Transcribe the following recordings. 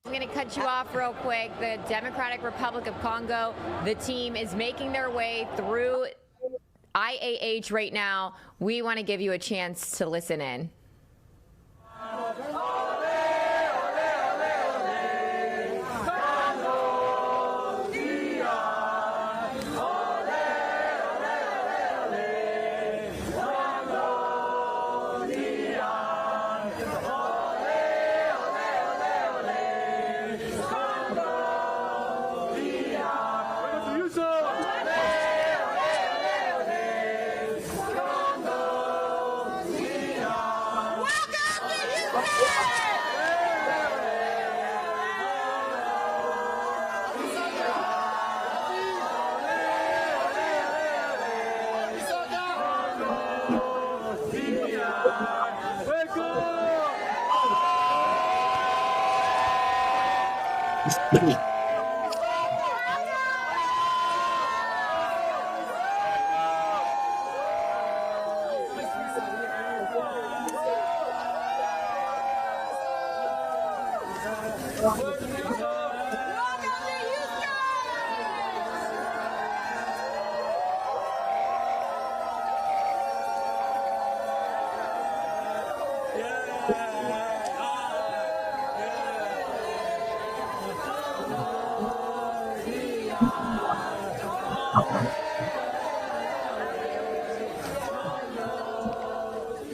I'm going to cut you off real quick. The Democratic Republic of Congo, the team is making their way through IAH right now. We want to give you a chance to listen in.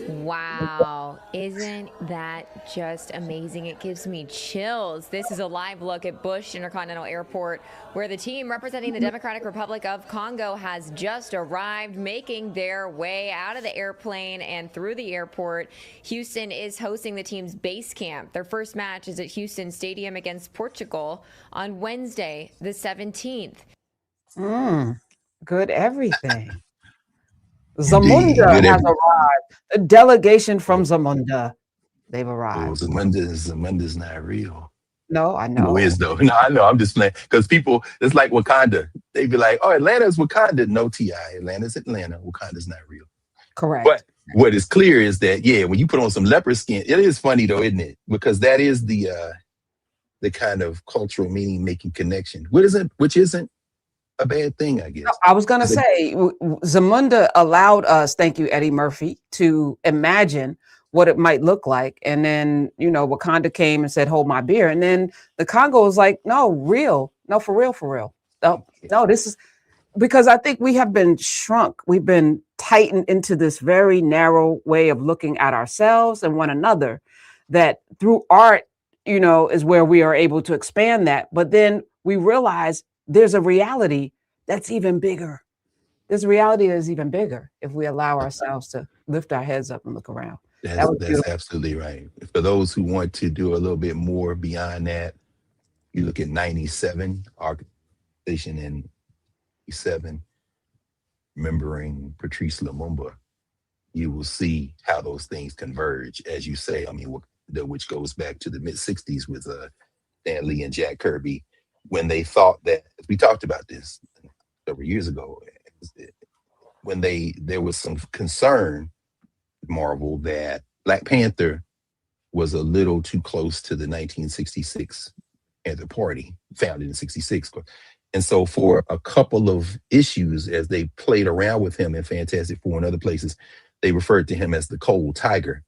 Wow, isn't that just amazing? It gives me chills. This is a live look at Bush Intercontinental Airport, where the team representing the Democratic Republic of Congo has just arrived, making their way out of the airplane and through the airport. Houston is hosting the team's base camp. Their first match is at Houston Stadium against Portugal on Wednesday, the 17th. Good everything. Zamunda has arrived. A delegation from Zamunda. They've arrived. Oh, Zamunda's not real. No, I know. Who is though? No, I know. I'm just playing. Because people, it's like Wakanda. They be like, oh, Atlanta's Wakanda. No, T.I. Atlanta's Atlanta. Wakanda's not real. Correct. But what is clear is that, yeah, when you put on some leopard skin, it is funny though, isn't it? Because that is the kind of cultural meaning making connection. Which isn't a bad thing, I guess. I was going to say, Zamunda allowed us, thank you, Eddie Murphy, to imagine what it might look like. And then, Wakanda came and said, hold my beer. And then the Congo was like, no, real. No, for real. No, this is because I think we have been shrunk. We've been tightened into this very narrow way of looking at ourselves and one another, that through art, is where we are able to expand that. But then we realize there's a reality that's even bigger. There's a reality that's even bigger if we allow ourselves to lift our heads up and look around. That's absolutely right. For those who want to do a little bit more beyond that, you look at 97, organization in 97, remembering Patrice Lumumba, you will see how those things converge, as you say. I mean, which goes back to the mid-'60s with Stan Lee and Jack Kirby, when they thought that, we talked about this several years ago, when there was some concern, Marvel, that Black Panther was a little too close to the 1966 Panther Party, founded in 66. And so for a couple of issues, as they played around with him in Fantastic Four and other places, they referred to him as the Cold Tiger.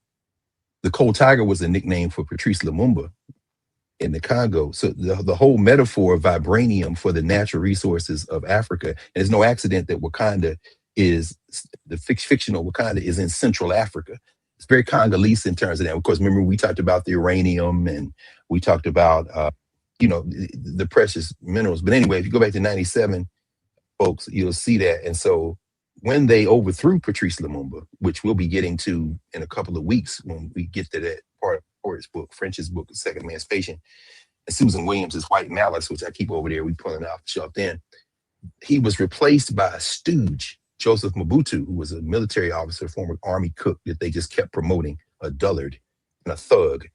The Cold Tiger was a nickname for Patrice Lumumba in the Congo. So the whole metaphor of vibranium for the natural resources of Africa, and it's no accident that Wakanda is, the fictional Wakanda is in Central Africa. It's very Congolese in terms of that. Of course, remember we talked about the uranium and we talked about, the precious minerals. But anyway, if you go back to 97, folks, you'll see that. And so when they overthrew Patrice Lumumba, which we'll be getting to in a couple of weeks when we get to that part of his book, French's book, The Second Emancipation, and Susan Williams' White Malice, which I keep over there, we pulling it off the shelf then, he was replaced by a stooge, Joseph Mobutu, who was a military officer, former army cook that they just kept promoting, a dullard and a thug.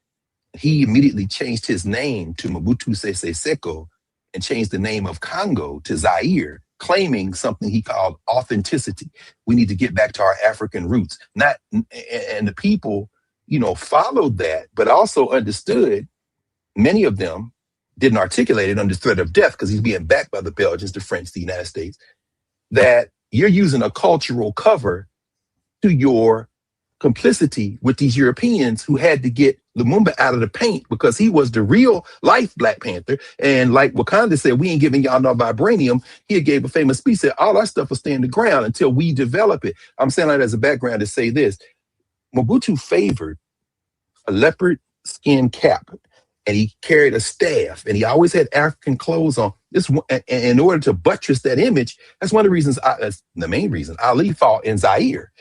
He immediately changed his name to Mobutu Sese Seko and changed the name of Congo to Zaire, claiming something he called authenticity. We need to get back to our African roots. And the people, followed that, but also understood, many of them, didn't articulate it under threat of death because he's being backed by the Belgians, the French, the United States, that you're using a cultural cover to your complicity with these Europeans who had to get Lumumba out of the paint because he was the real life Black Panther. And like Wakanda said, we ain't giving y'all no vibranium. He gave a famous speech, said all our stuff will stay in the ground until we develop it. I'm saying that as a background to say this. Mobutu favored a leopard skin cap, and he carried a staff, and he always had African clothes on. This, in order to buttress that image, that's one of the reasons. That's the main reason Ali fought in Zaire.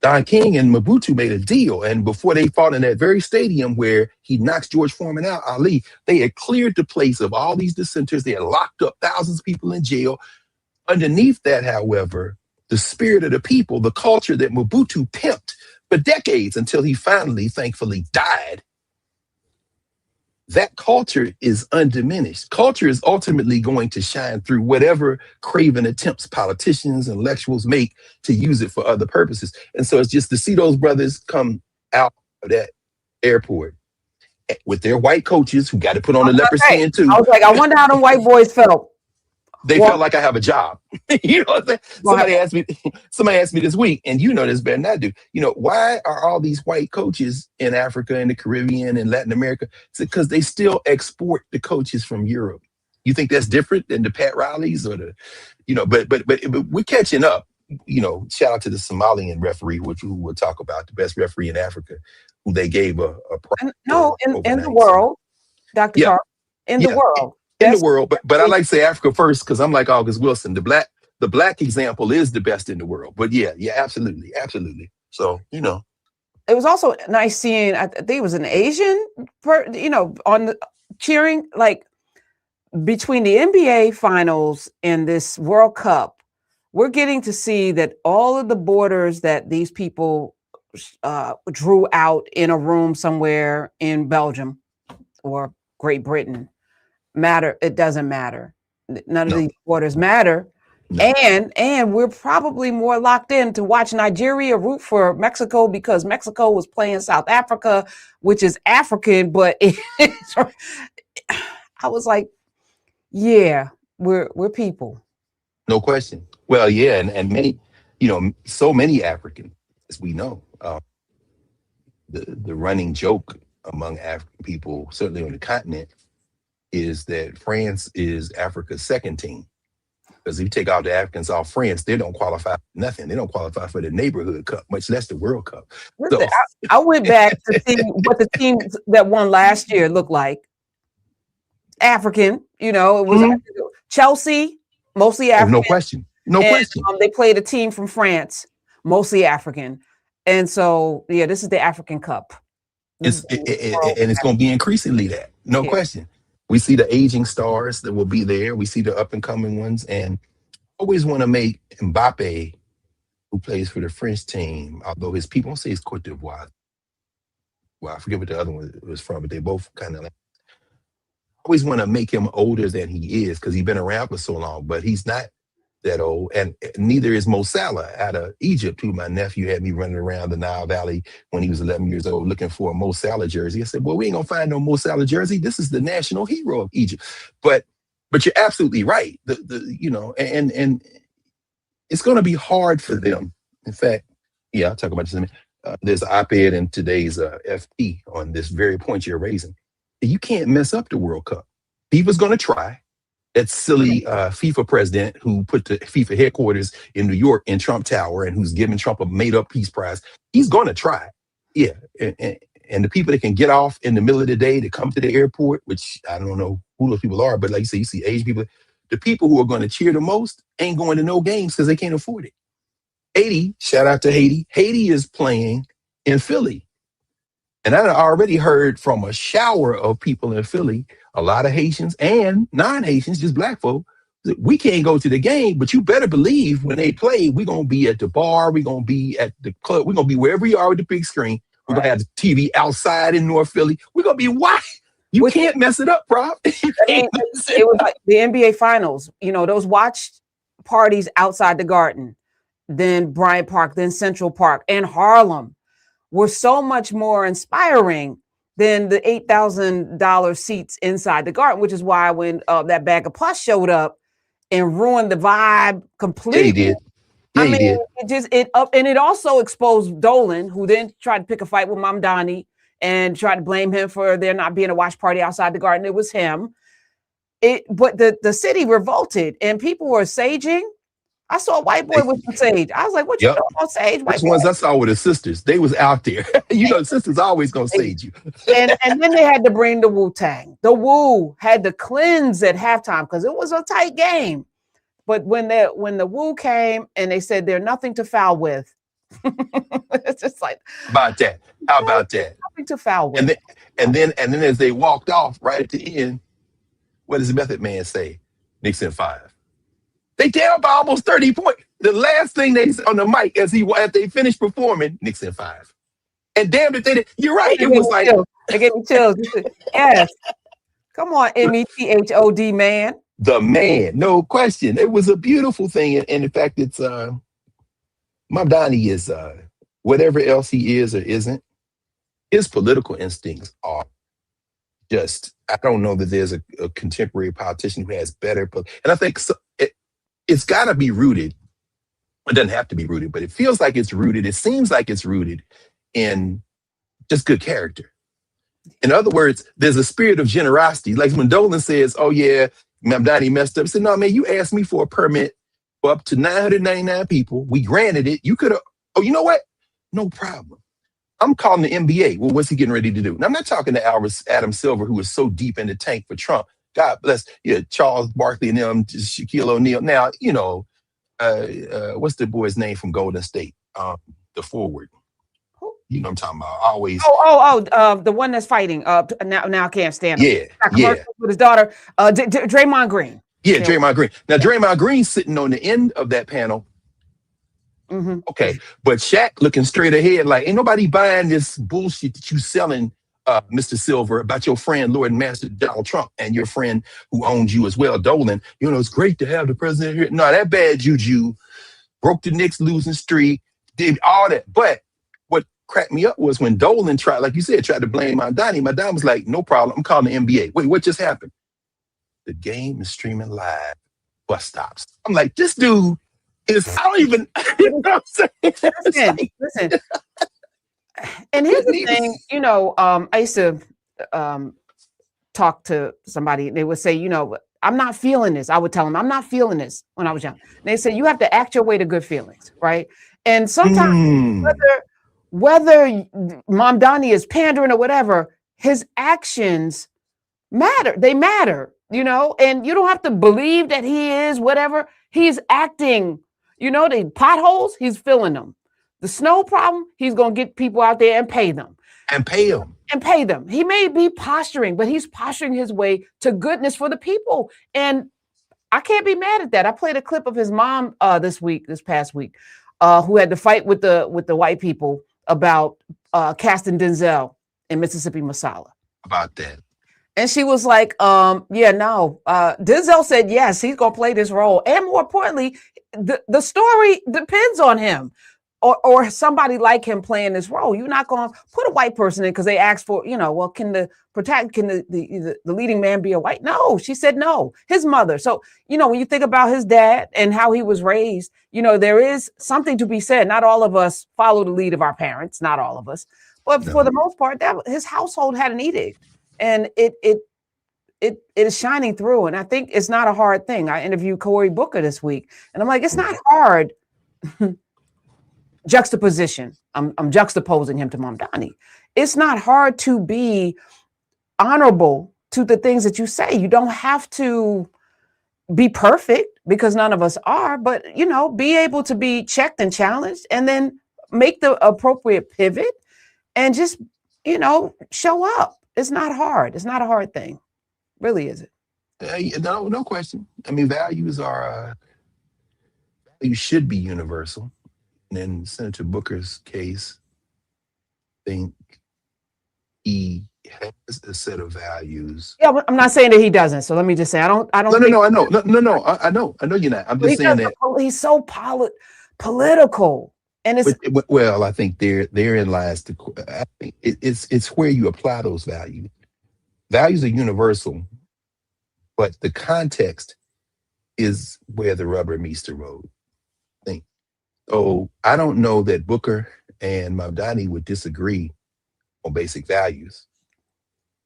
Don King and Mobutu made a deal, and before they fought in that very stadium where he knocks George Foreman out, Ali, they had cleared the place of all these dissenters. They had locked up thousands of people in jail. Underneath that, however, the spirit of the people, the culture that Mobutu pimped for decades until he finally, thankfully, died, that culture is undiminished. Culture is ultimately going to shine through whatever craven attempts politicians and intellectuals make to use it for other purposes. And so it's just to see those brothers come out of that airport with their white coaches who got to put on the leopard skin too. I was like, I wonder how them white boys felt. They felt like I have a job. You know what I'm saying? Somebody asked me this week, and you know this better than I do. You know, why are all these white coaches in Africa and the Caribbean and Latin America? It's because they still export the coaches from Europe. You think that's different than the Pat Rileys or the, you know, but we're catching up. You know, shout out to the Somalian referee, who we'll talk about, the best referee in Africa, who they gave a prize. No, in the world, Dr. Carr, in the world. In the world, but I like to say Africa first because I'm like August Wilson. The black example is the best in the world. But yeah, absolutely. So, you know. It was also nice seeing, I think it was an Asian, on the cheering, like between the NBA finals and this World Cup, we're getting to see that all of the borders that these people drew out in a room somewhere in Belgium or Great Britain matter. It doesn't matter. None of these borders matter. No. And we're probably more locked in to watch Nigeria root for Mexico because Mexico was playing South Africa, which is African, but I was like, yeah, we're people. No question. Well, yeah, and many, so many Africans, as we know, the running joke among African people, certainly on the continent, is that France is Africa's second team. Because if you take all the Africans off France, they don't qualify for nothing. They don't qualify for the neighborhood cup, much less the World Cup. Listen, I went back to see what the teams that won last year looked like. African, it was Chelsea, mostly African. No question. Question. They played a team from France, mostly African. And so, yeah, this is the African Cup. And it's going to be increasingly that. No question. We see the aging stars that will be there. We see the up and coming ones, and always want to make Mbappe, who plays for the French team, although his people, I won't say he's Cote d'Ivoire. Well, I forget what the other one was from, but they both kind of always want to make him older than he is because he's been around for so long, but he's not that old, and neither is Mo Salah out of Egypt, who my nephew had me running around the Nile Valley when he was 11 years old looking for a Mo Salah jersey. I said, well, we ain't gonna find no Mo Salah jersey. This is the national hero of Egypt. But you're absolutely right. And it's gonna be hard for them. In fact, I'll talk about this in a minute. There's an op-ed in today's FT on this very point you're raising. You can't mess up the World Cup. FIFA's gonna try. That silly FIFA president who put the FIFA headquarters in New York in Trump Tower and who's giving Trump a made-up peace prize, he's going to try. Yeah, and the people that can get off in the middle of the day to come to the airport, which I don't know who those people are, but like you see Asian people, the people who are going to cheer the most ain't going to no games because they can't afford it. Haiti, shout out to Haiti. Haiti is playing in Philly. And I already heard from a shower of people in Philly, a lot of Haitians and non-Haitians, just black folk, we can't go to the game, but you better believe when they play, we're going to be at the bar, we're going to be at the club, we're going to be wherever you are with the big screen. We're going to have the TV outside in North Philly. We're going to be white. You can't mess it up, Rob. It was like the NBA Finals, those watch parties outside the Garden, then Bryant Park, then Central Park, and Harlem were so much more inspiring than the $8,000 seats inside the garden, which is why when that bag of pus showed up and ruined the vibe completely. Yeah, he did. Yeah, he did. And it also exposed Dolan, who then tried to pick a fight with Mamdani and tried to blame him for there not being a watch party outside the garden. It was him. But the city revolted and people were saging. I saw a white boy with some sage. I was like, what you doing on sage? Which ones I saw were the sisters. They was out there. You know, the sisters always gonna sage you. and then they had to bring the Wu-Tang. The Wu had to cleanse at halftime because it was a tight game. But when the Wu came and they said they're nothing to foul with, it's just like about that. How about that? Nothing to foul with. And then as they walked off right at the end, what does the Method Man say? Nixon 5. They down by almost 30 points. The last thing they said on the mic as they finished performing, Nixon 5. And damn it, they did. You're right. It was like they gave me chills. Yes. Come on, METHOD man. The man, no question. It was a beautiful thing. And in fact, it's Mamdani is whatever else he is or isn't, his political instincts are just, I don't know that there's a contemporary politician who has better, and I think it's got to be rooted. It doesn't have to be rooted, but it feels like it's rooted. It seems like it's rooted in just good character. In other words, there's a spirit of generosity. Like when Dolan says, oh yeah, Mamdani messed up. I said, no, man, you asked me for a permit for up to 999 people. We granted it. You could have, oh, you know what? No problem. I'm calling the NBA. Well, what's he getting ready to do? And I'm not talking to Adam Silver, who is so deep in the tank for Trump. God bless, Charles Barkley and them, Shaquille O'Neal. Now, what's the boy's name from Golden State? The forward. You know what I'm talking about? Always. The one that's fighting. Now I can't stand him. Yeah. With his daughter, Draymond Green. Yeah, Draymond Green. Now Draymond Green's sitting on the end of that panel. Mm-hmm. Okay, but Shaq looking straight ahead, like ain't nobody buying this bullshit that you selling, Mr. Silver, about your friend Lord and Master Donald Trump and your friend who owns you as well, Dolan. It's great to have the president here. No, that bad juju broke the Knicks losing streak, did all that. But what cracked me up was when Dolan tried to blame Mamdani. Mamdani was like, no problem, I'm calling the NBA. Wait, what just happened? The game is streaming live, bus stops. I'm like, this dude is, I don't even, you know what I'm saying? Listen. And here's the thing, I used to talk to somebody, they would say, I'm not feeling this. I would tell them, I'm not feeling this when I was young. And they say, you have to act your way to good feelings, right? And sometimes whether Mamdani is pandering or whatever, his actions matter. They matter, and you don't have to believe that he is whatever. He's acting, the potholes, he's filling them. The snow problem, he's going to get people out there and pay them. And pay them. He may be posturing, but he's posturing his way to goodness for the people. And I can't be mad at that. I played a clip of his mom this past week, who had to fight with the white people about casting Denzel in Mississippi Masala. About that. And she was like, Denzel said, yes, he's going to play this role. And more importantly, the story depends on him or somebody like him playing this role. You're not going to put a white person in because they asked for, can the leading man be a white? No, she said no, his mother. So, when you think about his dad and how he was raised, there is something to be said. Not all of us follow the lead of our parents, not all of us. But for the most part, his household had an edict. And it is shining through. And I think it's not a hard thing. I interviewed Cory Booker this week, and I'm like, it's not hard. Juxtaposition. I'm juxtaposing him to Mamdani. It's not hard to be honorable to the things that you say. You don't have to be perfect because none of us are, but be able to be checked and challenged and then make the appropriate pivot and just, show up. It's not hard. It's not a hard thing. Really, is it? No question. I mean, values should be universal. And in Senator Booker's case, I think he has a set of values. Yeah, I'm not saying that he doesn't. So let me just say, I don't. No. I know. I know you're not. I'm just saying that he's so political. And it's Well, I think therein lies I think it's where you apply those values. Values are universal, but the context is where the rubber meets the road. I think. So I don't know that Booker and Mamdani would disagree on basic values.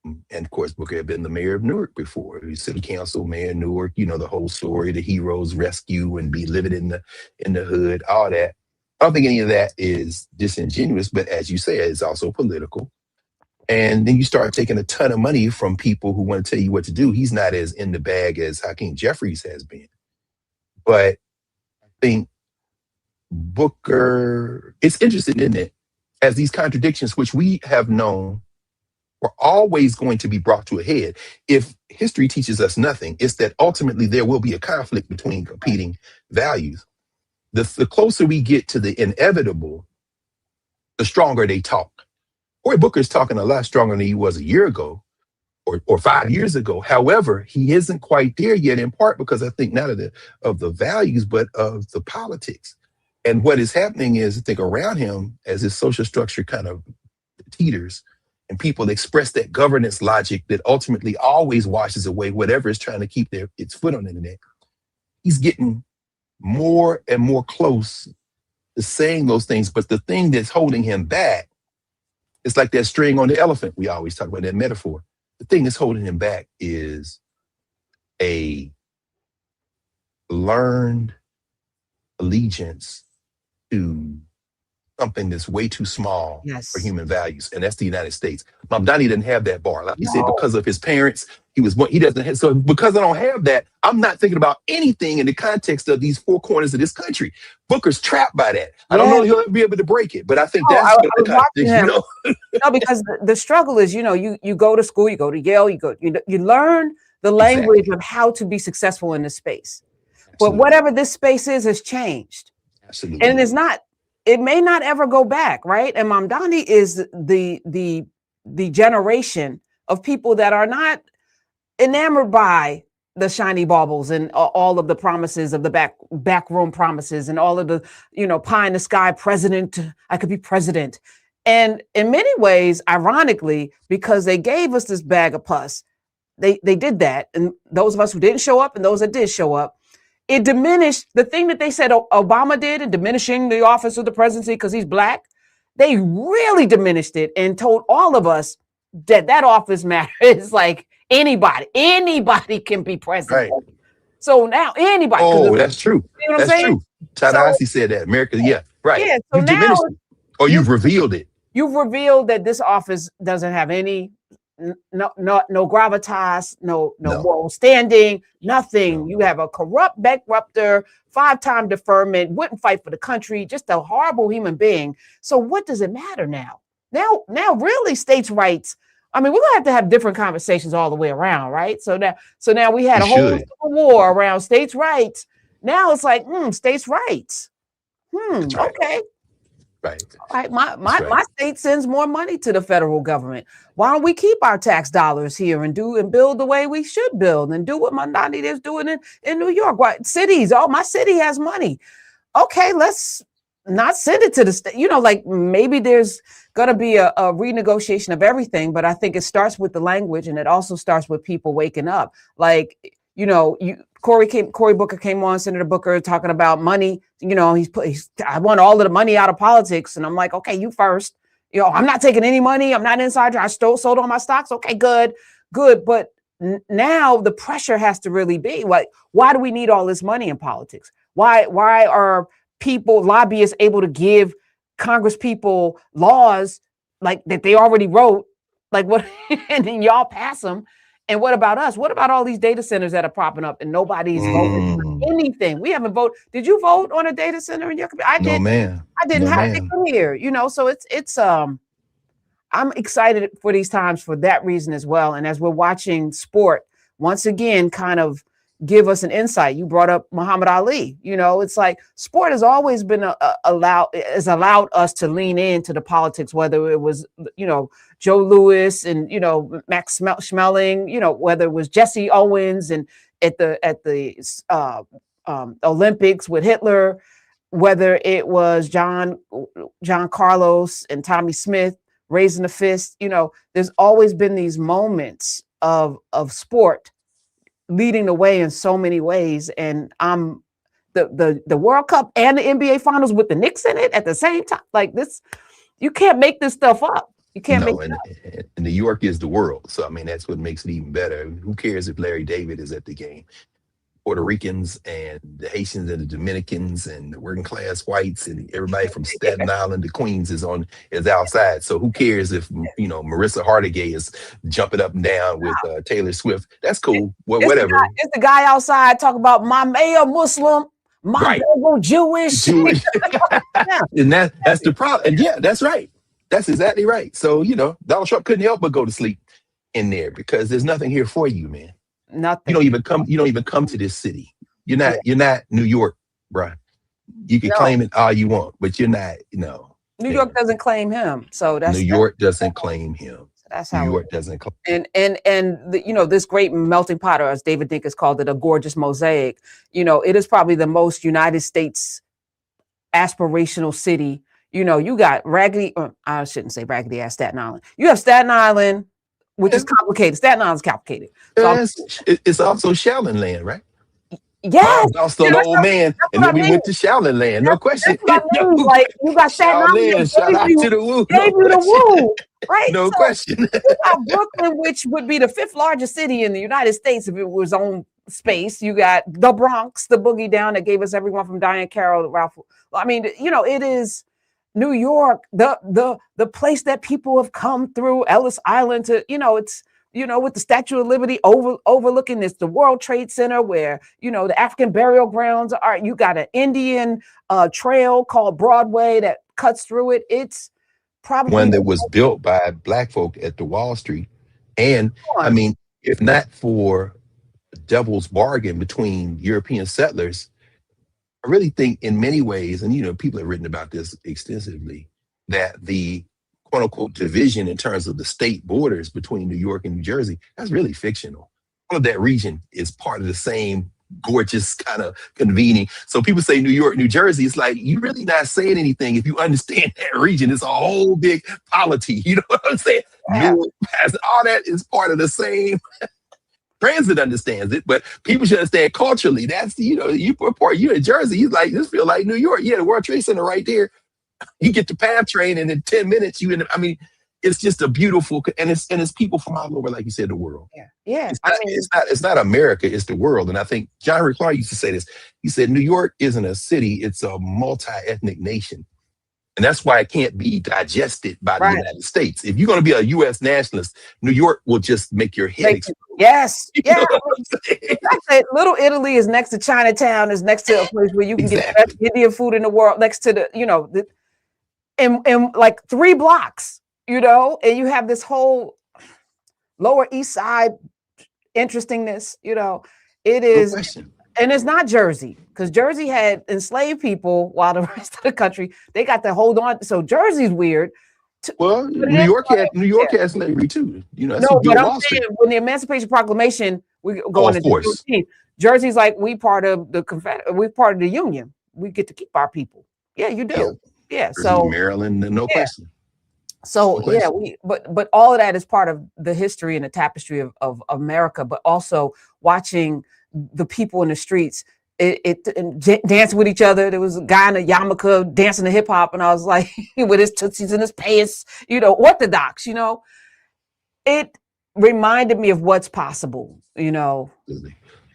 And of course, Booker had been the mayor of Newark before. He was city council, mayor of Newark. You know the whole story, the heroes rescue and be living in the hood, all that. I don't think any of that is disingenuous, but as you say, it's also political. And then you start taking a ton of money from people who want to tell you what to do. He's not as in the bag as Hakeem Jeffries has been. But I think Booker, it's interesting, isn't it? As these contradictions, which we have known are always going to be brought to a head. If history teaches us nothing, it's that ultimately there will be a conflict between competing values. The closer we get to the inevitable, the stronger they talk. Cory Booker's talking a lot stronger than he was a year ago or 5 years ago. However, he isn't quite there yet, in part because I think not of the values, but of the politics. And what is happening is, I think, around him, as his social structure kind of teeters, and people express that governance logic that ultimately always washes away whatever is trying to keep its foot on the internet. He's getting more and more close to saying those things, but the thing that's holding him back, it's like that string on the elephant we always talk about, that metaphor. The thing that's holding him back is a learned allegiance to something that's way too small for human values, and that's the United States. Mamdani didn't have that bar. Like he said, because of his parents, he doesn't have, so because I don't have that, I'm not thinking about anything in the context of these four corners of this country. Booker's trapped by that. I don't know if he'll ever be able to break it, but I think that's what the contradiction, you know. No, because the struggle is, you go to school, you go to Yale, you learn the language of how to be successful in this space. Absolutely. But whatever this space is has changed. Absolutely. And it may not ever go back, right? And Mamdani is the generation of people that are not enamored by the shiny baubles and all of the promises of the backroom promises and all of the, pie in the sky president, I could be president. And in many ways, ironically, because they gave us this bag of pus, they did that. And those of us who didn't show up and those that did show up, it diminished the thing that they said Obama did in diminishing the office of the presidency because he's Black. They really diminished it and told all of us that office matters. Like anybody can be president. Right. So now anybody. Oh, that's true. You know what I'm saying? True. Ta-Nehisi said that. America, yeah, right. Yeah, so now you've revealed it. You've revealed that this office doesn't have any no gravitas, no moral standing, nothing. No. You have a corrupt bankrupter, 5-time deferment, wouldn't fight for the country, just a horrible human being. So what does it matter now? Now really states' rights. I mean, we're gonna have different conversations all the way around, right? So now we had a whole civil war around states' rights. Now it's like, states' rights. Right. Okay. Right. All right. My state sends more money to the federal government. Why don't we keep our tax dollars here and build the way we should build and do what Mamdani is doing in New York? Why, cities, my city has money. Okay, let's not send it to the state. Like maybe there's going to be a renegotiation of everything, but I think it starts with the language and it also starts with people waking up. Like, Cory Booker came on, Senator Booker, talking about money. I want all of the money out of politics. And I'm like, okay, you first. I'm not taking any money. I'm not an insider. I sold all my stocks. Okay, good. But now the pressure has to really be like, why do we need all this money in politics? Why are lobbyists able to give Congress people laws like that they already wrote, like what, and then y'all pass them? And what about us? What about all these data centers that are popping up and nobody's voting for anything? We haven't voted. Did you vote on a data center in your community? I did. No, ma'am. I didn't have to come here, So it's I'm excited for these times for that reason as well. And as we're watching sport once again, kind of give us an insight. You brought up Muhammad Ali. It's like sport has always been allowed us to lean into the politics, whether it was Joe Louis and Max Schmeling, whether it was Jesse Owens and at the Olympics with Hitler. whether it was John Carlos and Tommy Smith raising the fist, there's always been these moments of sport leading the way in so many ways. And the World Cup and the NBA Finals with the Knicks in it at the same time, like this, you can't make this stuff up. You can't make it up. And New York is the world. So I mean, that's what makes it even better. Who cares if Larry David is at the game? Puerto Ricans and the Haitians and the Dominicans and the working class whites and everybody from Staten Island to Queens is outside. So who cares if Marissa Hargitay is jumping up and down with Taylor Swift? That's cool. Whatever. It's the guy outside talking about my mayor Muslim, my right. Jewish. Yeah. And that's the problem. And yeah, that's right. That's exactly right. So Donald Trump couldn't help but go to sleep in there because there's nothing here for you, man. Nothing. You don't even come to this city. You're not New York, bro. You can claim it all you want, but you're not, New York doesn't claim him. So New York doesn't claim him. That's how New York doesn't claim him. And this great melting pot, or as David Dinkins called it, a gorgeous mosaic. It is probably the most United States aspirational city. You got raggedy, I shouldn't say raggedy ass Staten Island. You have Staten Island, which is complicated. Staten Island's complicated. So it's also Shaolin Land, right? Yes. Also the old man, and then we went to Shaolin Land. No question. Like you got Staten Island. Shout out to the Wu. Gave you the Wu, right? No question. You got Brooklyn, which would be the 5th largest city in the United States if it was on space. You got the Bronx, the boogie down that gave us everyone from Diane Carroll to Ralph. I mean, it is New York, the place that people have come through Ellis Island to, it's, with the Statue of Liberty overlooking this, the World Trade Center where, the African burial grounds are. You got an Indian trail called Broadway that cuts through it. It's probably one that was built by Black folk at the Wall Street. And I mean, if not for the devil's bargain between European settlers, I really think in many ways, and people have written about this extensively, that the quote unquote division in terms of the state borders between New York and New Jersey, that's really fictional. All of that region is part of the same gorgeous kind of convening. So people say New York, New Jersey, it's like, you really not saying anything if you understand that region. It's a whole big polity. You know what I'm saying? Yeah. New York, all that is part of the same. Transit understands it, but people should understand culturally. That's you in Jersey. He's like, this feel like New York. Yeah, the World Trade Center right there. You get the PATH train, and in 10 minutes it's just a beautiful, and it's people from all over, like you said, the world. Yeah. It's not America, it's the world. And I think John Rick Clark used to say this. He said, New York isn't a city; it's a multi-ethnic nation. And that's why it can't be digested by the United States. If you're going to be a U.S. nationalist, New York will just make your head explode. Yes. Yeah. That's it. Little Italy is next to Chinatown, is next to a place where you can get the best Indian food in the world, next to the, in like 3 blocks, and you have this whole Lower East Side interestingness, it is. No question. And it's not Jersey, because Jersey had enslaved people while the rest of the country, they got to hold on. So Jersey's weird. Well, New York has slavery too. No, but I'm saying when the Emancipation Proclamation, we go into 15, Jersey's like, we part of the Union. We get to keep our people. Yeah, you do. Yeah. So Maryland, no question. So but all of that is part of the history and the tapestry of America, but also watching the people in the streets, dancing with each other. There was a guy in a yarmulke dancing to hip hop, and I was like, with his tootsies and his pants, orthodox. It reminded me of what's possible, in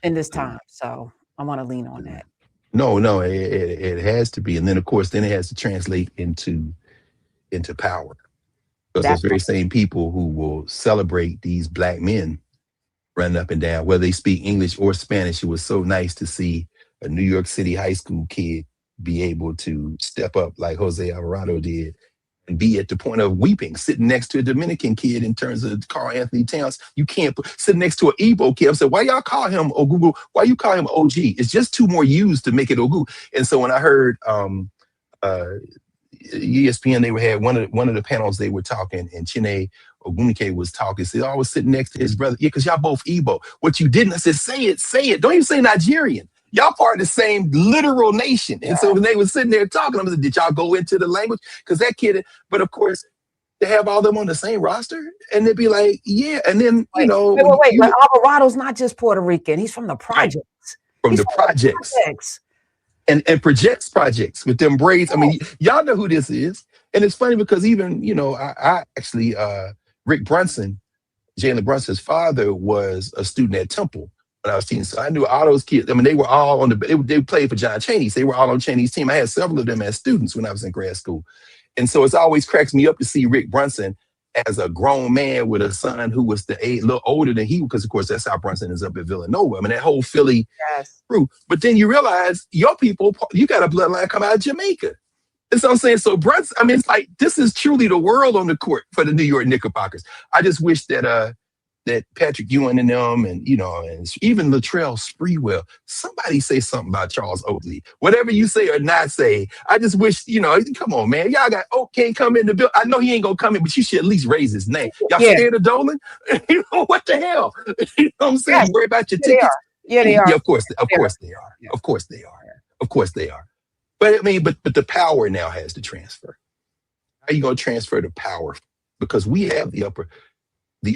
this time. So I want to lean on that. No, it has to be, and then of course, it has to translate into power, because those very same people who will celebrate these Black men running up and down, whether they speak English or Spanish. It was so nice to see a New York City high school kid be able to step up like Jose Alvarado did and be at the point of weeping, sitting next to a Dominican kid in terms of Carl Anthony Towns. You can't sit next to an Igbo kid. I said, why y'all call him Ogugu? Why you call him OG? It's just 2 more U's to make it Ogu. And so when I heard ESPN, they had one of the panels, they were talking, and Chine Ogunike was talking. So I was sitting next to his brother. Yeah, because y'all both Igbo. What you didn't, I said, say it. Don't even say Nigerian. Y'all part of the same literal nation. And so when they were sitting there talking, I was like, did y'all go into the language? Because that kid, but of course, they have all them on the same roster, and they'd be like, yeah. And then, you know, wait. Like Alvarado's not just Puerto Rican. He's from the projects. From the projects. And projects with them braids. I mean, y'all know who this is. And it's funny because even, you know, I actually, Rick Brunson, Jalen Brunson's father, was a student at Temple when I was teaching. So I knew all those kids. I mean, they were all on they played for John Chaney's. They were all on Chaney's team. I had several of them as students when I was in grad school. And so it's always cracks me up to see Rick Brunson as a grown man with a son who was a little older than he, because of course that's how Brunson is up at Villanova. I mean, that whole Philly crew. But then you realize your people, you got a bloodline come out of Jamaica. And so I'm saying, so Brunson, I mean, it's like, this is truly the world on the court for the New York Knickerbockers. I just wish that that Patrick Ewing and them, and you know, and even Latrell Sprewell, somebody say something about Charles Oakley. Whatever you say or not say, I just wish, you know, come on, man, y'all got OK come in the bill. I know he ain't gonna come in, but you should at least raise his name. Y'all scared of Dolan? You know, what the hell? You know what I'm saying? You worry about your tickets. Yeah, they are. Yeah, of course they are. Yeah. Of course they are. Of course they are. But I mean, but the power now has to transfer. How are you gonna transfer the power? Because we have the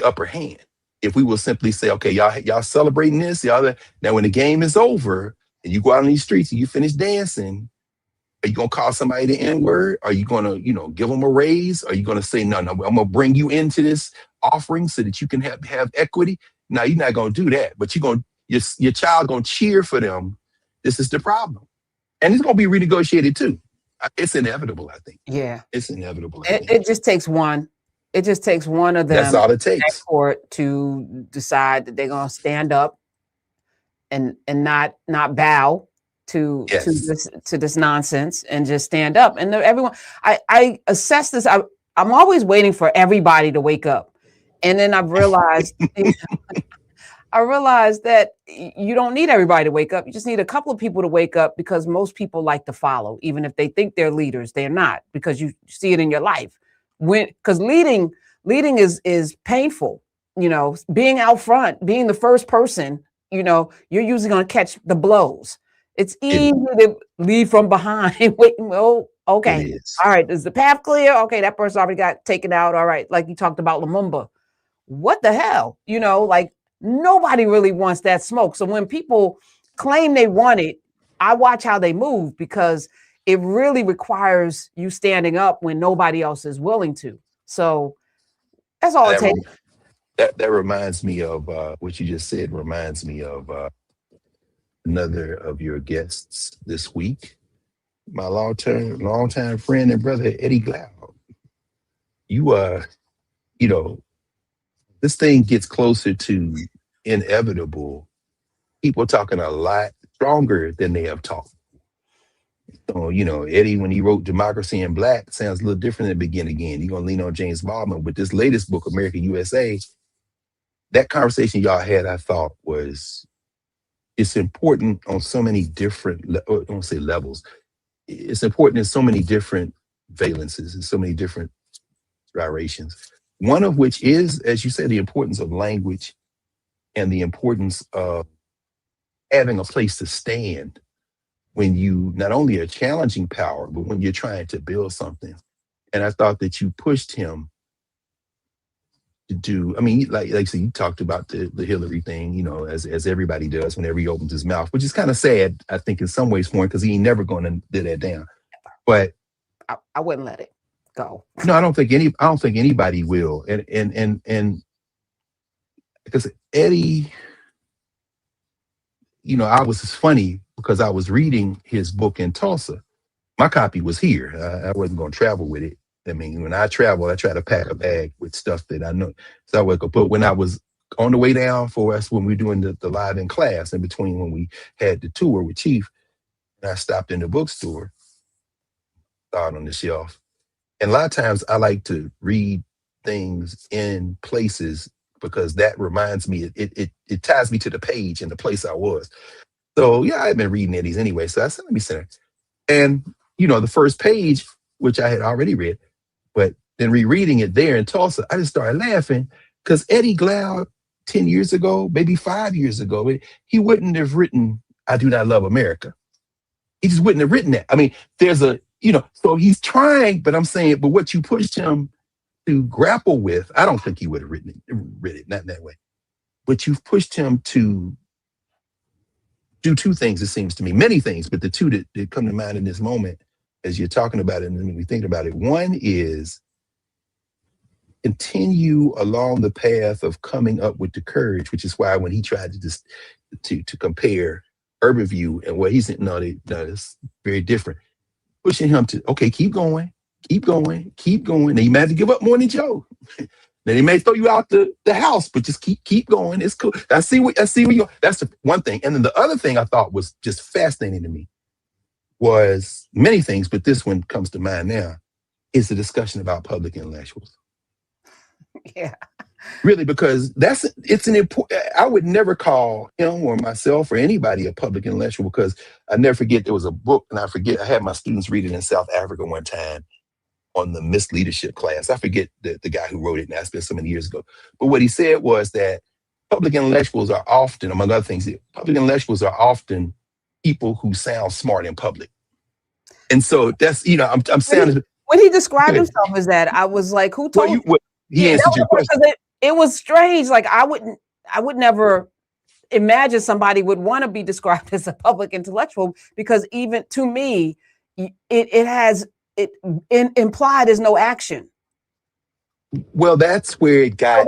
upper hand. If we will simply say, okay, y'all celebrating this, y'all. Now, when the game is over and you go out on these streets and you finish dancing, are you gonna call somebody the N-word? Are you gonna, you know, give them a raise? Are you gonna say, no, I'm gonna bring you into this offering so that you can have equity? No, you're not gonna do that. But your child gonna cheer for them. This is the problem, and it's gonna be renegotiated too. It's inevitable, I think. Yeah, it's inevitable. It just takes one. It just takes one of them. That's all it takes. Court to decide that they're going to stand up and not bow to this nonsense, and just stand up. And everyone, I assess this. I'm always waiting for everybody to wake up, and then I've realized that you don't need everybody to wake up. You just need a couple of people to wake up, because most people like to follow, even if they think they're leaders. They're not, because you see it in your life. Because leading is painful, you know, being out front, being the first person, you know, you're usually going to catch the blows. It's easy to lead from behind. Wait, oh, okay. All right. Is the path clear? Okay. That person already got taken out. All right. Like you talked about Lumumba. What the hell? You know, like nobody really wants that smoke. So when people claim they want it, I watch how they move, because it really requires you standing up when nobody else is willing to. So that's all it takes. That reminds me of what you just said. Reminds me of another of your guests this week, my long-time friend and brother, Eddie Glaude. You know, this thing gets closer to inevitable. People talking a lot stronger than they have talked. So, you know, Eddie, when he wrote Democracy in Black, sounds a little different than Begin Again. You're going to lean on James Baldwin. With this latest book, American USA, that conversation y'all had, I thought it's important on so many different, I don't say levels. It's important in so many different valences and so many different gyrations. One of which is, as you said, the importance of language and the importance of having a place to stand when you not only are challenging power, but when you're trying to build something. And I thought that you pushed him to do, I mean, like so you talked about the Hillary thing, you know, as everybody does whenever he opens his mouth, which is kind of sad, I think, in some ways for him, because he ain't never going to do that down. But I wouldn't let it go. No, I don't think anybody will. And because Eddie, you know, it's funny because I was reading his book in Tulsa. My copy was here. I wasn't going to travel with it. I mean, when I travel, I try to pack a bag with stuff that I know. So I would go, but when I was on the way down for us, when we were doing the live in class, in between when we had the tour with Chief, and I stopped in the bookstore, saw it on the shelf. And a lot of times I like to read things in places because that reminds me, it ties me to the page and the place I was. So yeah, I had been reading Eddie's anyway. So I said, let me sit there. And, you know, the first page, which I had already read, but then rereading it there in Tulsa, I just started laughing because Eddie Glaude 10 years ago, maybe 5 years ago, he wouldn't have written I do not love America. He just wouldn't have written that. I mean, there's a, so he's trying, but I'm saying, but what you pushed him to grapple with, I don't think he would have written it, not in that way. But you've pushed him to do two things, it seems to me, many things, but the two that come to mind in this moment as you're talking about it and when we think about it. One is continue along the path of coming up with the courage, which is why when he tried to compare Urban View and what he's no, it's very different. Pushing him to, okay, keep going. Now you might have to give up more than Joe. Then he may throw you out the house, but just keep going. It's cool. I see where you go. That's the one thing. And then the other thing I thought was just fascinating to me was many things, but this one comes to mind now, is the discussion about public intellectuals. Yeah. Really, because it's an important, I would never call him or myself or anybody a public intellectual, because I never forget there was a book, and I had my students read it in South Africa one time on the misleadership class. I forget the guy who wrote it now, it's been so many years ago. But what he said was that public intellectuals are often, among other things, public intellectuals are often people who sound smart in public. And so that's, I'm sounding. When he described himself as that, I was like, who told you? He answered your question. It was strange. Like I would never imagine somebody would want to be described as a public intellectual, because even to me, it implied as no action. Well, that's where it got.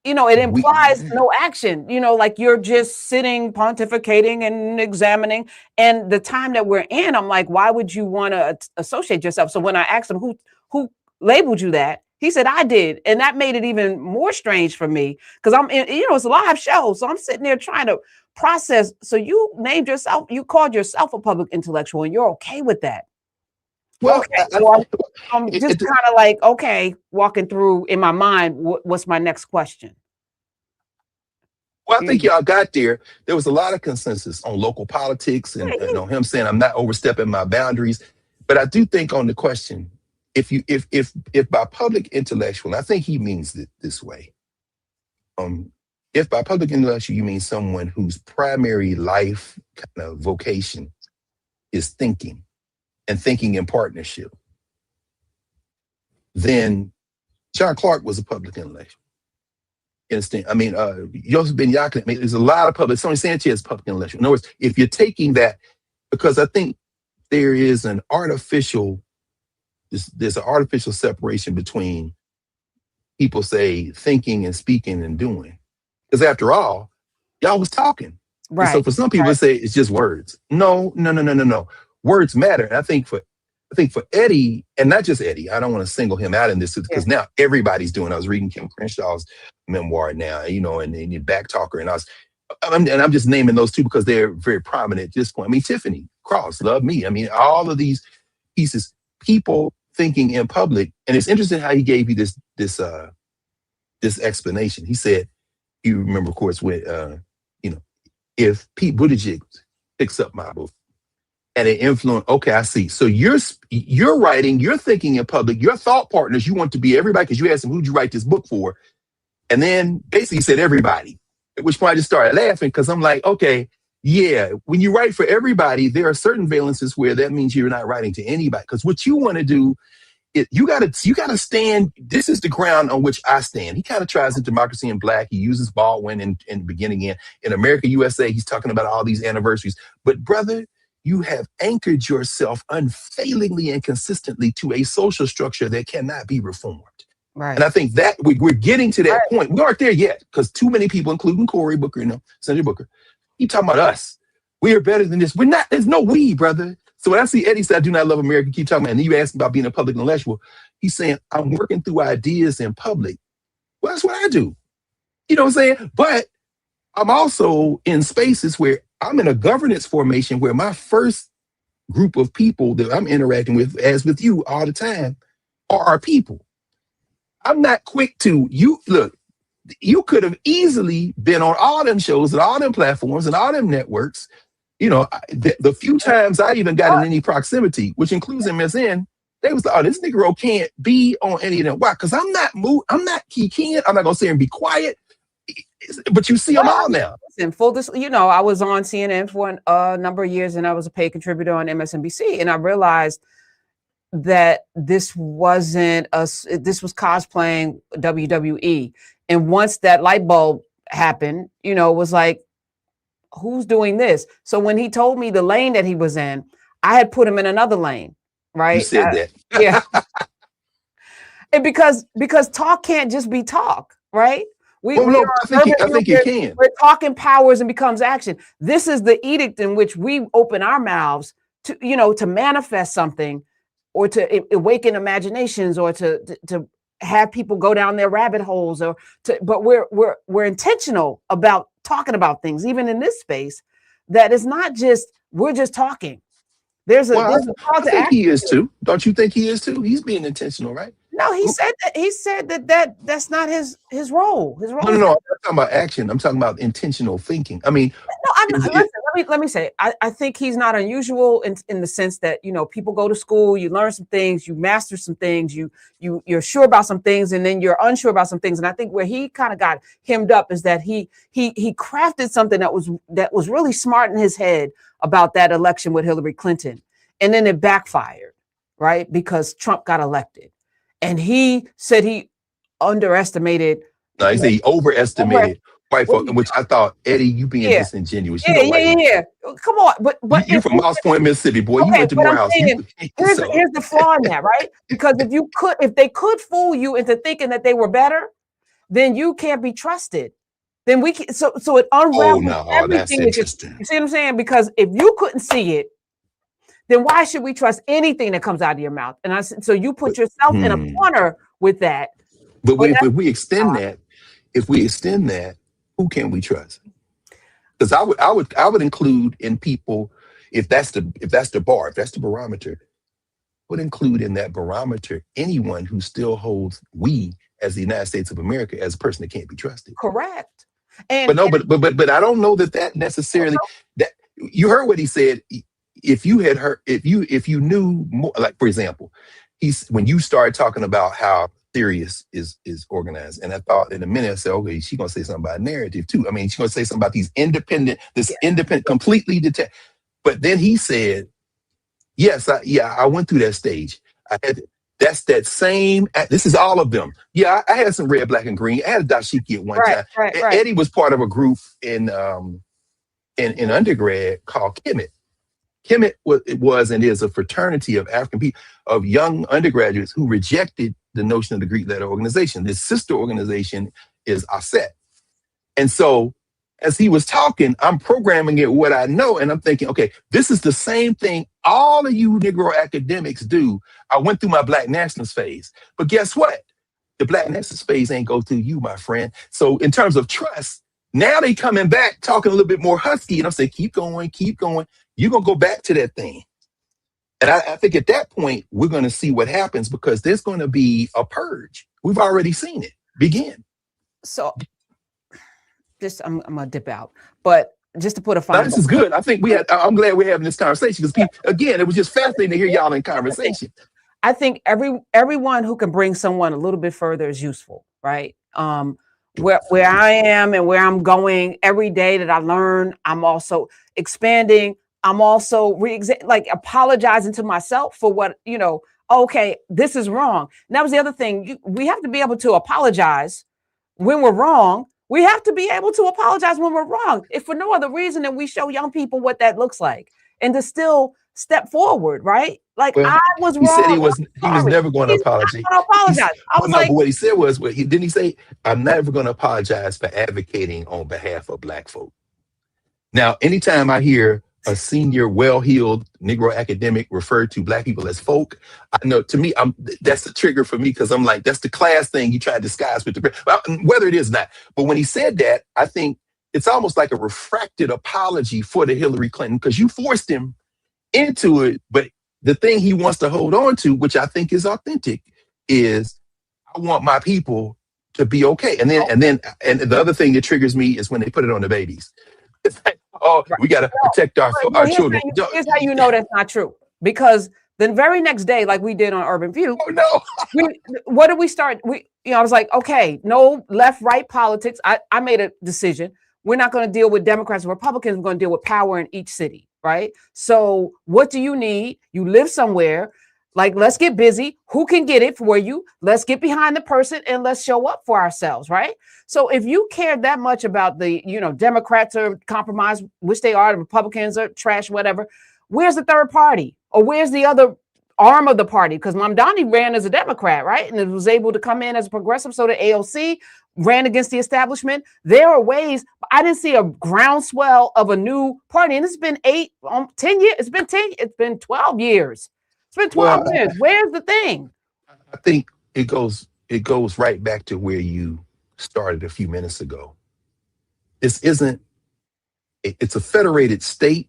It implies no action. Like you're just sitting, pontificating and examining. And the time that we're in, I'm like, why would you want to associate yourself? So when I asked him who labeled you that, he said, I did. And that made it even more strange for me, because I'm in, it's a live show. So I'm sitting there trying to process. So you named yourself, you called yourself a public intellectual, and you're okay with that. Well, okay. So I'm just kind of like, okay, walking through in my mind, what's my next question? Well, I think y'all got there. There was a lot of consensus on local politics and on him saying I'm not overstepping my boundaries. But I do think on the question, if by public intellectual, I think he means it this way. If by public intellectual you mean someone whose primary life kind of vocation is thinking and thinking in partnership, then John Clark was a public intellectual. You understand? I mean, Joseph Ben Yakin, I mean, there's a lot of public, Sonny Sanchez public intellectual. In other words, if you're taking that, because I think there is there's an artificial separation between people say thinking and speaking and doing. Because after all, y'all was talking. Right. And so for some people say it's just words. No. Words matter. And I think for Eddie, and not just Eddie, I don't want to single him out in this, because now everybody's doing. I was reading Kim Crenshaw's memoir now, and Back Talker, and I'm just naming those two because they're very prominent at this point. I mean, Tiffany Cross, Love Me. I mean, all of these pieces, people thinking in public, and it's interesting how he gave you this explanation. He said, you remember, of course, when if Pete Buttigieg picks up my book and it influence, okay, I see. So you're writing, you're thinking in public, your thought partners, you want to be everybody, because you asked him, who'd you write this book for? And then basically he said everybody, at which point I just started laughing, because I'm like, okay, yeah, when you write for everybody, there are certain valences where that means you're not writing to anybody. Because what you want to do, you gotta stand, this is the ground on which I stand. He kind of tries in Democracy in Black. He uses Baldwin in the beginning. In America, USA, he's talking about all these anniversaries. But brother, you have anchored yourself unfailingly and consistently to a social structure that cannot be reformed. Right. And I think that we're getting to that point. We aren't there yet, because too many people, including Cory Booker, Senator Booker, keep talking about us. We are better than this. We're not. There's no we, brother. So when I see Eddie say, I do not love America, keep talking about, and then you ask about being a public intellectual, he's saying, I'm working through ideas in public. Well, that's what I do. You know what I'm saying? But I'm also in spaces where I'm in a governance formation where my first group of people that I'm interacting with, as with you all the time, are our people. I'm not quick to, look, you could have easily been on all them shows and all them platforms and all them networks. The few times I even got in any proximity, which includes MSN, they was like, oh, this Negro can't be on any of them. Why? Because I'm not, he can't, I'm not going to sit here and be quiet. But you see them all now. In I was on CNN for a number of years, and I was a paid contributor on MSNBC, and I realized that this wasn't this was cosplaying WWE. And once that light bulb happened, it was like, who's doing this? So when he told me the lane that he was in, I had put him in another lane, right? You said that. Yeah. And because talk can't just be talk, right? I think it can. We're talking powers and becomes action. This is the edict in which we open our mouths to, to manifest something, or to awaken imaginations, or to have people go down their rabbit holes, but we're intentional about talking about things, even in this space, that is not just, we're just talking. There's a call I to think action. he is too. Don't you think he is too? He's being intentional, right? No, he said that's not his role. His role. No. I'm not talking about action. I'm talking about intentional thinking. I mean, listen, let me say, I think he's not unusual in the sense that, people go to school, you learn some things, you master some things, you're sure about some things, and then you're unsure about some things. And I think where he kind of got hemmed up is that he crafted something that was really smart in his head about that election with Hillary Clinton, and then it backfired, right? Because Trump got elected. And he said he underestimated. No, he said he overestimated white folk, which I thought, Eddie, you being disingenuous. Yeah. Come on, but you from Moss Point, Mississippi, boy. Okay, you went to Morehouse. Here's the flaw in that, right? Because if they could fool you into thinking that they were better, then you can't be trusted. Then we can, so it unravels everything. That's interesting. You see what I'm saying? Because if you couldn't see it, then why should we trust anything that comes out of your mouth? And so you put yourself in a corner with that. But if we extend that, who can we trust? Because I would include in people, if that's the bar, if that's the barometer, would include in that barometer anyone who still holds we as the United States of America as a person that can't be trusted. Correct. But I don't know that necessarily. That you heard what he said. If you had heard, if you knew more, like for example, when you started talking about how theory is organized, and I thought in a minute I said, okay, she's gonna say something about narrative too. I mean, she's gonna say something about these independent, completely detached. But then he said, yes, I went through that stage. That same. This is all of them. Yeah, I had some red, black, and green. I had a dashiki at one time. Right. Eddie was part of a group in undergrad called Kemet. Kemet was and is a fraternity of African people, of young undergraduates who rejected the notion of the Greek letter organization. This sister organization is assent. And so as he was talking, I'm programming it what I know, and I'm thinking, okay, this is the same thing all of you Negro academics do. I went through my Black nationalist phase, but guess what? The Black nationalist phase ain't go through you, my friend. So in terms of trust, now they coming back talking a little bit more husky, and I'm saying, keep going. You're going to go back to that thing. And I think at that point, we're going to see what happens, because there's going to be a purge. We've already seen it begin. So I'm going to dip out. But just to put a final... This is good. I think I'm glad we're having this conversation, because again, it was just fascinating to hear y'all in conversation. I think everyone who can bring someone a little bit further is useful, right? Where I am and where I'm going, every day that I learn, I'm also expanding. I'm also apologizing to myself for what, okay, this is wrong. And that was the other thing. We have to be able to apologize when we're wrong. We have to be able to apologize when we're wrong, if for no other reason than we show young people what that looks like, and to still step forward, right? Like, I was wrong. He said he was never going to apologize. But what he said was, didn't he say, I'm never going to apologize for advocating on behalf of Black folk? Now, anytime I hear a senior, well-heeled Negro academic refer to Black people as folk, I know, to me, that's the trigger for me, because I'm like, that's the class thing you try to disguise with whether it is not. But when he said that, I think it's almost like a refracted apology for the Hillary Clinton, because you forced him into it. But the thing he wants to hold on to, which I think is authentic, is I want my people to be okay. And the other thing that triggers me is when they put it on the babies. It's like, we got to protect our children. Here's how you know that's not true. Because Then very next day, like we did on Urban View, Oh no. what did we start? I was like, okay, no left, right politics. I made a decision. We're not going to deal with Democrats and Republicans. We're going to deal with power in each city, right? So what do you need? You live somewhere. Like, let's get busy. Who can get it for you? Let's get behind the person and let's show up for ourselves, right? So if you care that much about the, Democrats are compromised, which they are, the Republicans are trash, whatever, where's the third party? Or where's the other arm of the party? Because Mamdani ran as a Democrat, right? And it was able to come in as a progressive. So the AOC ran against the establishment. There are ways. I didn't see a groundswell of a new party. And it's been 10 years. It's been 12 years. It's been 12 Well, years. Where's the thing? I think it goes right back to where you started a few minutes ago. This isn't. It's a federated state,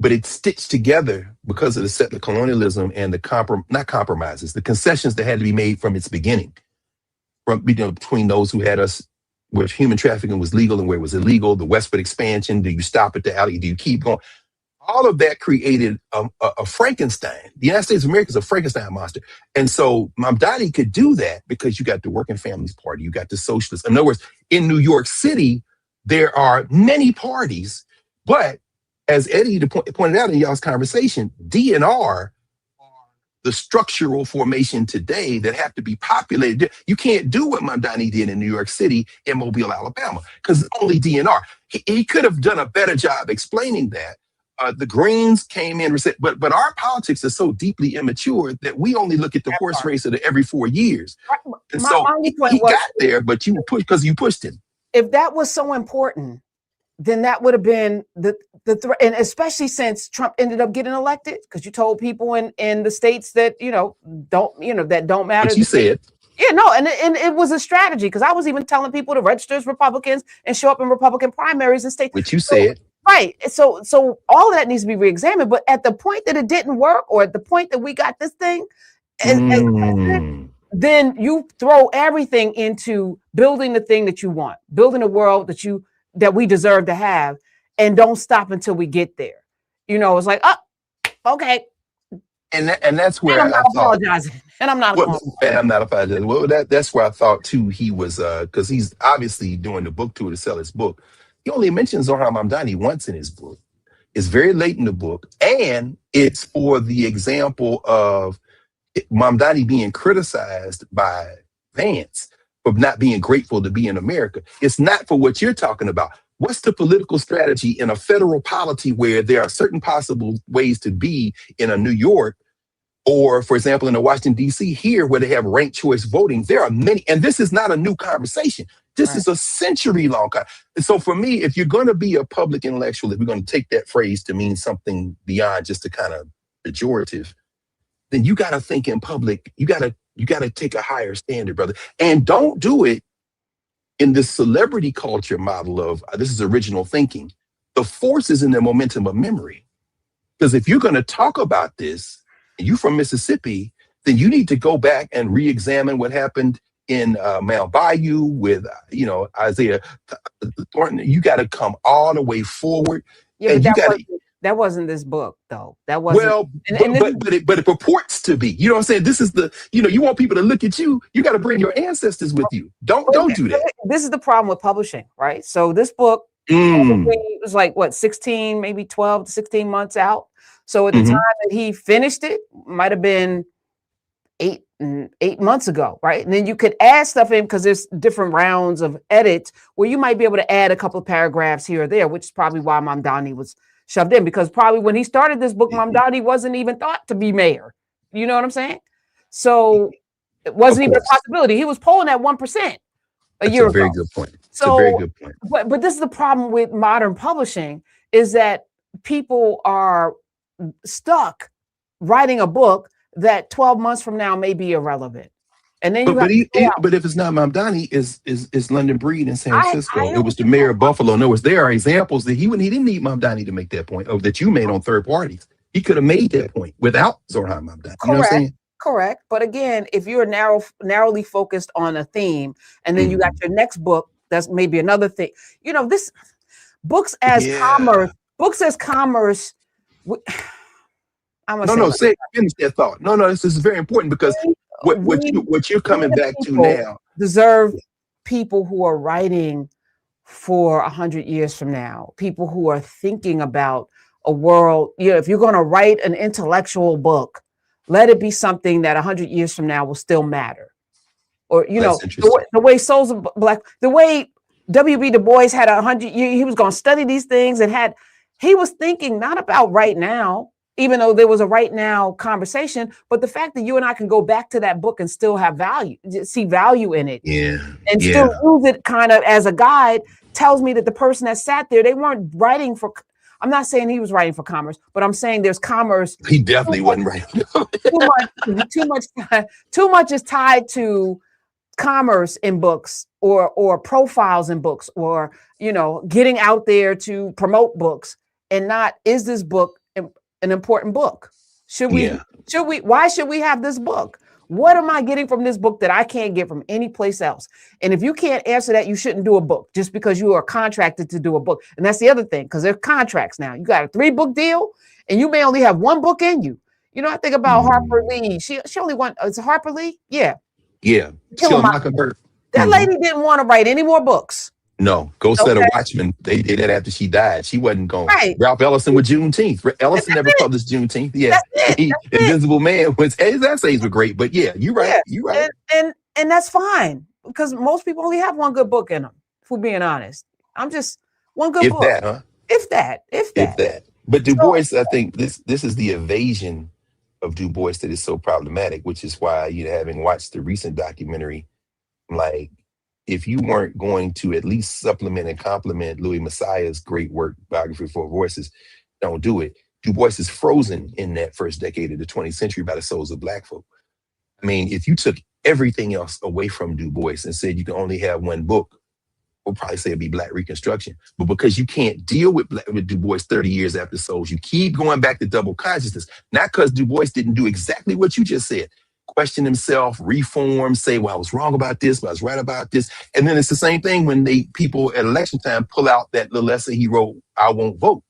but it's stitched together because of the settler colonialism and the not compromises, the concessions that had to be made from its beginning, from between those who had us where human trafficking was legal and where it was illegal, the westward expansion. Do you stop at the alley? Do you keep going? All of that created a Frankenstein. The United States of America is a Frankenstein monster. And so Mamdani could do that because you got the Working Families Party, you got the Socialists. In other words, in New York City, there are many parties, but as Eddie pointed out in y'all's conversation, DNR are the structural formation today that have to be populated. You can't do what Mamdani did in New York City in Mobile, Alabama, because only DNR. He could have done a better job explaining that. The Greens came in, but our politics is so deeply immature that we only look at the horse race of every 4 years. And so he got there, but you pushed because you pushed him. If that was so important, then that would have been the and especially since Trump ended up getting elected, because you told people in the states that that don't matter. But you said. Yeah, no, and it was a strategy, because I was even telling people to register as Republicans and show up in Republican primaries and states. Which you said. Right. So all of that needs to be reexamined. But at the point that it didn't work, or at the point that we got this thing, then you throw everything into building the thing that you want, building a world that we deserve to have, and don't stop until we get there. It's like, oh, okay. And that's where I'm not apologizing. And I'm not apologizing. Well, that's where I thought too he was, because he's obviously doing the book tour to sell his book. He only mentions Zohar Mamdani once in his book. It's very late in the book, and it's for the example of Mamdani being criticized by Vance for not being grateful to be in America. It's not for what you're talking about. What's the political strategy in a federal polity where there are certain possible ways to be in a New York, or, for example, in a Washington, D.C. here, where they have ranked choice voting? There are many, and this is not a new conversation. This is a century-long. And so for me, if you're going to be a public intellectual, if we're going to take that phrase to mean something beyond just a kind of pejorative, then you got to think in public. You got to take a higher standard, brother. And don't do it in this celebrity culture model of this is original thinking. The force is in the momentum of memory. Because if you're going to talk about this, and you're from Mississippi, then you need to go back and re-examine what happened in Mount Bayou with, Isaiah Thornton. You got to come all the way forward. Yeah, and that wasn't this book, though. That wasn't. Well, but it purports to be. You know what I'm saying? This is you want people to look at you. You got to bring your ancestors with you. Don't do that. This is the problem with publishing, right? So this book was like, 16, maybe 12 to 16 months out. So at the time that he finished it, might have been 8 months ago, right? And then you could add stuff in, because there's different rounds of edits where you might be able to add a couple of paragraphs here or there, which is probably why Mamdani was shoved in, because probably when he started this book, Mamdani wasn't even thought to be mayor. You know what I'm saying? So it wasn't even a possibility. He was polling at 1% a year ago. Very good point. So, a very good point. But this is the problem with modern publishing, is that people are stuck writing a book that 12 months from now may be irrelevant. And then but if it's not Mamdani, is London Breed in San Francisco. It was the mayor of Buffalo. In other words, there are examples that he didn't need Mamdani to make that point, or that you made on third parties. He could have made that point without Zohar Mamdani. You know what I'm saying? Correct. But again, if you're narrowly focused on a theme, and then you got your next book, that's maybe another thing. This books as commerce. I'm gonna No, say no, like say finish that thought. No, no, this is very important because we what you're we coming the back to people now. deserve people who are writing for 100 years from now, people who are thinking about a world. If you're going to write an intellectual book, let it be something that 100 years from now will still matter. Or That's interesting. the way Souls of Black, the way W.B. Du Bois had 100 years, he was going to study these things and he was thinking not about right now, even though there was a right now conversation, but the fact that you and I can go back to that book and still have value, see value in it, Yeah, and yeah. still use it kind of as a guide, tells me that the person that sat there, they weren't writing for. I'm not saying he was writing for commerce, but I'm saying there's commerce. He definitely wasn't right. Too much is tied to commerce in books or profiles in books or getting out there to promote books, and not, is this book an important book? Yeah. Why should we have this book? What am I getting from this book that I can't get from any place else? And if you can't answer that, you shouldn't do a book just because you are contracted to do a book. And that's the other thing, because there's contracts now. You got a 3-book deal and you may only have 1 book in you. I think about Harper Lee. She only won. It's Harper Lee. Yeah. Yeah. Kill Mockingbird. That lady didn't want to write any more books. No, Ghost of the Watchman. They did that after she died. She wasn't going. Right. Ralph Ellison with Juneteenth. Ellison never published Juneteenth. Yeah. Invisible Man was, his essays were great, but yeah, you're right. Yeah. You're right. And that's fine, because most people only have 1 good book in them, if we're being honest. I'm just 1 good book. That, huh? If that. But Du Bois, I think this is the evasion of Du Bois that is so problematic, which is why, having watched the recent documentary, like, if you weren't going to at least supplement and complement Louis Messiah's great work, Biography of 4 Voices, don't do it. Du Bois is frozen in that first decade of the 20th century by the souls of Black folk. I mean, if you took everything else away from Du Bois and said you can only have 1 book, we'll probably say it'd be Black Reconstruction. But because you can't deal with Du Bois 30 years after Souls, you keep going back to double consciousness. Not because Du Bois didn't do exactly what you just said. Question himself, reform, say, well, I was wrong about this, but I was right about this. And then it's the same thing when people at election time pull out that little essay he wrote, I Won't Vote,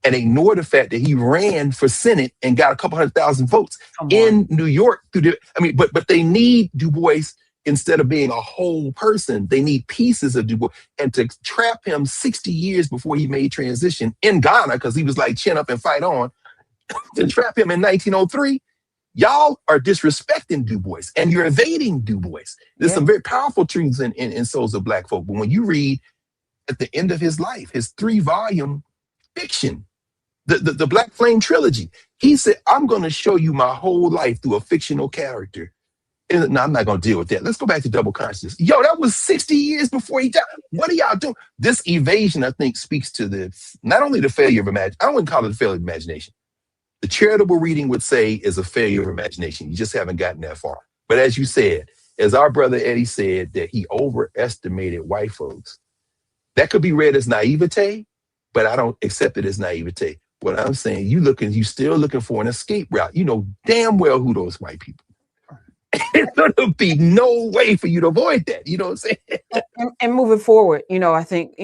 and ignore the fact that he ran for Senate and got a couple 100,000 votes in New York. But they need Du Bois. Instead of being a whole person, they need pieces of Du Bois. And to trap him 60 years before he made transition in Ghana, because he was like, chin up and fight on, to trap him in 1903, y'all are disrespecting Du Bois and you're evading Du Bois. There's some very powerful truths in Souls of Black Folk. But when you read at the end of his life, his 3-volume fiction, the Black Flame trilogy, he said, I'm going to show you my whole life through a fictional character. And no, I'm not going to deal with that. Let's go back to double consciousness. Yo, that was 60 years before he died. What are y'all doing? This evasion, I think, speaks to not only the failure of imagination. I wouldn't call it a failure of imagination. The charitable reading would say is a failure of imagination. You just haven't gotten that far. But as you said, as our brother Eddie said, that he overestimated white folks. That could be read as naivete, but I don't accept it as naivete. What I'm saying, you still looking for an escape route. You know damn well who those white people. There'll be no way for you to avoid that. You know what I'm saying? And moving forward, I think,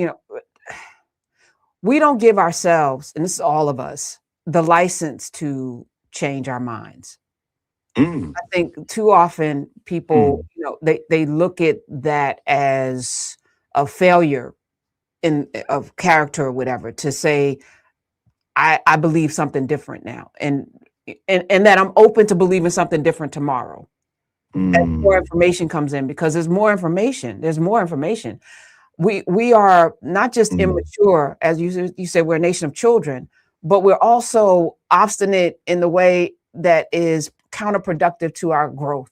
we don't give ourselves, and this is all of us, the license to change our minds. I think too often people, they look at that as a failure of character or whatever, to say, I believe something different now. And that I'm open to believing something different tomorrow. As more information comes in, because there's more information. We are not just immature, as you said, we're a nation of children, but we're also obstinate in the way that is counterproductive to our growth.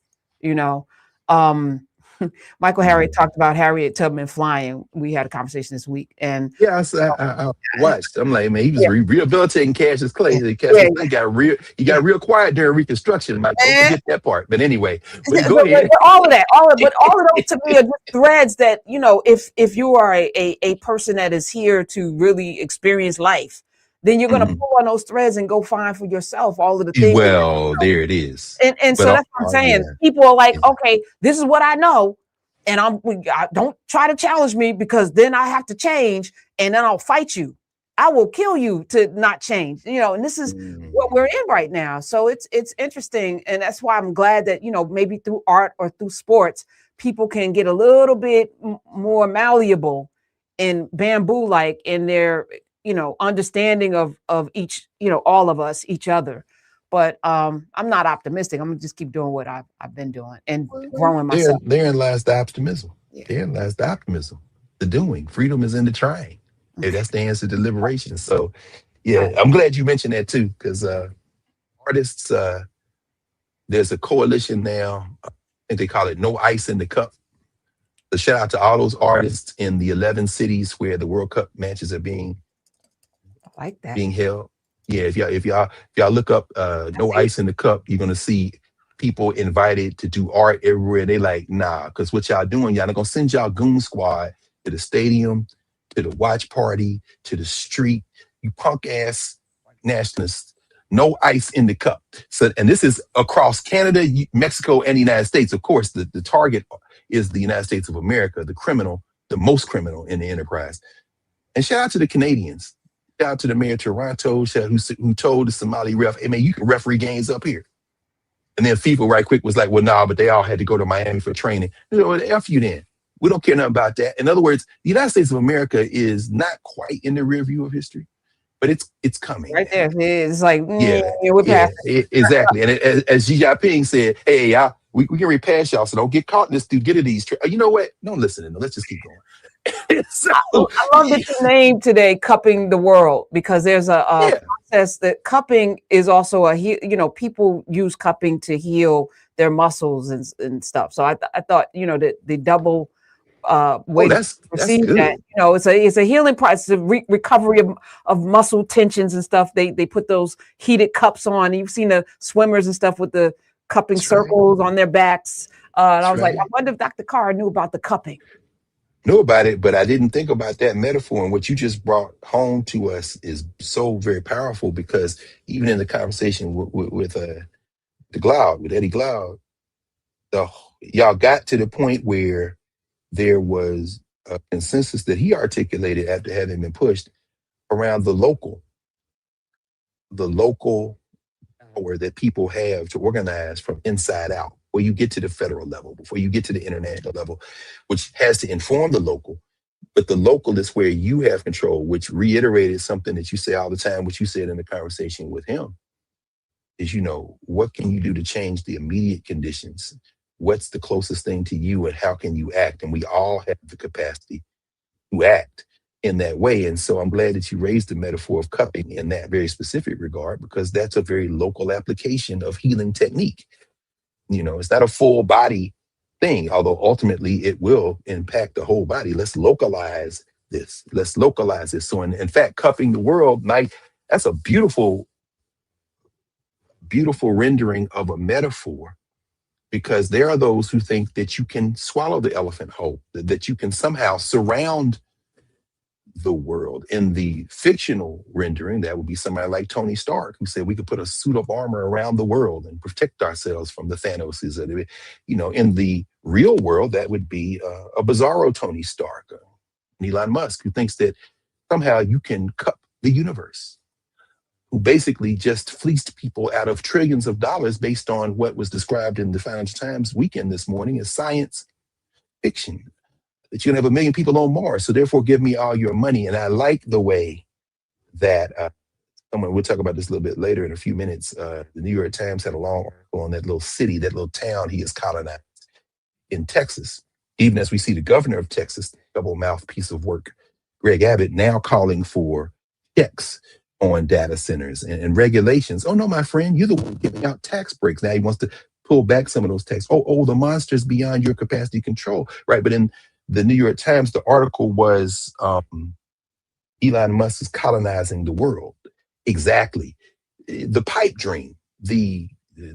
Michael Harriot talked about Harriet Tubman flying. We had a conversation this week, and I watched. I'm like, man, he was rehabilitating Cassius Clay. He got real quiet during Reconstruction. Don't forget that part. But anyway, go ahead. All of those to me are just threads that, if you are a person that is here to really experience life, then you're going to pull on those threads and go find for yourself all of the things. Well, there it is. And so that's what I'm saying. People are like, okay, this is what I know, and I don't try to challenge me, because then I have to change, and then I'll fight you. I will kill you to not change, and this is what we're in right now. So it's interesting. And that's why I'm glad that, maybe through art or through sports, people can get a little bit more malleable and bamboo like in their, understanding of each, all of us, each other. But I'm not optimistic. I'm gonna just keep doing what I've been doing and growing myself. Therein lies the optimism. Yeah. Therein lies the optimism. The doing. Freedom is in the trying. Hey, that's the answer to liberation. So, yeah, I'm glad you mentioned that too, because artists, there's a coalition now. I think they call it No Ice in the Cup. So shout out to all those artists in the 11 cities where the World Cup matches are being like that being held. Yeah, if y'all look up No Ice in the Cup, you're gonna see people invited to do art everywhere. They like, nah, because what y'all doing, y'all not gonna send y'all goon squad to the stadium, to the watch party, to the street. You punk ass nationalists. No ice in the cup. So, and this is across Canada, Mexico, and the United States. Of course, the target is the United States of America, the criminal, the most criminal in the enterprise. And shout out to the Canadians. Shout out to the mayor of Toronto, who told the Somali ref, hey man, you can referee games up here. And then FIFA right quick was like, well, nah, but they all had to go to Miami for training. Well, F you then. We don't care nothing about that. In other words, the United States of America is not quite in the rear view of history, but it's coming. Right there. It's like, we're past exactly. And as Xi Jinping said, hey, y'all, we can repass y'all, so don't get caught in this stupidity. You know what? Don't listen to them. Let's just keep going. So, I love that you named today cupping the world, because there's a process that cupping is also people use cupping to heal their muscles and stuff. So I thought, that the double way to perceive that, it's a healing process, a recovery of muscle tensions and stuff. They put those heated cups on. You've seen the swimmers and stuff with the cupping circles on their backs. And I was like, I wonder if Dr. Carr knew about the cupping. Know about it, but I didn't think about that metaphor. And what you just brought home to us is so very powerful, because even in the conversation with Eddie Glaude, y'all got to the point where there was a consensus that he articulated after having been pushed around the local power that people have to organize from inside out, before you get to the federal level, before you get to the international level, which has to inform the local. But the local is where you have control, which reiterated something that you say all the time, which you said in the conversation with him, is, what can you do to change the immediate conditions? What's the closest thing to you, and how can you act? And we all have the capacity to act in that way. And so I'm glad that you raised the metaphor of cupping in that very specific regard, because that's a very local application of healing technique. It's not a full body thing, although ultimately it will impact the whole body. Let's localize this. So in fact, cupping the world, that's a beautiful rendering of a metaphor, because there are those who think that you can swallow the elephant whole, that you can somehow surround the world. In the fictional rendering, that would be somebody like Tony Stark, who said we could put a suit of armor around the world and protect ourselves from the Thanoses. In the real world, that would be a bizarro Tony Stark, Elon Musk, who thinks that somehow you can cup the universe, who basically just fleeced people out of trillions of dollars based on what was described in the Financial Times weekend this morning as science fiction. That you're going to have 1 million people on Mars, so therefore give me all your money. And I like the way that we'll talk about this a little bit later in a few minutes. The New York Times had a long article on that little city, that little town he has colonized in Texas. Even as we see the governor of Texas, double-mouthed piece of work, Greg Abbott, now calling for checks on data centers and regulations. Oh no, my friend, you're the one giving out tax breaks. Now he wants to pull back some of those tax. Oh, the monster's beyond your capacity control, right? But in the New York Times, the article was Elon Musk is colonizing the world. Exactly. The pipe dream, the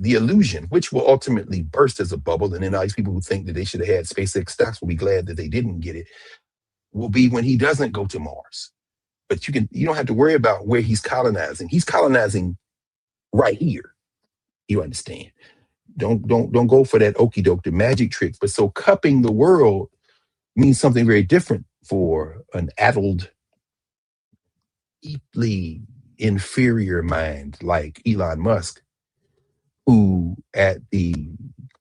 illusion, which will ultimately burst as a bubble. And then all these people who think that they should have had SpaceX stocks will be glad that they didn't get it, will be when he doesn't go to Mars. But you don't have to worry about where he's colonizing. He's colonizing right here. You understand? Don't go for that okey doke, the magic trick. But so cupping the world means something very different for an addled deeply inferior mind like Elon Musk, who at the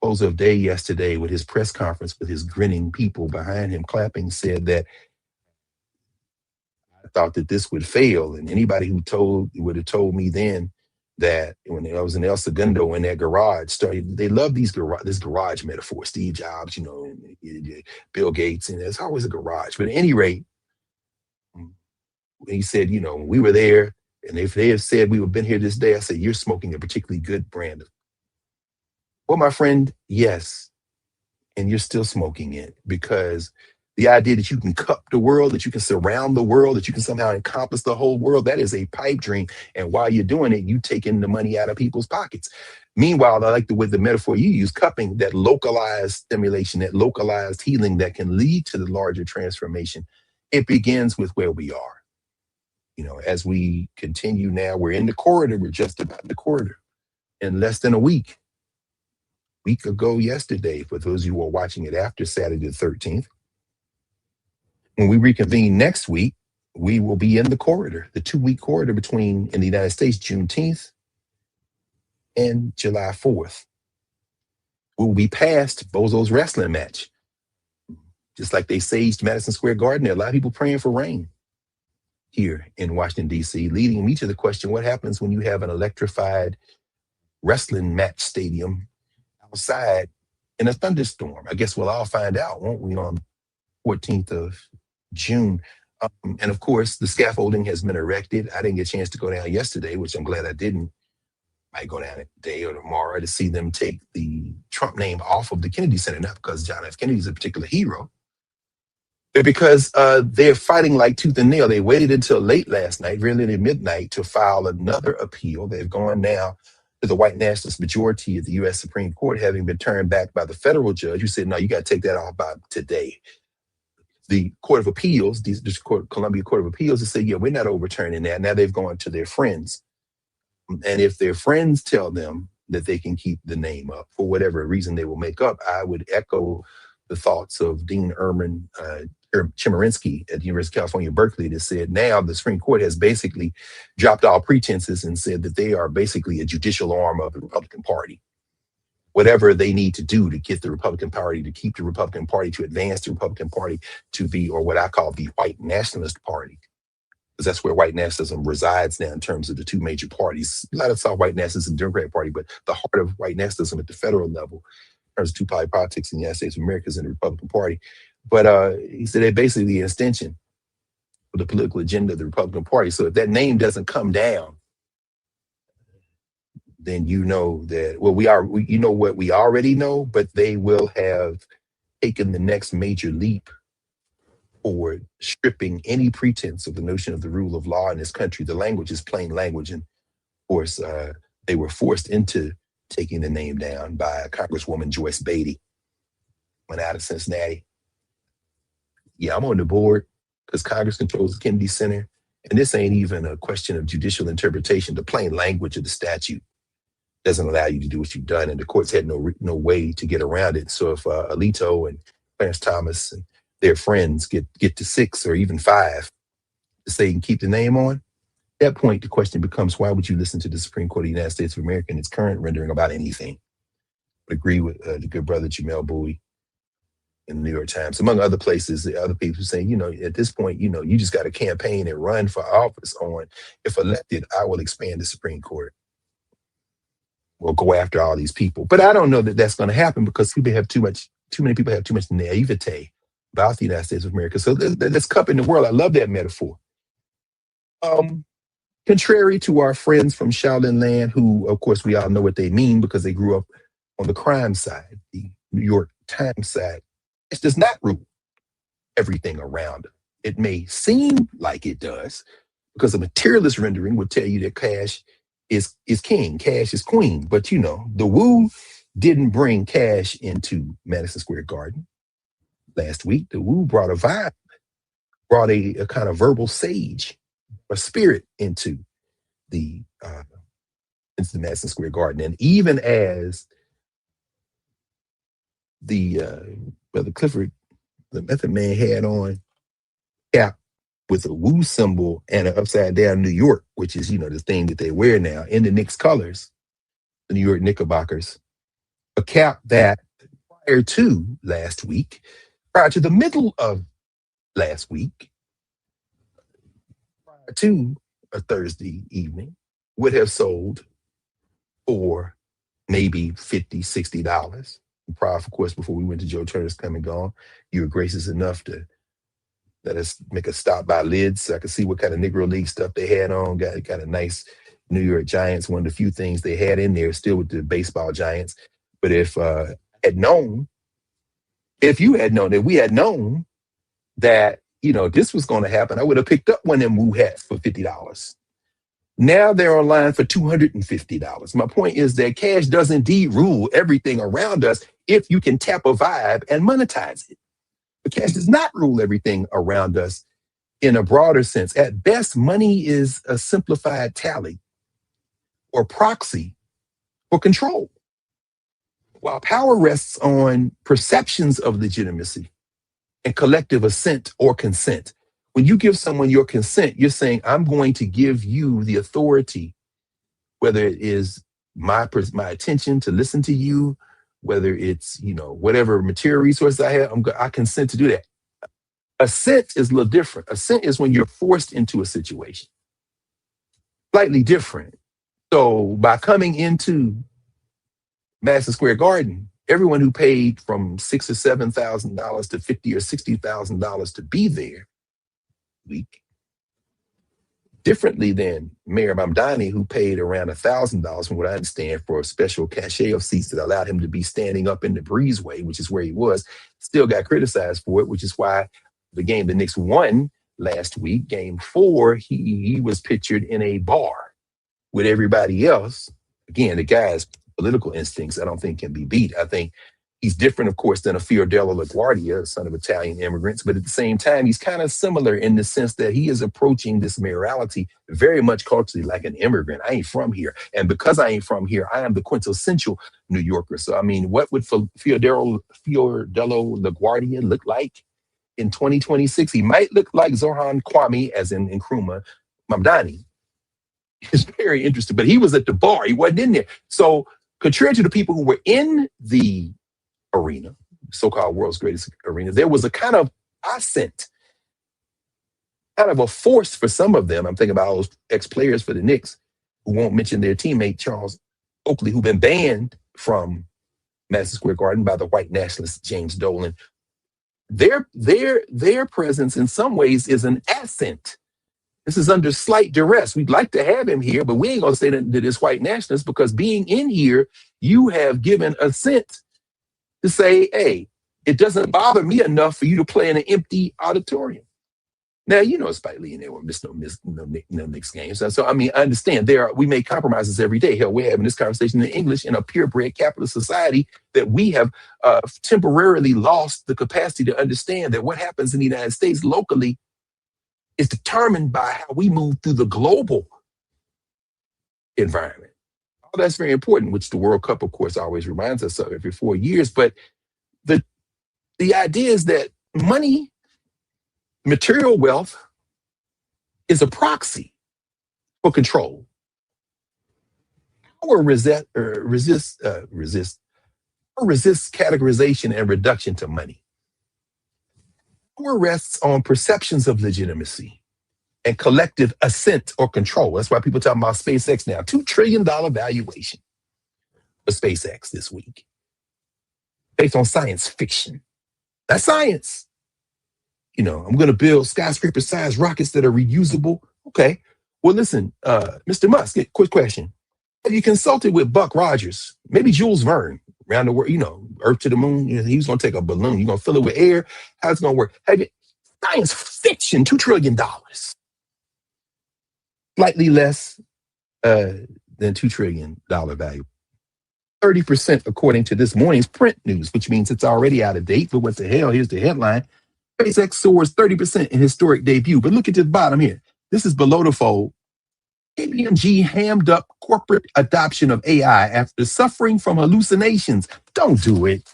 close of day yesterday with his press conference with his grinning people behind him clapping said that I thought that this would fail. And anybody who would have told me then that when I was in El Segundo in that garage, they love this garage metaphor. Steve Jobs, and Bill Gates, and there's always a garage. But at any rate, he said, we were there, and if they have said we would have been here this day, I said, you're smoking a particularly good brand. Well, my friend, yes, and you're still smoking it, because the idea that you can cup the world, that you can surround the world, that you can somehow encompass the whole world, that is a pipe dream. And while you're doing it, you taking the money out of people's pockets. Meanwhile, I like the metaphor you use, cupping, that localized stimulation, that localized healing that can lead to the larger transformation. It begins with where we are. As we continue now, we're in the corridor. We're just about the corridor. In less than a week ago yesterday, for those of you who are watching it after Saturday the 13th, when we reconvene next week, we will be in the corridor, the 2-week corridor in the United States, Juneteenth and July 4th. We'll be past Bozo's wrestling match. Just like they saged Madison Square Garden, there are a lot of people praying for rain here in Washington, D.C., leading me to the question, what happens when you have an electrified wrestling match stadium outside in a thunderstorm? I guess we'll all find out, won't we, on 14th of June. And of course, the scaffolding has been erected. I didn't get a chance to go down yesterday, which I'm glad I didn't. Might go down today or tomorrow to see them take the Trump name off of the Kennedy Center, not because John F. Kennedy is a particular hero, but because they're fighting like tooth and nail. They waited until late last night, really at midnight, to file another appeal. They've gone now to the white nationalist majority of the U.S. Supreme Court, having been turned back by the federal judge who said, no, you got to take that off by today. The Court of Appeals, Columbia Court of Appeals, has said, yeah, we're not overturning that. Now they've gone to their friends. And if their friends tell them that they can keep the name up for whatever reason they will make up, I would echo the thoughts of Dean Chemerinsky at the University of California, Berkeley, that said now the Supreme Court has basically dropped all pretenses and said that they are basically a judicial arm of the Republican Party. Whatever they need to do to get the Republican Party, to keep the Republican Party, to advance the Republican Party to be, or what I call the white nationalist party, because that's where white nationalism resides now in terms of the two major parties. A lot of South white nationalism in the Democratic Party, but the heart of white nationalism at the federal level, in terms of two-party politics in the United States of America, is in the Republican Party. But he said they're basically the extension of the political agenda of the Republican Party. So if that name doesn't come down, then you know that, well, you know what we already know, but they will have taken the next major leap forward, stripping any pretense of the notion of the rule of law in this country. The language is plain language. And of course, they were forced into taking the name down by Congresswoman Joyce Beatty, went out of Cincinnati. Yeah, I'm on the board because Congress controls the Kennedy Center. And this ain't even a question of judicial interpretation. The plain language of the statute doesn't allow you to do what you've done, and the courts had no way to get around it. So if Alito and Clarence Thomas and their friends get to 6 or even 5 to say you can keep the name on, at that point the question becomes, why would you listen to the Supreme Court of the United States of America in its current rendering about anything? I agree with the good brother Jamel Bowie in the New York Times, among other places. The other people saying, at this point, you just got to campaign and run for office on, if elected, I will expand the Supreme Court. We'll go after all these people. But I don't know that that's going to happen, because too many people have too much naivete about the United States of America. So let's cup in the world. I love that metaphor. Contrary to our friends from Shaolin Land, who, of course, we all know what they mean because they grew up on the crime side, the New York Times side, it does not rule everything around it. It may seem like it does, because a materialist rendering would tell you that cash is king, cash is queen. But the Wu didn't bring cash into Madison Square Garden last week. The Wu brought a vibe, brought a kind of verbal sage, a spirit into the Madison Square Garden. And even as the Brother Clifford, the Method Man, had on cap with a Wu symbol and an upside down New York, which is, the thing that they wear now in the Knicks colors, the New York Knickerbockers, a cap that prior to the middle of last week, prior to a Thursday evening, would have sold for maybe $50, $60. Prior, of course, before we went to Joe Turner's Come and Gone, you were gracious enough to let us make a stop by Lids so I could see what kind of Negro League stuff they had on. Got a nice New York Giants, one of the few things they had in there, still with the baseball Giants. But if you had known that we had known that, this was going to happen, I would have picked up one of them Wu hats for $50. Now they're online for $250. My point is that cash does indeed rule everything around us if you can tap a vibe and monetize it. But cash does not rule everything around us in a broader sense. At best, money is a simplified tally or proxy for control. While power rests on perceptions of legitimacy and collective assent or consent. When you give someone your consent, you're saying, I'm going to give you the authority, whether it is my attention to listen to you, whether it's, whatever material resources I have, I consent to do that. Assent is a little different. Assent is when you're forced into a situation. Slightly different. So by coming into Madison Square Garden, everyone who paid from $6,000 or $7,000 to $50,000 or $60,000 to be there week, differently than Mayor Mamdani, who paid around $1,000, from what I understand, for a special cachet of seats that allowed him to be standing up in the breezeway, which is where he was, still got criticized for it, which is why the game the Knicks won last week, game 4, he was pictured in a bar with everybody else. Again, the guy's political instincts, I don't think, can be beat. I think he's different, of course, than a Fiordello LaGuardia, son of Italian immigrants, but at the same time, he's kind of similar in the sense that he is approaching this mayoralty very much culturally like an immigrant. I ain't from here. And because I ain't from here, I am the quintessential New Yorker. So, I mean, what would Fiordello LaGuardia look like in 2026? He might look like Zohan Kwame, as in Nkrumah Mamdani. It's very interesting, but he was at the bar. He wasn't in there. So, contrary to the people who were in the arena, so-called world's greatest arena, there was a kind of assent, kind of a force for some of them. I'm thinking about all those ex-players for the Knicks who won't mention their teammate Charles Oakley, who've been banned from Madison Square Garden by the white nationalist James Dolan. Their presence in some ways is an assent. This is under slight duress. We'd like to have him here, but we ain't gonna say that to this white nationalist, because being in here, you have given assent to say, hey, it doesn't bother me enough for you to play in an empty auditorium. Now, Spike Lee and there were no Knicks games. So, I mean, I understand we make compromises every day. Hell, we're having this conversation in English in a purebred capitalist society that we have temporarily lost the capacity to understand that what happens in the United States locally is determined by how we move through the global environment. All that's very important, which the World Cup, of course, always reminds us of every 4 years. But the idea is that money, material wealth, is a proxy for control. Power resists categorization and reduction to money. Power rests on perceptions of legitimacy and collective assent or control. That's why people talk about SpaceX now. $2 trillion valuation for SpaceX this week, based on science fiction. That's science. I'm going to build skyscraper-sized rockets that are reusable. Okay. Well, listen, Mr. Musk, quick question. Have you consulted with Buck Rogers, maybe Jules Verne, around the world, Earth to the moon? He was going to take a balloon. You're going to fill it with air. How's it going to work? Science fiction, $2 trillion. Slightly less than $2 trillion value. 30% according to this morning's print news, which means it's already out of date. But what the hell? Here's the headline. SpaceX soars 30% in historic debut. But look at the bottom here. This is below the fold. KPMG hammed up corporate adoption of AI after suffering from hallucinations. Don't do it.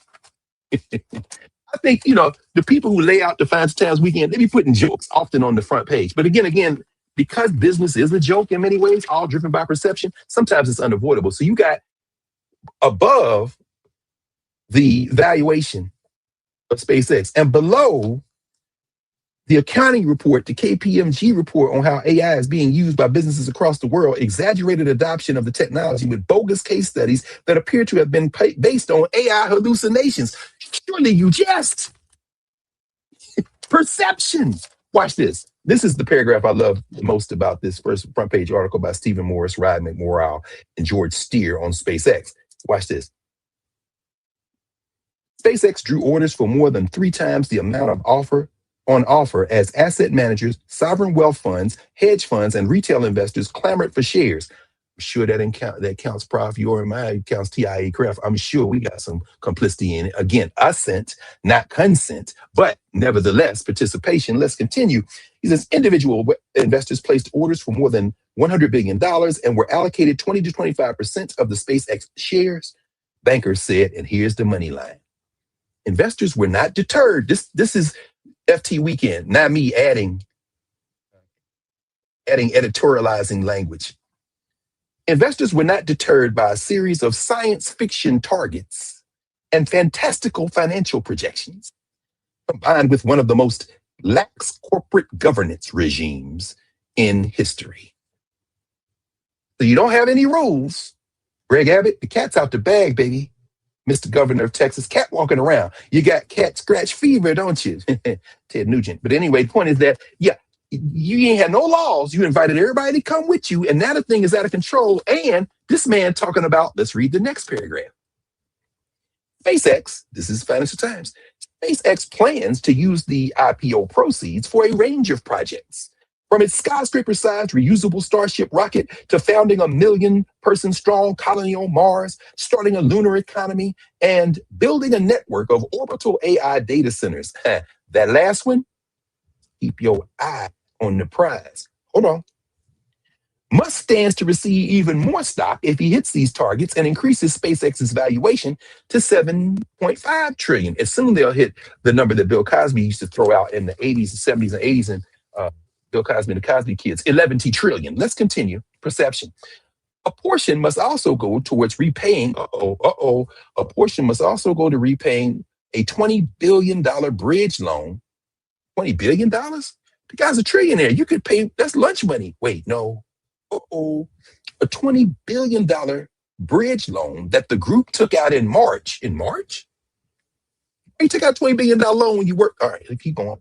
I I think, the people who lay out the Financial Times weekend, they be putting jokes often on the front page. But again, because business is a joke in many ways, all driven by perception, sometimes it's unavoidable. So you got above the valuation of SpaceX and below the accounting report, the KPMG report on how AI is being used by businesses across the world, exaggerated adoption of the technology with bogus case studies that appear to have been based on AI hallucinations. Surely you jest. Perception. Watch this. This is the paragraph I love the most about this first front page article by Stephen Morris, Ryan McMorrow, and George Steer on SpaceX. Watch this. SpaceX drew orders for more than 3 times the amount of on offer as asset managers, sovereign wealth funds, hedge funds, and retail investors clamored for shares. I'm sure that counts Prof. Your and my counts TIE Craft. I'm sure we got some complicity in it. Again, assent, not consent, but nevertheless, participation. Let's continue. He says individual investors placed orders for more than $100 billion and were allocated 20 to 25% of the SpaceX shares. Bankers said, and here's the money line. Investors were not deterred. This is FT weekend, not me adding editorializing language. Investors were not deterred by a series of science fiction targets and fantastical financial projections, combined with one of the most lax corporate governance regimes in history. So you don't have any rules. Greg Abbott, the cat's out the bag, baby. Mr. Governor of Texas, cat walking around. You got cat scratch fever, don't you? Ted Nugent. But anyway, the point is that, you ain't had no laws. You invited everybody to come with you, and now the thing is out of control. And this man talking about, let's read the next paragraph. SpaceX, this is Financial Times, SpaceX plans to use the IPO proceeds for a range of projects. From its skyscraper-sized reusable Starship rocket to founding a 1 million-person strong colony on Mars, starting a lunar economy, and building a network of orbital AI data centers. That last one, keep your eye on the prize. Hold on. Musk stands to receive even more stock if he hits these targets and increases SpaceX's valuation to $7.5 trillion. Assume they'll hit the number that Bill Cosby used to throw out in the 80s, 70s, and 80s, and Bill Cosby and the Cosby Kids, 11 trillion. Let's continue. Perception. A portion must also go towards repaying, a portion must also go to repaying a $20 billion bridge loan. $20 billion? The guy's a trillionaire. You could pay, that's lunch money. Wait, no. A $20 billion bridge loan that the group took out in March. In March? You took out a $20 billion loan when you work. All right, keep going.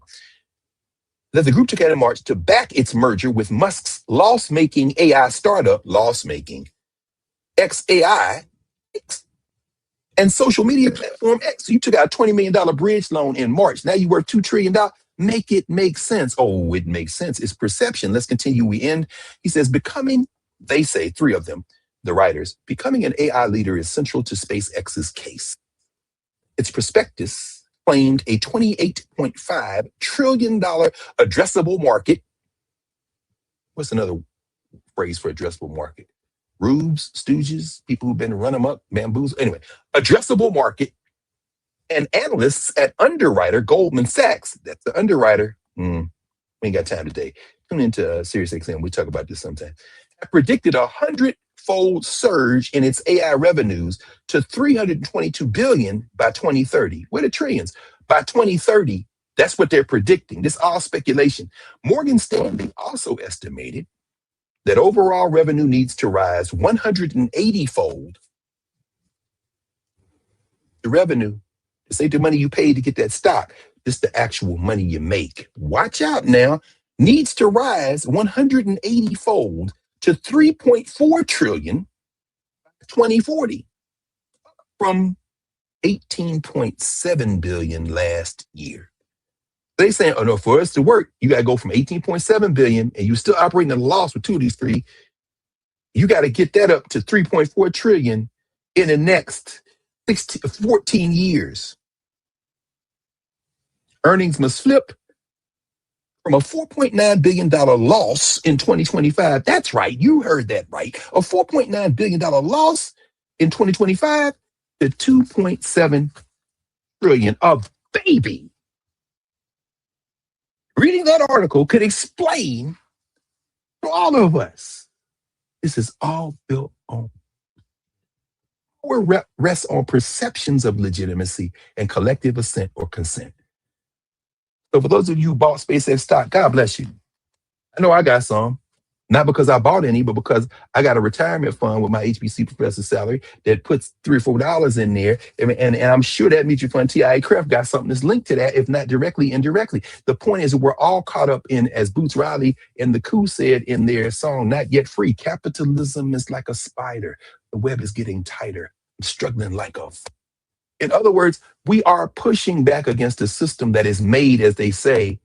That the group took out in March to back its merger with Musk's loss-making AI startup, XAI, and social media platform X. So you took out a $20 million bridge loan in March. Now you worth $2 trillion. Make it make sense. Oh, it makes sense. It's perception. Let's continue. We end. He says, they say, 3 of them, the writers, becoming an AI leader is central to SpaceX's case. Its prospectus claimed a $28.5 trillion addressable market. What's another phrase for addressable market? Rubes, stooges, people who've been run amok, bamboos. Anyway, addressable market. And analysts at underwriter Goldman Sachs, that's the underwriter. We ain't got time today. Tune into SiriusXM. We talk about this sometime. Have predicted 100-fold surge in its AI revenues to $322 billion by 2030. Where the trillions? By 2030, that's what they're predicting. This all speculation. Morgan Stanley also estimated that overall revenue needs to rise 180-fold. The revenue, this ain't the money you paid to get that stock. This the actual money you make. Watch out now. Needs to rise 180-fold to $3.4 trillion by 2040 from $18.7 billion last year. They saying, oh no, for us to work, you got to go from 18.7 billion and you're still operating at a loss with 2 of these 3. You got to get that up to 3.4 trillion in the next 14 years. Earnings must flip from a $4.9 billion loss in 2025. That's right. You heard that right. A $4.9 billion loss in 2025 to 2.7 trillion of baby reading that article could explain to all of us. This is all built on power rests on perceptions of legitimacy and collective assent or consent. So for those of you who bought SpaceX stock, God bless you. I know I got some. Not because I bought any, but because I got a retirement fund with my HBC professor salary that puts $3 or $4 in there. And I'm sure that mutual fund, TIA Craft, got something that's linked to that, if not directly, indirectly. The point is that we're all caught up in, as Boots Riley and the Coup said in their song, Not Yet Free, capitalism is like a spider. The web is getting tighter. I'm struggling like a... In other words, we are pushing back against a system that is made, as they say,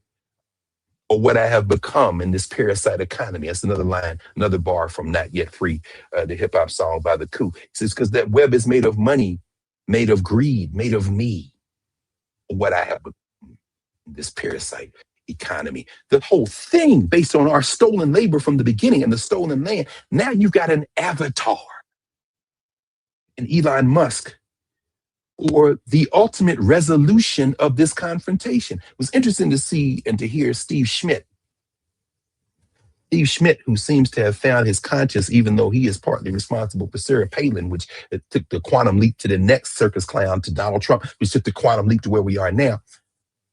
or what I have become in this parasite economy. That's another line, another bar from Not Yet Free, the hip hop song by the Coup. It says, because that web is made of money, made of greed, made of me, what I have become in this parasite economy. The whole thing based on our stolen labor from the beginning and the stolen land. Now you've got an avatar, an Elon Musk, or the ultimate resolution of this confrontation. It was interesting to see and to hear Steve Schmidt, who seems to have found his conscience, even though he is partly responsible for Sarah Palin, which took the quantum leap to the next circus clown, to Donald Trump, which took the quantum leap to where we are now,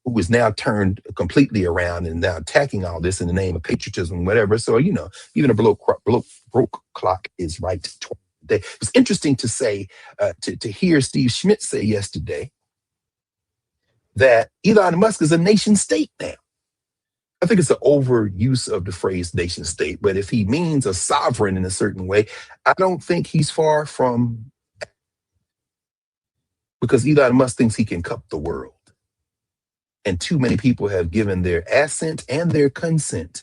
who is now turned completely around and now attacking all this in the name of patriotism, whatever. So, you know, even a broke clock is right twice a day. It was interesting to say, to hear Steve Schmidt say yesterday that Elon Musk is a nation state now. I think it's an overuse of the phrase nation state, but if he means a sovereign in a certain way, I don't think he's far from, because Elon Musk thinks he can cup the world. And too many people have given their assent and their consent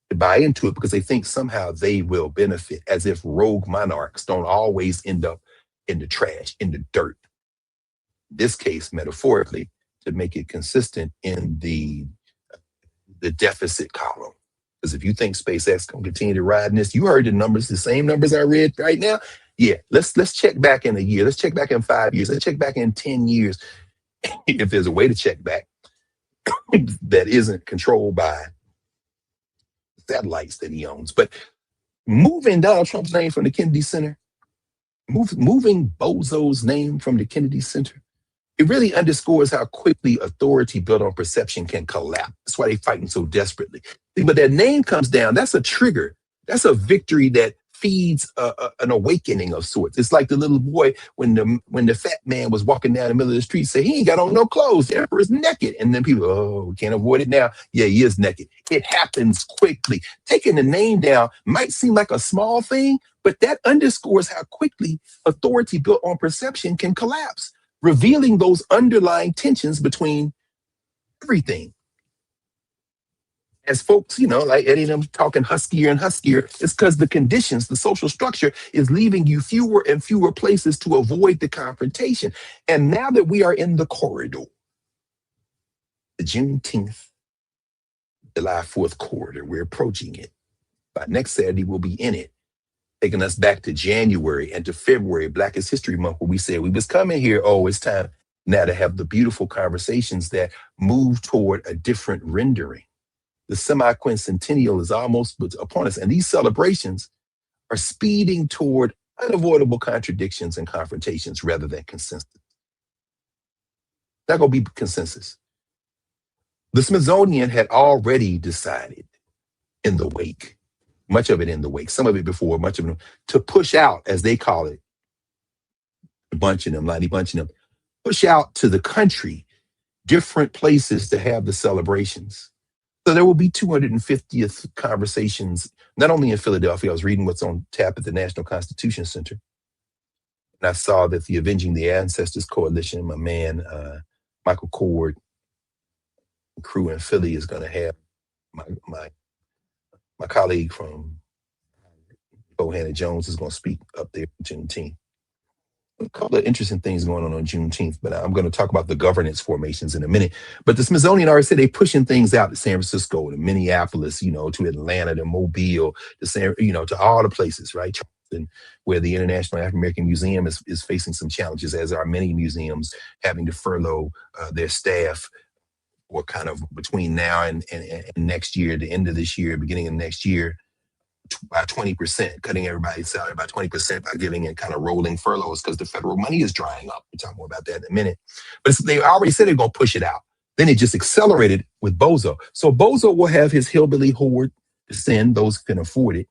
to buy into it because they think somehow they will benefit, as if rogue monarchs don't always end up in the trash, in the dirt. In this case, metaphorically, to make it consistent in the deficit column. Because if you think SpaceX can continue to ride in this, you heard the numbers, the same numbers I read right now. Yeah, let's check back in a year. Let's check back in 5 years. Let's check back in 10 years. If there's a way to check back that isn't controlled by satellites that he owns. But moving Donald Trump's name from the Kennedy Center, moving Bozo's name from the Kennedy Center, it really underscores how quickly authority built on perception can collapse. That's why they're fighting so desperately. But that name comes down, that's a trigger. That's a victory that feeds an awakening of sorts. It's like the little boy when the fat man was walking down the middle of the street, say he ain't got on no clothes, the emperor's naked. And then people, oh, we can't avoid it now. Yeah, he is naked. It happens quickly. Taking the name down might seem like a small thing, but that underscores how quickly authority built on perception can collapse, revealing those underlying tensions between everything. As folks, you know, like Eddie and them talking huskier and huskier, it's because the conditions, the social structure is leaving you fewer and fewer places to avoid the confrontation. And now that we are in the corridor, the Juneteenth, July 4th corridor, we're approaching it. By next Saturday, we'll be in it, taking us back to January and to February, Blackest History Month, where we said we was coming here. Oh, it's time now to have the beautiful conversations that move toward a different rendering. The Semiquincentennial is almost upon us, and these celebrations are speeding toward unavoidable contradictions and confrontations rather than consensus. Not going to be consensus. The Smithsonian had already decided in the wake, much of it in the wake, some of it before, much of it, to push out, as they call it, a bunch of them, Lottie bunch of them, push out to the country different places to have the celebrations. So there will be 250th conversations, not only in Philadelphia. I was reading what's on tap at the National Constitution Center. And I saw that the Avenging the Ancestors Coalition, my man, Michael Cord, crew in Philly is going to have my colleague from Bohanna Jones is going to speak up there Juneteenth. A couple of interesting things going on Juneteenth, but I'm going to talk about the governance formations in a minute. But the Smithsonian already said they're pushing things out to San Francisco, to Minneapolis, you know, to Atlanta, to Mobile, to to all the places, right? Boston, where the International African American Museum is facing some challenges, as are many museums having to furlough their staff, or kind of between now and next year, the end of this year, beginning of next year, by 20%, cutting everybody's salary by 20% by giving it kind of rolling furloughs because the federal money is drying up. We'll talk more about that in a minute. But they already said they're going to push it out. Then it just accelerated with Bozo. So Bozo will have his hillbilly horde to send those who can afford it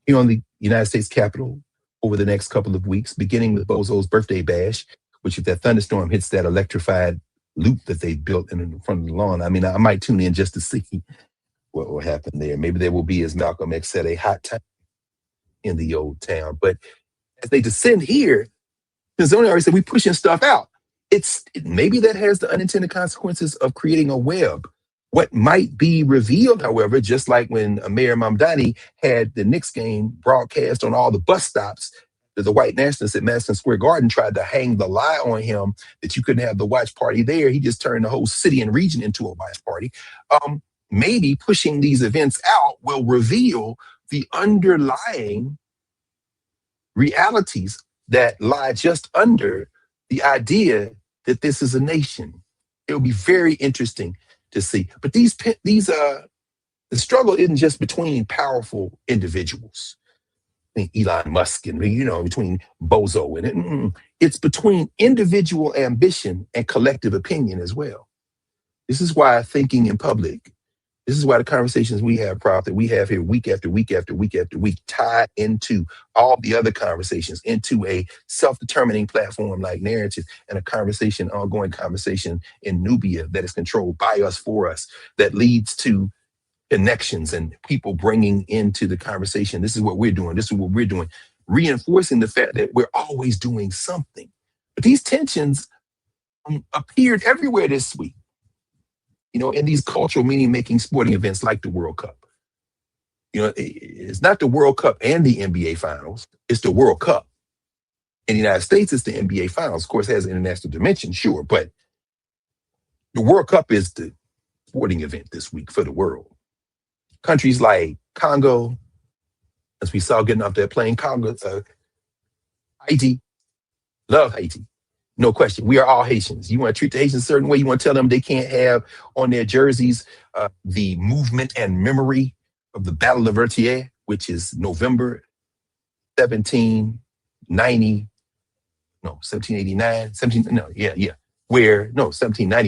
here on the United States Capitol over the next couple of weeks, beginning with Bozo's birthday bash, which if that thunderstorm hits that electrified loop that they built in front of the lawn, I mean, I might tune in just to see what will happen there. Maybe there will be, as Malcolm X said, a hot time in the old town. But as they descend here, the zoning already said we pushing stuff out. Maybe that has the unintended consequences of creating a web. What might be revealed, however, just like when Mayor Mamdani had the Knicks game broadcast on all the bus stops, that the white nationalists at Madison Square Garden tried to hang the lie on him that you couldn't have the watch party there. He just turned the whole city and region into a watch party. Maybe pushing these events out will reveal the underlying realities that lie just under the idea that this is a nation. It will be very interesting to see. But the struggle isn't just between powerful individuals, Elon Musk and, between Bozo and it. It's between individual ambition and collective opinion as well. This is why thinking in public, this is why the conversations we have, Prof, that we have here week after week after week after week, tie into all the other conversations, into a self-determining platform like Knarrative, and ongoing conversation in Nubia that is controlled by us, for us, that leads to connections and people bringing into the conversation. This is what we're doing. This is what we're doing. Reinforcing the fact that we're always doing something. But these tensions appeared everywhere this week. In these cultural meaning-making sporting events like the World Cup. It's not the World Cup and the NBA Finals. It's the World Cup. In the United States, it's the NBA Finals. Of course, it has an international dimension, sure, but the World Cup is the sporting event this week for the world. Countries like Congo, as we saw getting off that plane, Haiti, love Haiti. No question. We are all Haitians. You want to treat the Haitians a certain way. You want to tell them they can't have on their jerseys the movement and memory of the Battle of Vertier, which is November 1790. No, 1789. 1790,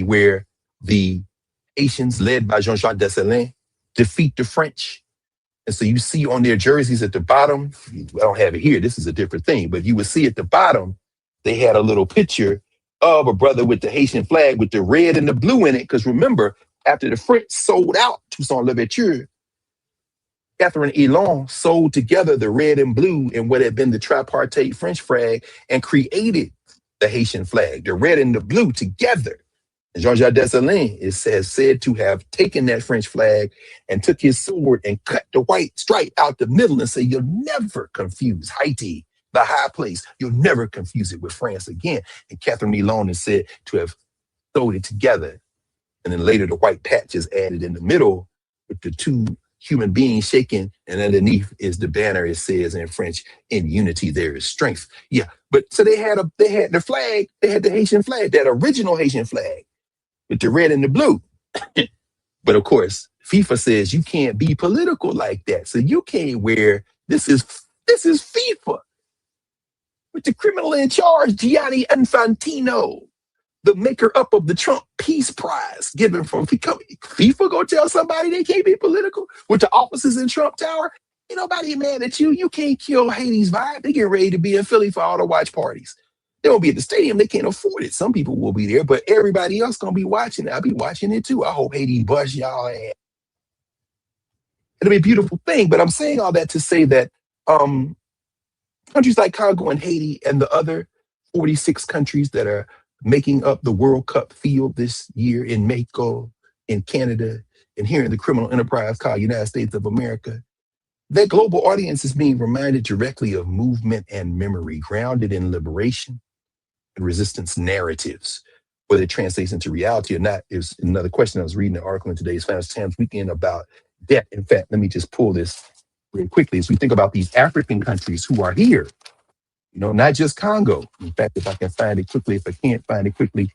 where the Haitians, led by Jean-Jacques Dessalines, defeat the French. And so you see on their jerseys at the bottom, I don't have it here, this is a different thing, but you would see at the bottom, they had a little picture of a brother with the Haitian flag with the red and the blue in it. Because remember, after the French sold out Toussaint Louverture, Catherine Elon sold together the red and blue in what had been the tripartite French flag and created the Haitian flag, the red and the blue together. And Jean-Jacques Dessalines is said to have taken that French flag and took his sword and cut the white stripe out the middle and say, you'll never confuse Haiti, the high place. You'll never confuse it with France again. And Catherine Elon is said to have sewed it together. And then later the white patch is added in the middle with the two human beings shaking, and underneath is the banner. It says in French, in unity there is strength. Yeah, but so they had the flag, they had the Haitian flag, that original Haitian flag with the red and the blue. But of course, FIFA says you can't be political like that. So you can't wear, this is FIFA. With the criminal in charge, Gianni Infantino, the maker up of the Trump Peace Prize given from FIFA gonna tell somebody they can't be political with the offices in Trump Tower? Ain't nobody mad at you. You can't kill Haiti's vibe. They get ready to be in Philly for all the watch parties. They won't be at the stadium. They can't afford it. Some people will be there, but everybody else gonna be watching it. I'll be watching it too. I hope Haiti bust y'all ass. It'll be a beautiful thing. But I'm saying all that to say that countries like Congo and Haiti and the other 46 countries that are making up the World Cup field this year in Mexico, in Canada, and here in the criminal enterprise called United States of America, that global audience is being reminded directly of movement and memory grounded in liberation and resistance narratives. Whether it translates into reality or not is another question. I was reading an article in today's Financial Times Weekend about debt. In fact, let me just pull this very quickly as we think about these African countries who are here, not just Congo. In fact, if I can find it quickly, if I can't find it quickly,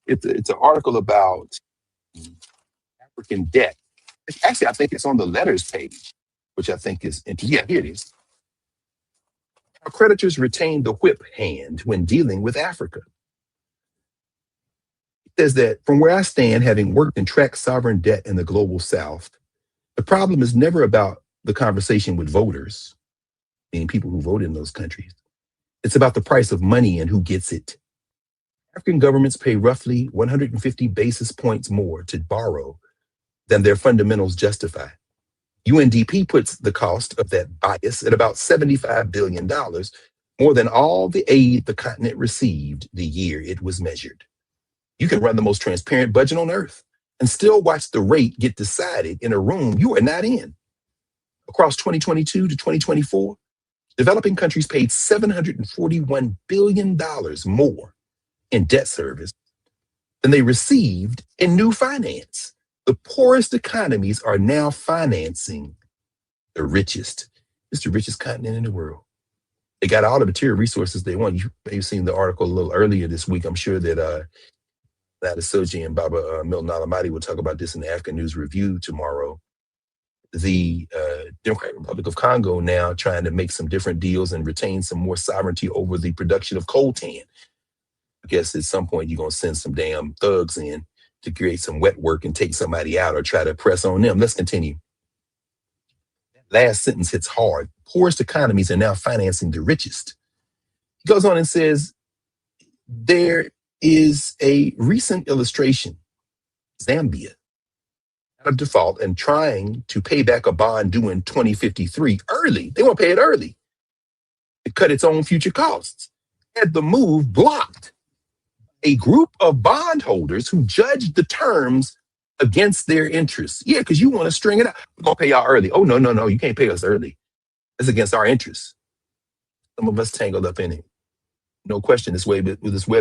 it's an article about African debt. Actually, I think it's on the letters page, which I think is interesting. Yeah, here it is. How creditors retain the whip hand when dealing with Africa. It says that from where I stand, having worked and tracked sovereign debt in the global South, the problem is never about the conversation with voters, meaning people who vote in those countries. It's about the price of money and who gets it. African governments pay roughly 150 basis points more to borrow than their fundamentals justify. UNDP puts the cost of that bias at about $75 billion, more than all the aid the continent received the year it was measured. You can run the most transparent budget on earth and still watch the rate get decided in a room you are not in. Across 2022 to 2024, developing countries paid $741 billion more in debt service than they received in new finance. The poorest economies are now financing the richest. It's the richest continent in the world. They got all the material resources they want. You may have seen the article a little earlier this week. I'm sure that Soji and Baba Milton Alamati will talk about this in the African News Review tomorrow. The Democratic Republic of Congo now trying to make some different deals and retain some more sovereignty over the production of coltan. I guess at some point you're going to send some damn thugs in to create some wet work and take somebody out or try to press on them. Let's continue. Last sentence hits hard. Poorest economies are now financing the richest. He goes on and says, there is a recent illustration, Zambia, out of default and trying to pay back a bond due in 2053 early. They want to pay it early to cut its own future costs. Had the move blocked. A group of bondholders who judged the terms against their interests. Yeah, because you want to string it out. We're going to pay y'all early. Oh, no, you can't pay us early. It's against our interests. Some of us tangled up in it. No question, this web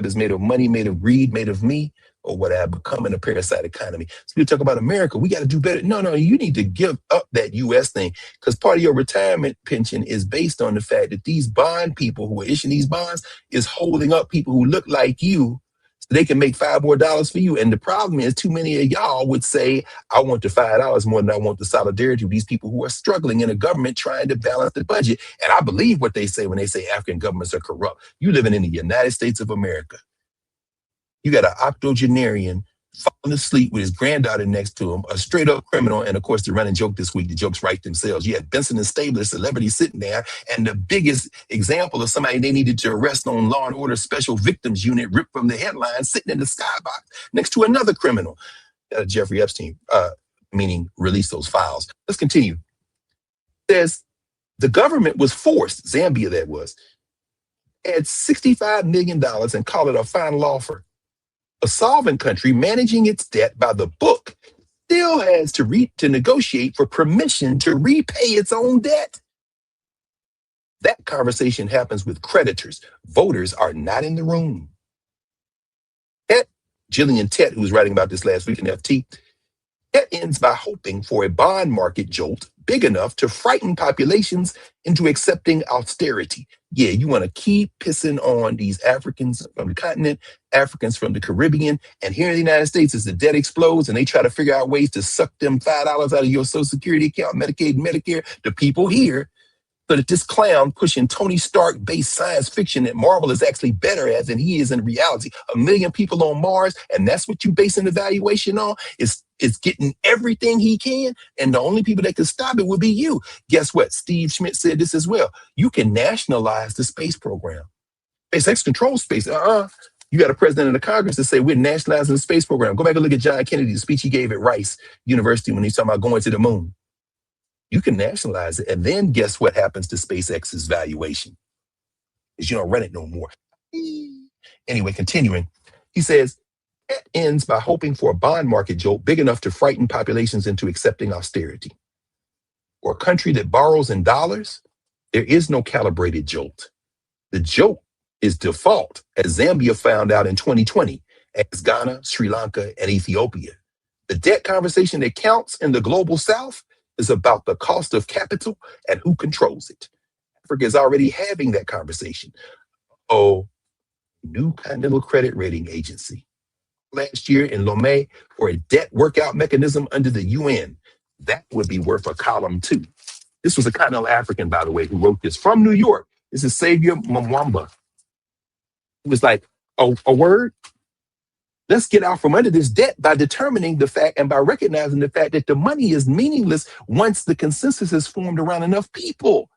is made of money, made of greed, made of me, or what I become in a parasite economy. So we talk about America, we got to do better. No, you need to give up that U.S. thing because part of your retirement pension is based on the fact that these bond people who are issuing these bonds is holding up people who look like you so they can make $5 more for you. And the problem is too many of y'all would say, I want the $5 more than I want the solidarity of these people who are struggling in a government trying to balance the budget. And I believe what they say when they say African governments are corrupt. You living in the United States of America. You got an octogenarian falling asleep with his granddaughter next to him, a straight up criminal. And of course, the running joke this week, the jokes write themselves. You had Benson and Stabler, celebrity sitting there. And the biggest example of somebody they needed to arrest on Law and Order Special Victims Unit, ripped from the headlines, sitting in the skybox next to another criminal, Jeffrey Epstein, meaning release those files. Let's continue. There's the government was forced, Zambia that was, add $65 million and call it a final offer. A solvent country managing its debt by the book still has to negotiate for permission to repay its own debt. That conversation happens with creditors. Voters are not in the room. Gillian Tett, who was writing about this last week in FT, Tett ends by hoping for a bond market jolt big enough to frighten populations into accepting austerity. Yeah, you want to keep pissing on these Africans from the continent, Africans from the Caribbean, and here in the United States, as the debt explodes and they try to figure out ways to suck them $5 out of your Social Security account, Medicaid, Medicare, the people here, so that this clown pushing Tony Stark-based science fiction that Marvel is actually better at than he is in reality. 1 million people on Mars, and that's what you base an evaluation on, is getting everything he can, and the only people that can stop it would be you. Guess what? Steve Schmidt said this as well. You can nationalize the space program. SpaceX controls space. You got a president of the Congress that say we're nationalizing the space program. Go back and look at John Kennedy, the speech he gave at Rice University when he's talking about going to the moon. You can nationalize it. And then guess what happens to SpaceX's valuation? Is you don't run it no more. Anyway, continuing. He says, that ends by hoping for a bond market jolt big enough to frighten populations into accepting austerity. For a country that borrows in dollars, there is no calibrated jolt. The jolt is default, as Zambia found out in 2020, as Ghana, Sri Lanka, and Ethiopia. The debt conversation that counts in the global South is about the cost of capital and who controls it. Africa is already having that conversation. Oh, new continental credit rating agency last year in Lomé for a debt workout mechanism under the UN. That would be worth a column too. This was a continental African, by the way, who wrote this from New York. This is Xavier Mwamba. He was like, a word? Let's get out from under this debt by determining the fact and by recognizing the fact that the money is meaningless once the consensus is formed around enough people.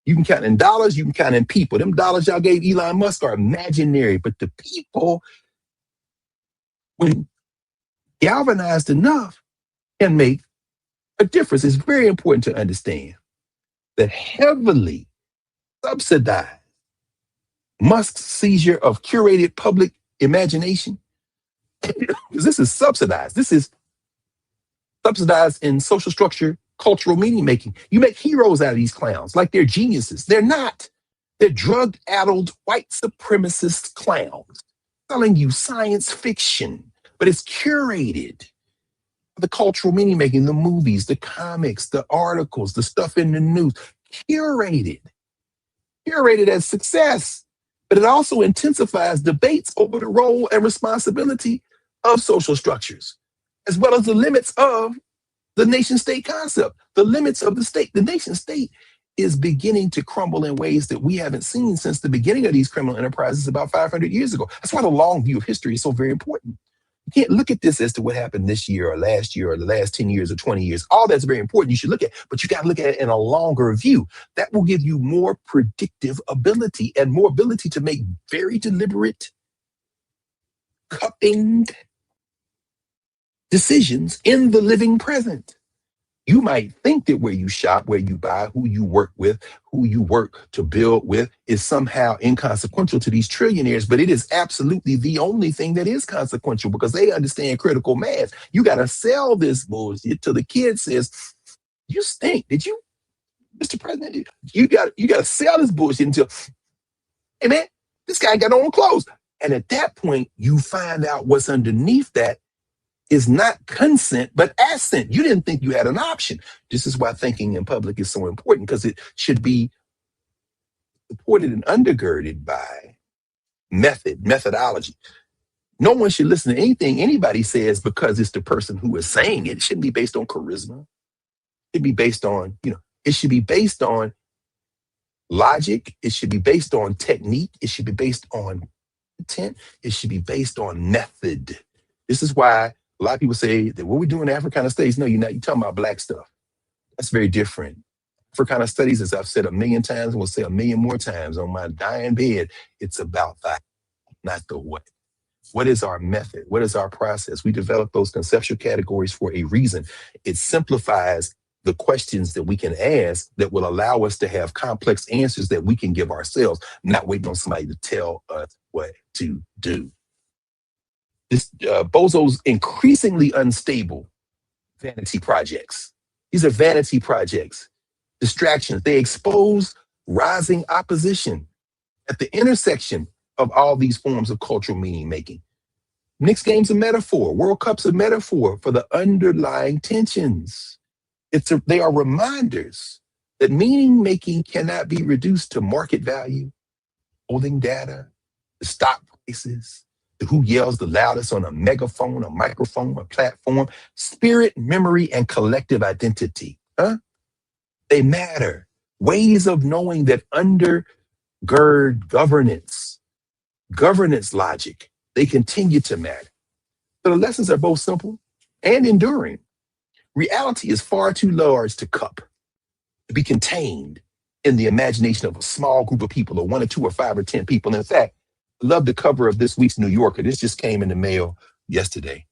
You can count in dollars, you can count in people. Them dollars y'all gave Elon Musk are imaginary, but the people, when galvanized enough, can make a difference. It's very important to understand that heavily subsidized Musk's seizure of curated public imagination, because this is subsidized. This is subsidized in social structure, cultural meaning making. You make heroes out of these clowns like they're geniuses. They're not. They're drug-addled white supremacist clowns telling you science fiction, but it's curated. The cultural meaning making, the movies, the comics, the articles, the stuff in the news, curated as success. But it also intensifies debates over the role and responsibility of social structures, as well as the limits of the nation state concept, the limits of the state. The nation state is beginning to crumble in ways that we haven't seen since the beginning of these criminal enterprises about 500 years ago. That's why the long view of history is so very important. You can't look at this as to what happened this year or last year or the last 10 years or 20 years. All that's very important. You should look at, but you got to look at it in a longer view. That will give you more predictive ability and more ability to make very deliberate, cupping decisions in the living present. You might think that where you shop, where you buy, who you work with, who you work to build with is somehow inconsequential to these trillionaires, but it is absolutely the only thing that is consequential because they understand critical mass. You got to sell this bullshit till the kid says, you stink. Did you, Mr. President? You got to sell this bullshit until, hey man, this guy got on clothes. And at that point, you find out what's underneath that is not consent, but assent. You didn't think you had an option. This is why thinking in public is so important, because it should be supported and undergirded by methodology. No one should listen to anything anybody says because it's the person who is saying it. It shouldn't be based on charisma. It should be based on, it should be based on logic. It should be based on technique. It should be based on intent. It should be based on method. This is why a lot of people say that what we do in Africana studies, no, you're not. You're talking about Black stuff. That's very different. Africana studies, as I've said a million times and will say a million more times on my dying bed, it's about that, not the what. What is our method? What is our process? We develop those conceptual categories for a reason. It simplifies the questions that we can ask that will allow us to have complex answers that we can give ourselves, not waiting on somebody to tell us what to do. This Bozo's increasingly unstable vanity projects. These are vanity projects, distractions. They expose rising opposition at the intersection of all these forms of cultural meaning making. Knicks game's a metaphor. World Cup's a metaphor for the underlying tensions. They are reminders that meaning making cannot be reduced to market value, holding data, the stock prices, who yells the loudest on a megaphone, a microphone, a platform. Spirit, memory, and collective identity. They matter. Ways of knowing that undergird governance logic, they continue to matter. So the lessons are both simple and enduring. Reality is far too large to cup, to be contained in the imagination of a small group of people, or 1 or 2 or 5 or 10 people. In fact, I love the cover of this week's New Yorker. This just came in the mail yesterday.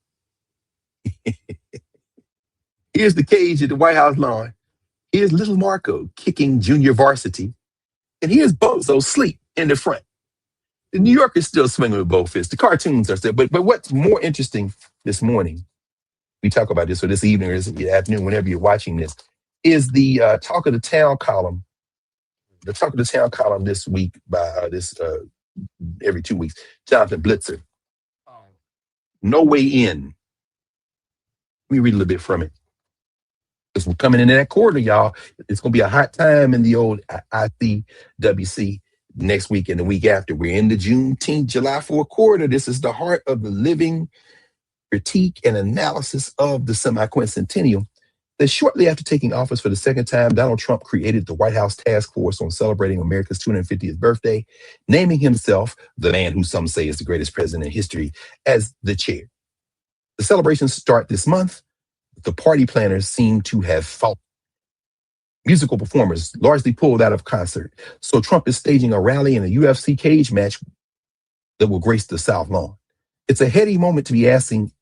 Here's the cage at the White House lawn. Here's little Marco kicking junior varsity. And here's Bozo asleep in the front. The New Yorker's still swinging with both fists. The cartoons are still, but what's more interesting this morning, we talk about this, or this evening, or this afternoon, whenever you're watching this, is the Talk of the Town column. The Talk of the Town column this week by every 2 weeks, Jonathan Blitzer. No way in. Let me read a little bit from it. Because we're coming into that quarter, y'all. It's going to be a hot time in the old ICWC next week and the week after. We're in the Juneteenth, July 4th quarter. This is the heart of the living critique and analysis of the Semiquincentennial. That shortly after taking office for the second time, Donald Trump created the White House Task Force on celebrating America's 250th birthday, naming himself, the man who some say is the greatest president in history, as the chair. The celebrations start this month. The party planners seem to have faulted. Musical performers largely pulled out of concert. So Trump is staging a rally in a UFC cage match that will grace the South Lawn. It's a heady moment to be asking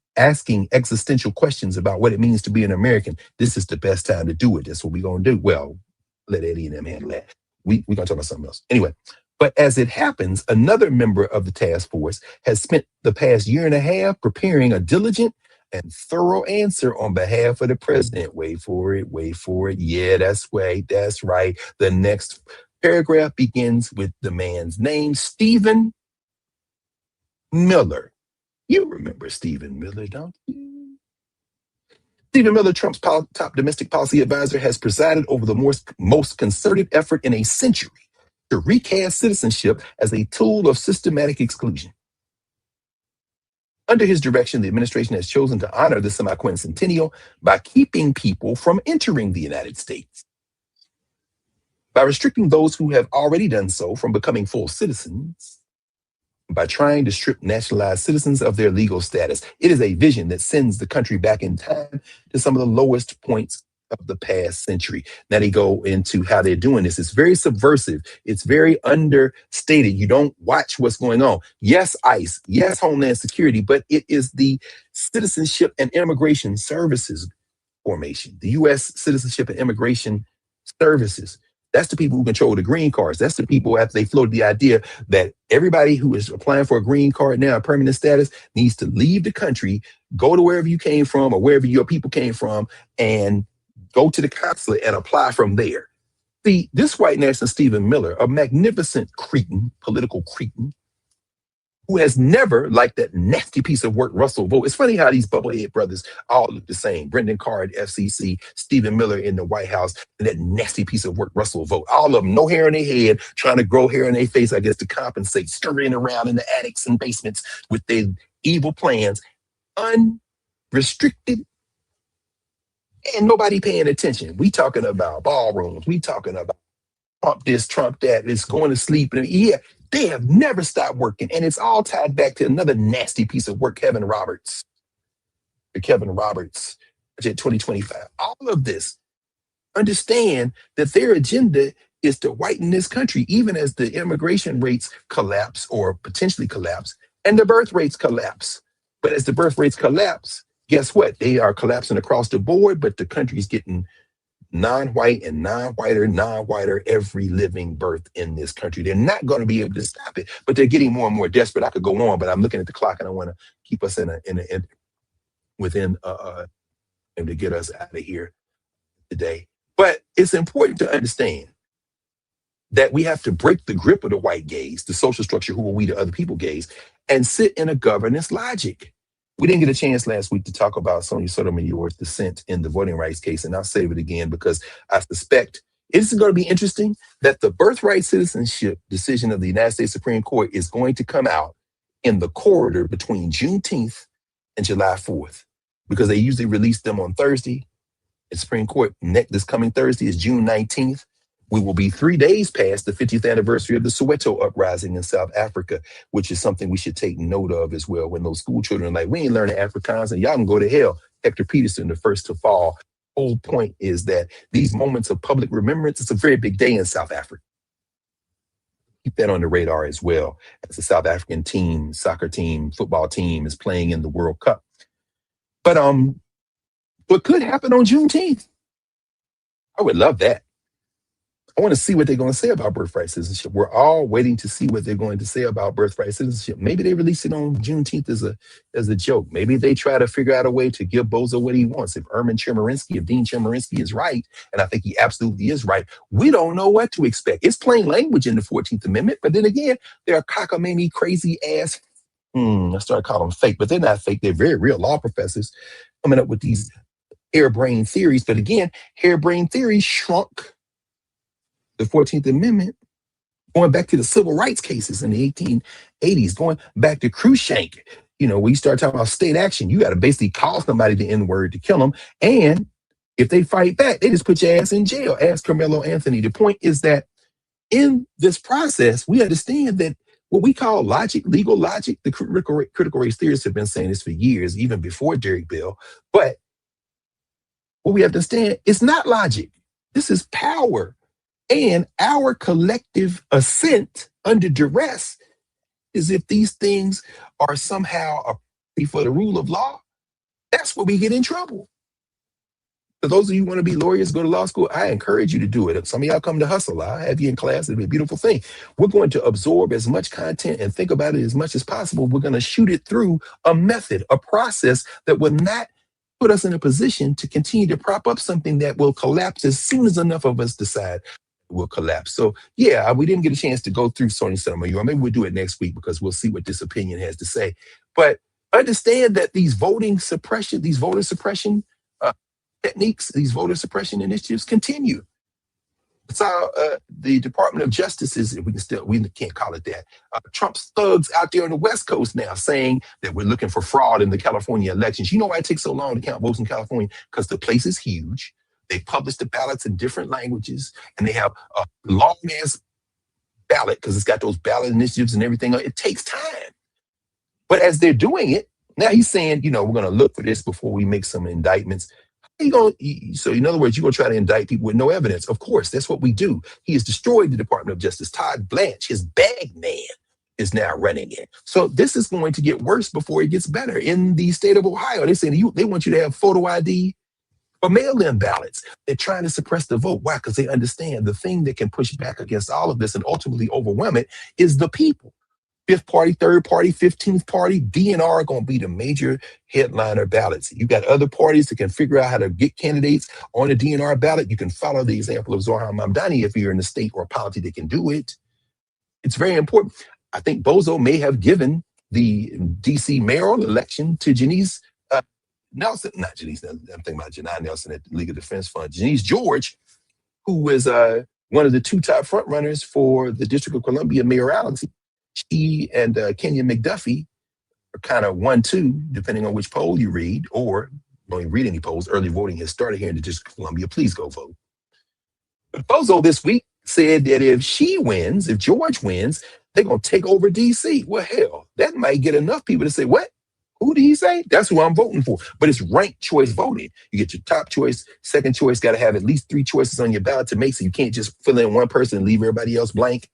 existential questions about what it means to be an American. This is the best time to do it. That's what we're going to do. Well, let Eddie and them handle that. We're going to talk about something else. Anyway, but as it happens, another member of the task force has spent the past year and a half preparing a diligent and thorough answer on behalf of the president. Wait for it, wait for it. Yeah, that's right, that's right. The next paragraph begins with the man's name, Stephen Miller. You remember Stephen Miller, don't you? Stephen Miller, Trump's top domestic policy advisor, has presided over the most concerted effort in a century to recast citizenship as a tool of systematic exclusion. Under his direction, the administration has chosen to honor the Semiquincentennial by keeping people from entering the United States. By restricting those who have already done so from becoming full citizens, by trying to strip nationalized citizens of their legal status. It is a vision that sends the country back in time to some of the lowest points of the past century. Now they go into how they're doing this. It's very subversive. It's very understated. You don't watch what's going on. Yes, ICE. Yes, Homeland Security. But it is the Citizenship and Immigration Services formation. The U.S. Citizenship and Immigration Services. That's the people who control the green cards. That's the people after they floated the idea that everybody who is applying for a green card now, permanent status, needs to leave the country, go to wherever you came from or wherever your people came from, and go to the consulate and apply from there. See, this white nationalist, Stephen Miller, a magnificent cretin, political cretin, who has never liked that nasty piece of work, Russell Vogt. It's funny how these bubblehead brothers all look the same. Brendan Carr at FCC, Stephen Miller in the White House, and that nasty piece of work, Russell Vogt. All of them, no hair in their head, trying to grow hair in their face, I guess, to compensate, scurrying around in the attics and basements with their evil plans, unrestricted, and nobody paying attention. We talking about ballrooms. We talking about Trump this, Trump that. It's going to sleep. And yeah, they have never stopped working. And it's all tied back to another nasty piece of work, Kevin Roberts, Budget 2025. All of this, understand that their agenda is to whiten this country, even as the immigration rates collapse or potentially collapse, and the birth rates collapse. But as the birth rates collapse, guess what? They are collapsing across the board, but the country's getting non-white and non-whiter every living birth in this country. They're not going to be able to stop it, but they're getting more and more desperate. I could go on, but I'm looking at the clock and I want to keep us within and to get us out of here today. But it's important to understand that we have to break the grip of the white gaze, the social structure, who are we to other people gaze, and sit in a governance logic. We didn't get a chance last week to talk about Sonia Sotomayor's dissent in the voting rights case, and I'll save it again because I suspect it's going to be interesting that the birthright citizenship decision of the United States Supreme Court is going to come out in the corridor between Juneteenth and July 4th, because they usually release them on Thursday. The Supreme Court this coming Thursday is June 19th. We will be 3 days past the 50th anniversary of the Soweto uprising in South Africa, which is something we should take note of as well. When those school children are like, we ain't learning Afrikaans and y'all can go to hell. Hector Peterson, the first to fall. Whole point is that these moments of public remembrance, it's a very big day in South Africa. Keep that on the radar as well, as the South African team, soccer team, football team is playing in the World Cup. But what could happen on Juneteenth? I would love that. I want to see what they're going to say about birthright citizenship. We're all waiting to see what they're going to say about birthright citizenship. Maybe they release it on Juneteenth as a joke. Maybe they try to figure out a way to give Bozo what he wants. If Dean Chemerinsky is right, and I think he absolutely is right, we don't know what to expect. It's plain language in the 14th Amendment, but then again, there are cockamamie, crazy ass, I started calling them fake, but they're not fake. They're very real law professors coming up with these harebrained theories. But again, harebrained theories shrunk the 14th Amendment, going back to the civil rights cases in the 1880s, going back to Cruikshank. When you start talking about state action, you got to basically call somebody the N-word to kill them. And if they fight back, they just put your ass in jail. Ask Carmelo Anthony. The point is that in this process, we understand that what we call logic, legal logic, the critical race theorists have been saying this for years, even before Derek Bell. But what we have to understand, it's not logic. This is power. And our collective assent under duress is if these things are somehow for the rule of law, that's where we get in trouble. For those of you who want to be lawyers, go to law school, I encourage you to do it. If some of y'all come to Hustle, I'll have you in class. It'll be a beautiful thing. We're going to absorb as much content and think about it as much as possible. We're going to shoot it through a method, a process that will not put us in a position to continue to prop up something that will collapse as soon as enough of us decide it will collapse. So yeah, we didn't get a chance to go through Sony Sotomayor. Maybe we'll do it next week because we'll see what this opinion has to say. But understand that these voter suppression techniques, these voter suppression initiatives continue. It's how the Department of Justice is, we can't call it that. Trump's thugs out there on the West Coast now saying that we're looking for fraud in the California elections. You know why it takes so long to count votes in California? Because the place is huge. They publish the ballots in different languages, and they have a long-ass ballot because it's got those ballot initiatives and everything. It takes time. But as they're doing it, now he's saying, we're going to look for this before we make some indictments. So in other words, you're going to try to indict people with no evidence. Of course, that's what we do. He has destroyed the Department of Justice. Todd Blanche, his bag man, is now running it. So this is going to get worse before it gets better. In the state of Ohio, they're saying they want you to have photo ID for mail-in ballots. They're trying to suppress the vote. Why? Because they understand the thing that can push back against all of this and ultimately overwhelm it is the people. Fifth party, third party, 15th party, DNR are going to be the major headliner ballots. You got other parties that can figure out how to get candidates on the DNR ballot. You can follow the example of Zohar Mamdani if you're in a state or a polity that can do it. It's very important. I think Bozo may have given the DC mayoral election to Janice Nelson, not Janice Nelson, I'm thinking about Janai Nelson at the Legal Defense Fund. Janice George, who was one of the two top frontrunners for the District of Columbia mayoralty. She and Kenya McDuffie are kind of 1-2, depending on which poll you read, or don't even read any polls. Early voting has started here in the District of Columbia. Please go vote. But Bozo this week said that if George wins, they're going to take over D.C. Well, hell, that might get enough people to say, what? Who did he say? That's who I'm voting for. But it's ranked choice voting. You get your top choice, second choice, got to have at least 3 choices on your ballot to make, so you can't just fill in one person and leave everybody else blank.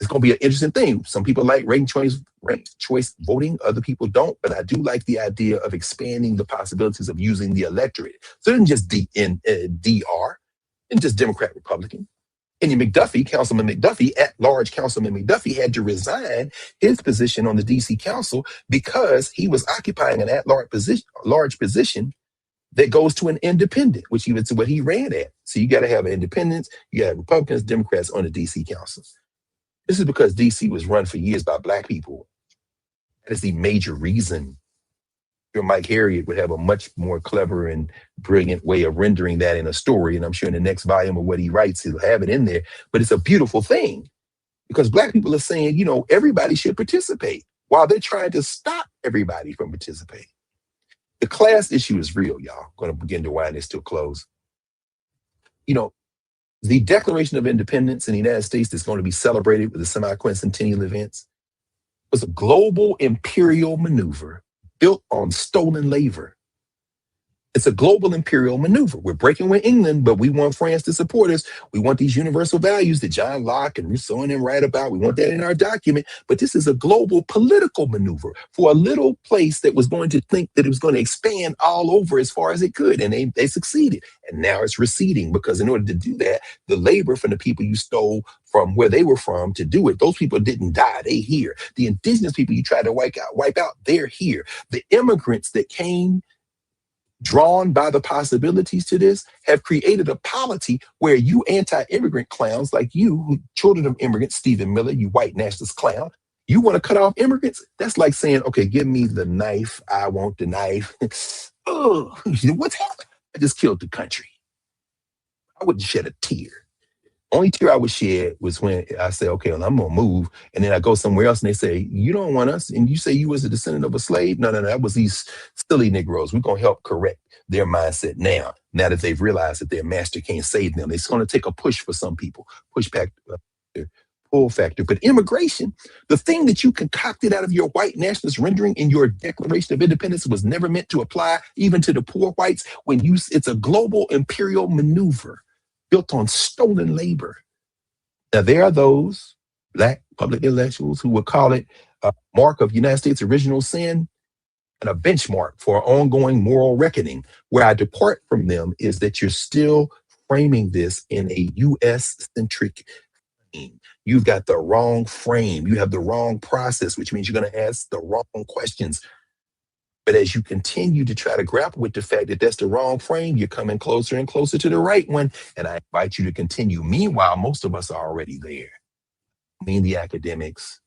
It's going to be an interesting thing. Some people like ranked choice voting. Other people don't. But I do like the idea of expanding the possibilities of using the electorate. So it isn't just DR, and just Democrat, Republican. Kenny McDuffie, Councilman McDuffie, at-large Councilman McDuffie, had to resign his position on the D.C. Council because he was occupying an at-large position that goes to an independent, which is what he ran at. So you got to have independents, you got Republicans, Democrats on the D.C. Council. This is because D.C. was run for years by Black people. That is the major reason. Mike Harriot would have a much more clever and brilliant way of rendering that in a story. And I'm sure in the next volume of what he writes, he'll have it in there. But it's a beautiful thing because Black people are saying, everybody should participate while they're trying to stop everybody from participating. The class issue is real, y'all. I'm going to begin to wind this to a close. The Declaration of Independence in the United States that's going to be celebrated with the Semiquincentennial events was a global imperial maneuver built on stolen labor. It's a global imperial maneuver. We're breaking with England, but we want France to support us. We want these universal values that John Locke and Rousseau and them write about. We want that in our document. But this is a global political maneuver for a little place that was going to think that it was going to expand all over as far as it could. And they succeeded. And now it's receding because in order to do that, the labor from the people you stole from where they were from to do it, those people didn't die. They here. The indigenous people you tried to wipe out, they're here. The immigrants that came drawn by the possibilities to this, have created a polity where you anti-immigrant clowns like you, children of immigrants, Stephen Miller, you white nationalist clown, you want to cut off immigrants? That's like saying, okay, give me the knife. I want the knife. Ugh, what's happening? I just killed the country. I wouldn't shed a tear. Only tear I would shed was when I say, okay, well, I'm gonna move, and then I go somewhere else, and they say, you don't want us, and you say you was a descendant of a slave. No, that was these silly Negroes. We're gonna help correct their mindset now that they've realized that their master can't save them. It's gonna take a push for some people, push back, pull factor. But immigration, the thing that you concocted out of your white nationalist rendering in your Declaration of Independence was never meant to apply even to the poor whites. It's a global imperial maneuver built on stolen labor. Now, there are those Black public intellectuals who would call it a mark of United States original sin and a benchmark for ongoing moral reckoning. Where I depart from them is that you're still framing this in a U.S.-centric frame. You've got the wrong frame. You have the wrong process, which means you're going to ask the wrong questions. But as you continue to try to grapple with the fact that that's the wrong frame, you're coming closer and closer to the right one. And I invite you to continue. Meanwhile, most of us are already there. I mean, the academics,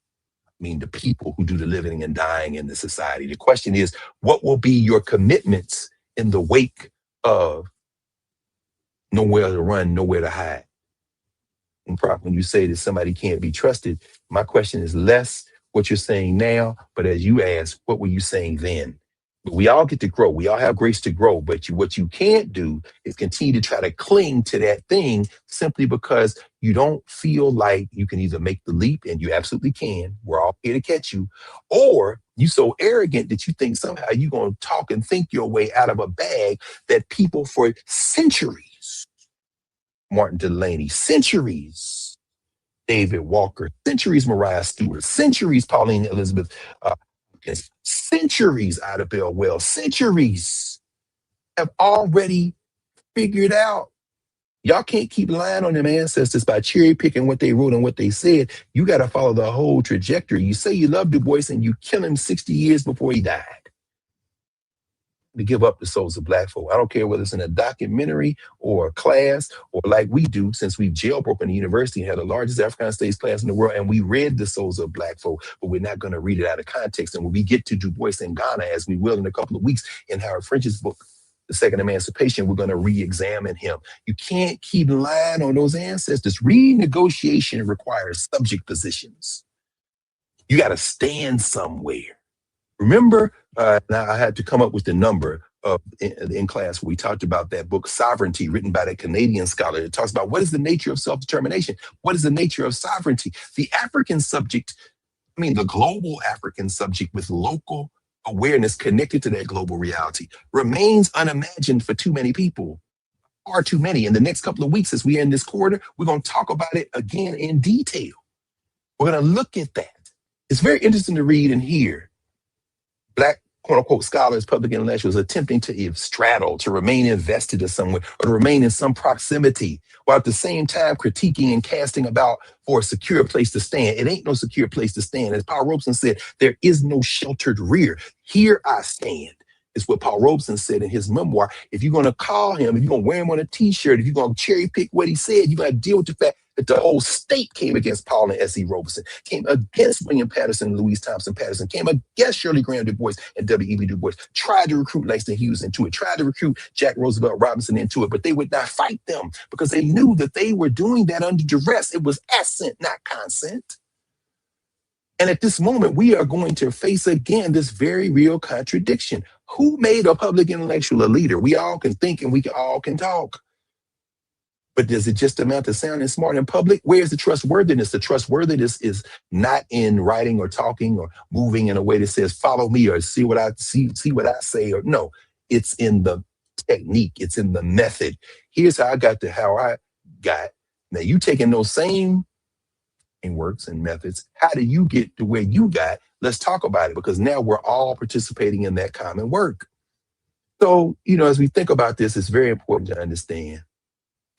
I mean, the people who do the living and dying in the society. The question is, what will be your commitments in the wake of nowhere to run, nowhere to hide? And when you say that somebody can't be trusted, my question is less what you're saying now, but as you ask, what were you saying then? We all get to grow. We all have grace to grow. But what you can't do is continue to try to cling to that thing simply because you don't feel like you can either make the leap, and you absolutely can. We're all here to catch you. Or you're so arrogant that you think somehow you're going to talk and think your way out of a bag that people for centuries, Martin Delaney, centuries, David Walker, centuries, Mariah Stewart, centuries, Pauline Elizabeth, centuries, Ida Bell Wells, centuries have already figured out. Y'all can't keep lying on them ancestors by cherry picking what they wrote and what they said. You got to follow the whole trajectory. You say you love Du Bois and you kill him 60 years before he died. To give up the souls of Black folk. I don't care whether it's in a documentary or a class or like we do, since we've jailbroken the university and had the largest African States class in the world, and we read the souls of Black folk, but we're not going to read it out of context. And when we get to Du Bois in Ghana, as we will in a couple of weeks in Howard French's book, The Second Emancipation, we're going to re-examine him. You can't keep lying on those ancestors. Renegotiation requires subject positions. You got to stand somewhere. Remember, now I had to come up with the number in class where we talked about that book, Sovereignty, written by the Canadian scholar. It talks about what is the nature of self-determination? What is the nature of sovereignty? The African subject, the global African subject with local awareness connected to that global reality remains unimagined for too many people, far too many. In the next couple of weeks, as we end this quarter, we're going to talk about it again in detail. We're going to look at that. It's very interesting to read and hear Black, quote unquote, scholars, public intellectuals attempting to straddle, to remain invested in somewhere, or to remain in some proximity, while at the same time critiquing and casting about for a secure place to stand. It ain't no secure place to stand. As Paul Robeson said, there is no sheltered rear. Here I stand. Is what Paul Robeson said in his memoir. If you're going to call him, if you're going to wear him on a t-shirt, if you're going to cherry pick what he said, you got to deal with the fact that the whole state came against Paul and S.E. Robeson, came against William Patterson and Louise Thompson Patterson, came against Shirley Graham Du Bois and W.E.B. Du Bois, tried to recruit Langston Hughes into it, tried to recruit Jack Roosevelt Robinson into it, but they would not fight them because they knew that they were doing that under duress. It was assent, not consent. And at this moment, we are going to face again this very real contradiction. Who made a public intellectual a leader? We all can think and we all can talk. But does it just amount to sounding smart in public? Where's the trustworthiness? The trustworthiness is not in writing or talking or moving in a way that says, follow me or see what I say. Or no, it's in the technique. It's in the method. Here's how I got to how I got. Now you taking those same works and methods. How do you get to where you got? Let's talk about it, because now we're all participating in that common work. So, as we think about this, it's very important to understand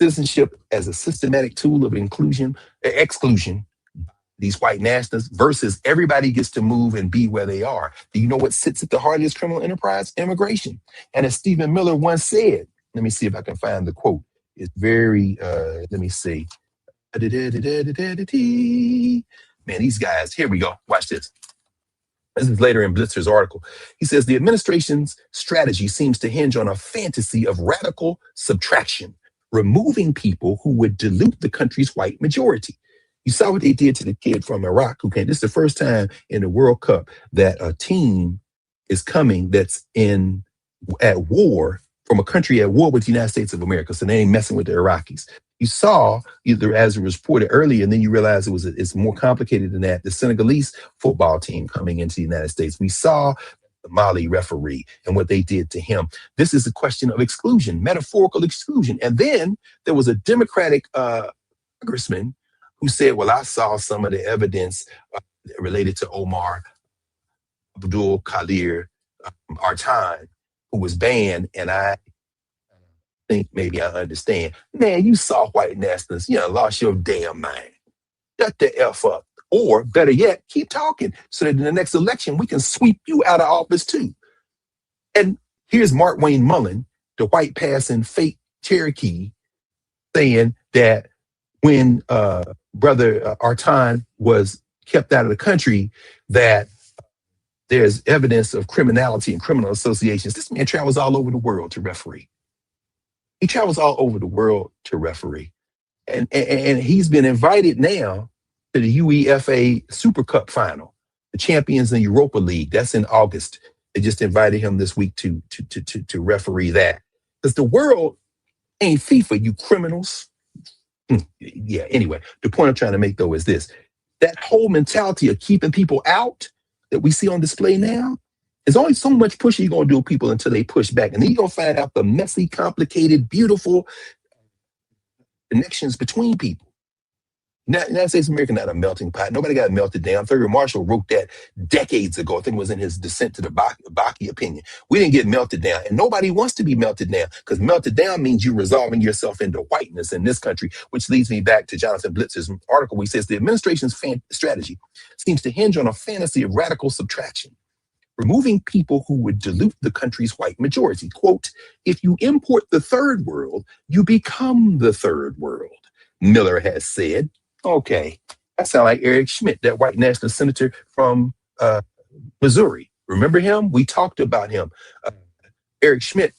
citizenship as a systematic tool of exclusion, these white nationalists, versus everybody gets to move and be where they are. Do you know what sits at the heart of this criminal enterprise? Immigration. And as Stephen Miller once said, let me see if I can find the quote. It's very, let me see. Man, these guys, here we go. Watch this. This is later in Blitzer's article. He says the administration's strategy seems to hinge on a fantasy of radical subtraction, removing people who would dilute the country's white majority. You saw what they did to the kid from Iraq who came. This is the first time in the World Cup that a team is coming that's at war from a country at war with the United States of America. So they ain't messing with the Iraqis. You saw, either as it was reported earlier, and then you realize it's more complicated than that, the Senegalese football team coming into the United States. We saw the Mali referee and what they did to him. This is a question of exclusion, metaphorical exclusion. And then there was a Democratic congressman who said, well, I saw some of the evidence related to Omar Abdul Khadir Artan, who was banned, and I think maybe I understand. Man, you saw white nationalists, lost your damn mind. Shut the F up. Or better yet, keep talking so that in the next election, we can sweep you out of office too. And here's Mark Wayne Mullen, the white passing fake Cherokee, saying that when Brother Artan was kept out of the country, that there's evidence of criminality and criminal associations. This man travels all over the world to referee. He travels all over the world to referee. And he's been invited now to the UEFA Super Cup final, the champions in Europa League. That's in August. They just invited him this week to referee that. Because the world ain't FIFA, you criminals. Yeah, anyway, the point I'm trying to make, though, is this. That whole mentality of keeping people out that we see on display now, there's only so much pushing you're going to do with people until they push back. And then you're going to find out the messy, complicated, beautiful connections between people. United States of America not a melting pot. Nobody got melted down. Thurgood Marshall wrote that decades ago. I think it was in his Dissent to the Baki opinion. We didn't get melted down. And nobody wants to be melted down, because melted down means you're resolving yourself into whiteness in this country, which leads me back to Jonathan Blitzer's article where he says the administration's strategy seems to hinge on a fantasy of radical subtraction, removing people who would dilute the country's white majority. Quote, if you import the third world, you become the third world, Miller has said. Okay, that sounds like Eric Schmidt, that white national senator from Missouri. Remember him? We talked about him. Eric Schmidt,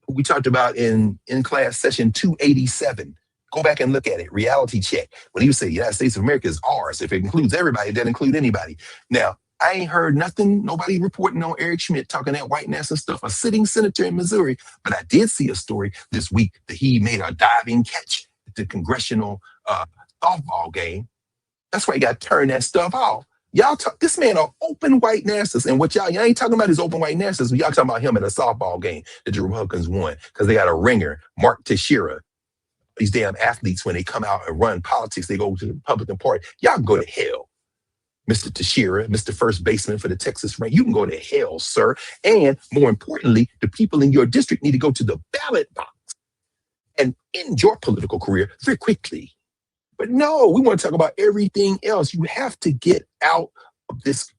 we talked about in class session 287. Go back and look at it. Reality check. When he would say the United States of America is ours, if it includes everybody, it doesn't include anybody. Now, I ain't heard nothing, nobody reporting on Eric Schmidt talking that white national stuff, a sitting senator in Missouri. But I did see a story this week that he made a diving catch at the congressional softball game. That's why you got to turn that stuff off. Y'all talk, this man are open white nationalists, and what y'all ain't talking about is open white nationalists. Y'all talking about him at a softball game that the Republicans won because they got a ringer, Mark Teixeira. These damn athletes, when they come out and run politics, they go to the Republican Party. Y'all can go to hell, Mr. Teixeira, Mr. First Baseman for the Texas Rangers. You can go to hell, sir. And more importantly, the people in your district need to go to the ballot box and end your political career very quickly. But no, we want to talk about everything else. You have to get out of this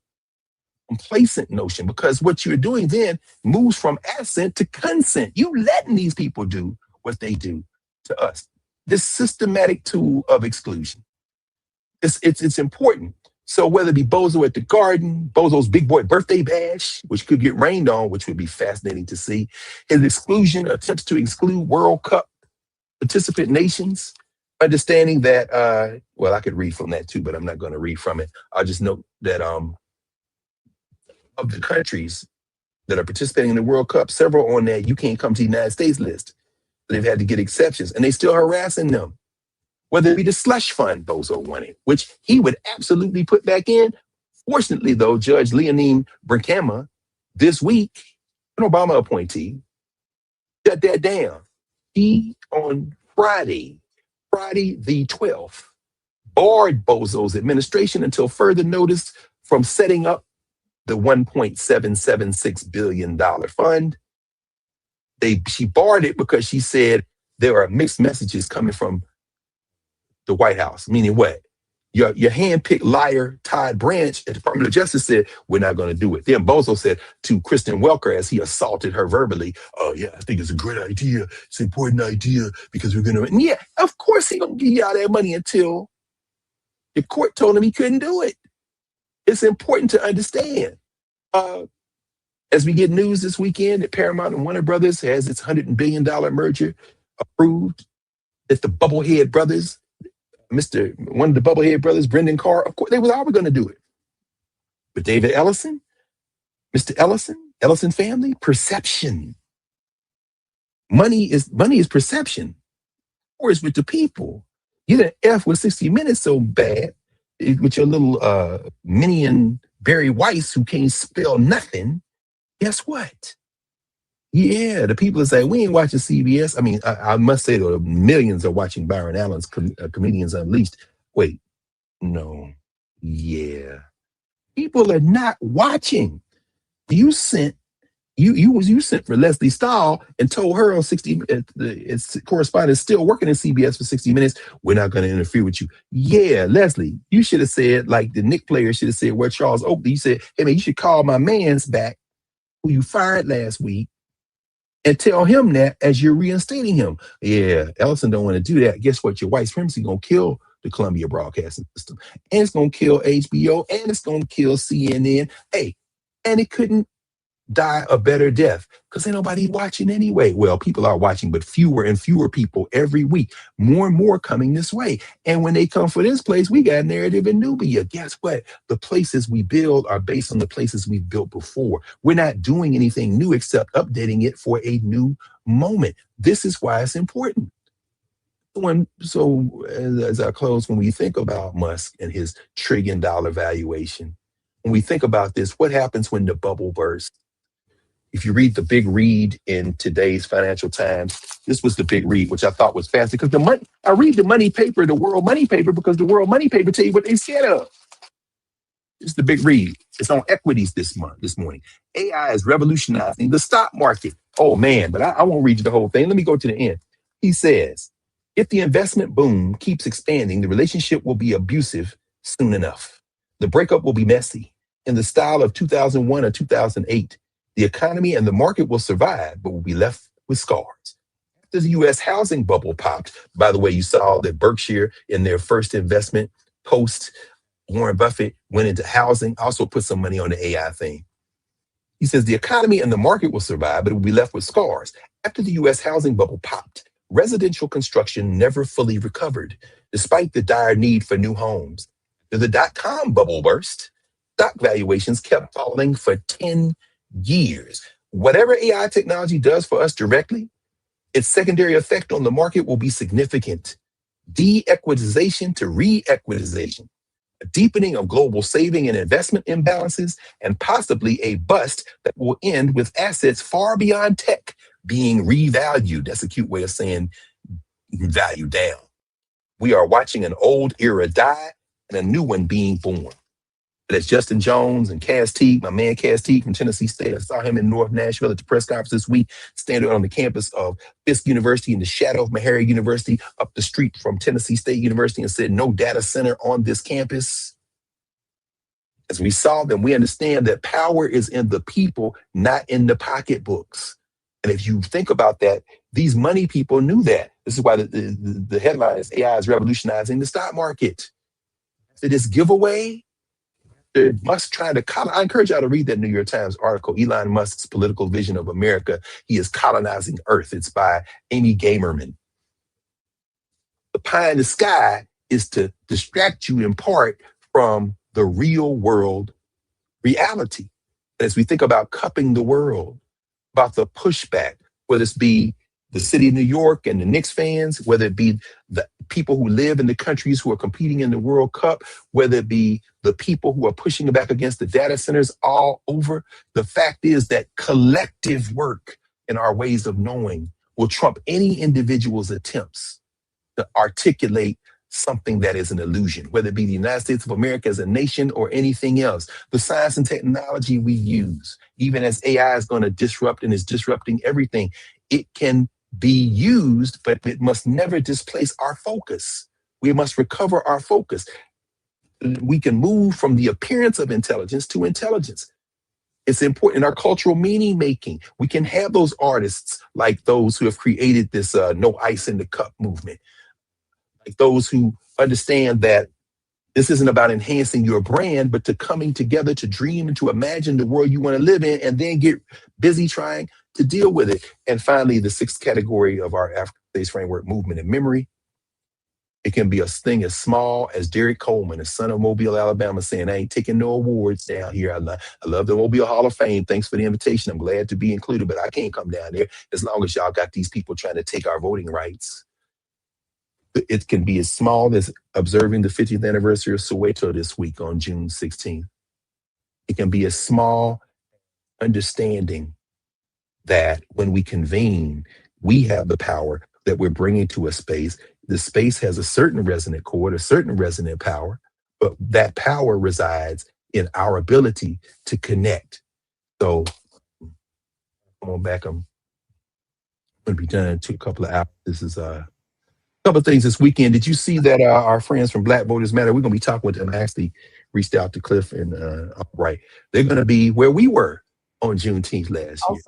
complacent notion, because what you're doing then moves from assent to consent. You letting these people do what they do to us. This systematic tool of exclusion. It's important. So whether it be Bozo at the Garden, Bozo's big boy birthday bash, which could get rained on, which would be fascinating to see, his exclusion, attempts to exclude World Cup participant nations, understanding that, well, I could read from that too, but I'm not going to read from it. I'll just note that of the countries that are participating in the World Cup, several on that you can't come to the United States list. They've had to get exceptions, and they still harassing them. Whether it be the slush fund Bozo wanted, which he would absolutely put back in. Fortunately, though, Judge Leonine Brinkema this week, an Obama appointee, shut that down. He, on Friday the 12th, barred Bozo's administration until further notice from setting up the $1.776 billion fund. She barred it because she said there are mixed messages coming from the White House, meaning what? Your hand-picked liar, Todd Branch, at the Department of Justice said, we're not going to do it. Then Bozo said to Kristen Welker, as he assaulted her verbally, oh, yeah, I think it's a great idea. It's an important idea because we're going to, and yeah, of course he's going to give you all that money until the court told him he couldn't do it. It's important to understand. As we get news this weekend that Paramount and Warner Brothers has its $100 billion merger approved, that the Bubblehead brothers, one of the Bubblehead brothers, Brendan Carr, of course, they was always going to do it. But David Ellison, Mr. Ellison family, perception. Money is perception. Or it's with the people. You didn't F with 60 Minutes so bad with your little minion Barry Weiss who can't spell nothing. Guess what? Yeah, the people that say we ain't watching CBS. I mean, I must say though, millions are watching Byron Allen's Comedians Unleashed. Wait, no, yeah, people are not watching. You sent for Leslie Stahl and told her on 60. Its correspondent still working in CBS for 60 Minutes. We're not going to interfere with you. Yeah, Leslie, you should have said like the Knick player should have said where Charles Oakley. You said, hey man, you should call my man's back who you fired last week and tell him that as you're reinstating him. Yeah, Ellison don't want to do that. Guess what? Your white supremacy going to kill the Columbia Broadcasting System. And it's going to kill HBO. And it's going to kill CNN. Hey, and it couldn't die a better death because ain't nobody watching anyway. Well, people are watching, but fewer and fewer people every week. More and more coming this way. And when they come for this place, we got narrative in Nubia. Guess what? The places we build are based on the places we've built before. We're not doing anything new except updating it for a new moment. This is why it's important. So as I close, when we think about Musk and his $1 trillion valuation, when we think about this, what happens when the bubble bursts? If you read the big read in today's Financial Times, this was the big read, which I thought was fascinating because I read the money paper, the World Money Paper, because the World Money Paper tell you what they scared of. It's the big read. It's on equities this morning. AI is revolutionizing the stock market. Oh man, but I won't read you the whole thing. Let me go to the end. He says, if the investment boom keeps expanding, the relationship will be abusive soon enough. The breakup will be messy in the style of 2001 or 2008. The economy and the market will survive, but will be left with scars. After the U.S. housing bubble popped, by the way, you saw that Berkshire in their first investment post Warren Buffett went into housing, also put some money on the AI thing. He says the economy and the market will survive, but it will be left with scars. After the U.S. housing bubble popped, residential construction never fully recovered, despite the dire need for new homes. After the dot-com bubble burst, stock valuations kept falling for 10 years. Whatever AI technology does for us directly, its secondary effect on the market will be significant. De-equitization to re-equitization, a deepening of global saving and investment imbalances, and possibly a bust that will end with assets far beyond tech being revalued. That's a cute way of saying value down. We are watching an old era die and a new one being born. That's Justin Jones and Cass Teague, my man Cass Teague from Tennessee State. I saw him in North Nashville at the press conference this week, standing on the campus of Fisk University in the shadow of Meharry University up the street from Tennessee State University and said, no data center on this campus. As we saw them, we understand that power is in the people, not in the pocketbooks. And if you think about that, these money people knew that. This is why the headline is AI is revolutionizing the stock market. After this giveaway, Musk trying to I encourage y'all to read that New York Times article, Elon Musk's Political Vision of America. He is colonizing Earth. It's by Amy Gamerman. The pie in the sky is to distract you in part from the real world reality. As we think about cupping the world, about the pushback, whether it be the city of New York and the Knicks fans, whether it be the people who live in the countries who are competing in the World Cup, whether it be the people who are pushing back against the data centers all over, the fact is that collective work in our ways of knowing will trump any individual's attempts to articulate something that is an illusion, whether it be the United States of America as a nation or anything else. The science and technology we use, even as AI is going to disrupt and is disrupting everything, it can be used, but it must never displace our focus. We must recover our focus. We can move from the appearance of intelligence to intelligence. It's important in our cultural meaning making. We can have those artists like those who have created this no ice in the cup movement, like those who understand that This isn't about enhancing your brand, but to coming together to dream and to imagine the world you want to live in and then get busy trying to deal with it. And finally, the sixth category of our African-based framework, movement and memory. It can be a thing as small as Derek Coleman, the son of Mobile, Alabama, saying, I ain't taking no awards down here. I love the Mobile Hall of Fame. Thanks for the invitation. I'm glad to be included, but I can't come down there as long as y'all got these people trying to take our voting rights. It can be as small as observing the 50th anniversary of Soweto this week on June 16th. It can be a small understanding that when we convene, we have the power that we're bringing to a space. The space has a certain resonant chord, a certain resonant power, but that power resides in our ability to connect. So, come on back. I'm going to be done in a couple of hours. This is a couple of things this weekend. Did you see that our friends from Black Voters Matter, we're going to be talking with them. I actually reached out to Cliff and Upright. They're going to be where we were on Juneteenth last year.